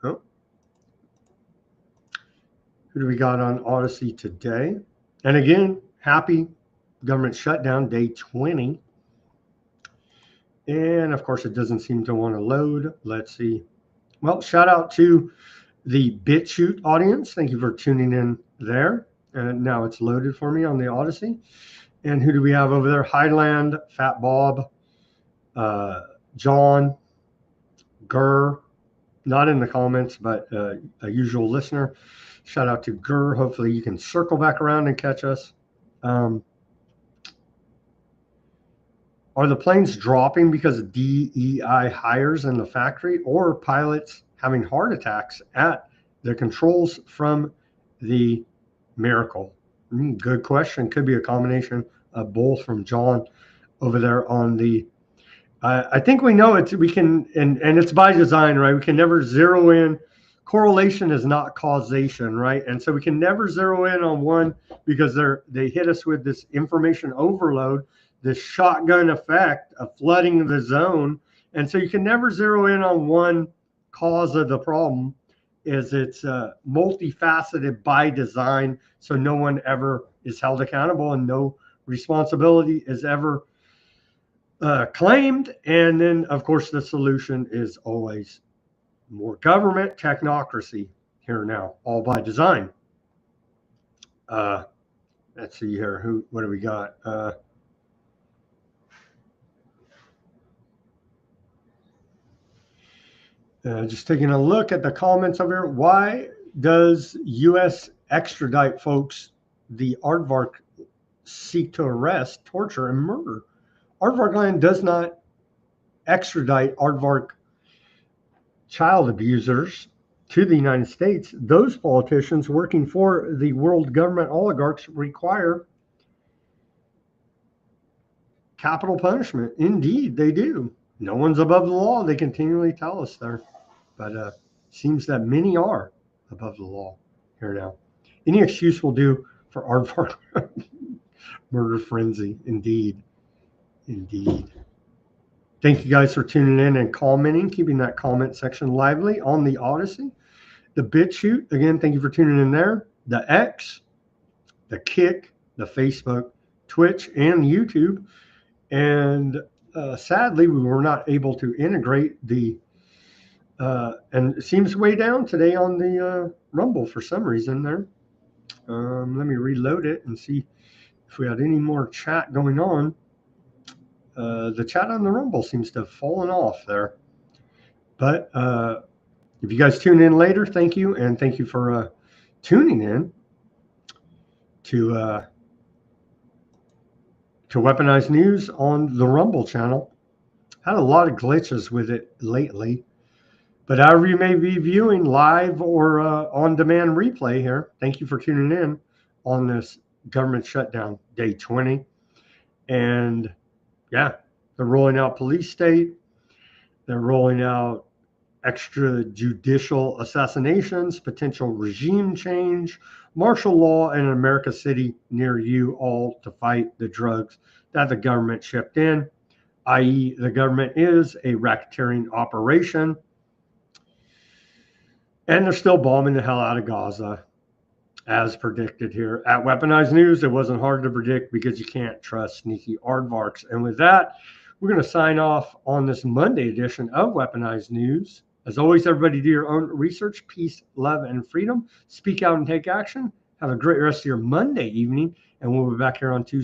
Oh. Who do we got on Odysee today? And again, happy government shutdown, day 20. And of course, it doesn't seem to want to load. Let's see. Well, shout out to the Bitchute audience. Thank you for tuning in there. And now it's loaded for me on the Odysee. And who do we have over there? Highland, Fat Bob, John, Gurr, not in the comments, but a usual listener. Shout out to Gurr. Hopefully you can circle back around and catch us. Are the planes dropping because of DEI hires in the factory, or pilots having heart attacks at the controls from the Miracle? Good question. Could be a combination of both, from John over there on the. I think we know it. We can, and it's by design, right? We can never zero in. Correlation is not causation, right? And so we can never zero in on one, because they hit us with this information overload, this shotgun effect of flooding the zone, And so you can never zero in on one cause of the problem, is it's multifaceted by design, so no one ever is held accountable and no responsibility is ever claimed. And then, of course, the solution is always more government technocracy here now, all by design. Let's see here. What do we got? Just taking a look at the comments over here. Why does U.S. extradite folks the aardvark seek to arrest, torture, and murder? Aardvark land does not extradite aardvark child abusers to the United States. Those politicians working for the world government oligarchs require capital punishment. Indeed, they do. No one's above the law. They continually tell us there. But seems that many are above the law here now. Any excuse will do for aardvark murder frenzy. Indeed. Indeed. Thank you guys for tuning in and commenting, keeping that comment section lively on the Odysee. The Bitchute, again, thank you for tuning in there. The X, the Kick, the Facebook, Twitch, and YouTube. And sadly, we were not able to integrate the, and it seems way down today on the Rumble for some reason there. Let me reload it and see if we had any more chat going on. The chat on the Rumble seems to have fallen off there. But if you guys tune in later, thank you. And thank you for tuning in to Weaponized News on the Rumble channel. Had a lot of glitches with it lately. But however you may be viewing live or on-demand replay here, thank you for tuning in on this government shutdown, day 20. And yeah, they're rolling out police state. They're rolling out extrajudicial assassinations, potential regime change, martial law in an America city near you, all to fight the drugs that the government shipped in, i.e. the government is a racketeering operation. And they're still bombing the hell out of Gaza, as predicted here. At Weaponized News, it wasn't hard to predict because you can't trust sneaky aardvarks. And with that, we're going to sign off on this Monday edition of Weaponized News. As always, everybody do your own research, peace, love, and freedom. Speak out and take action. Have a great rest of your Monday evening, and we'll be back here on Tuesday.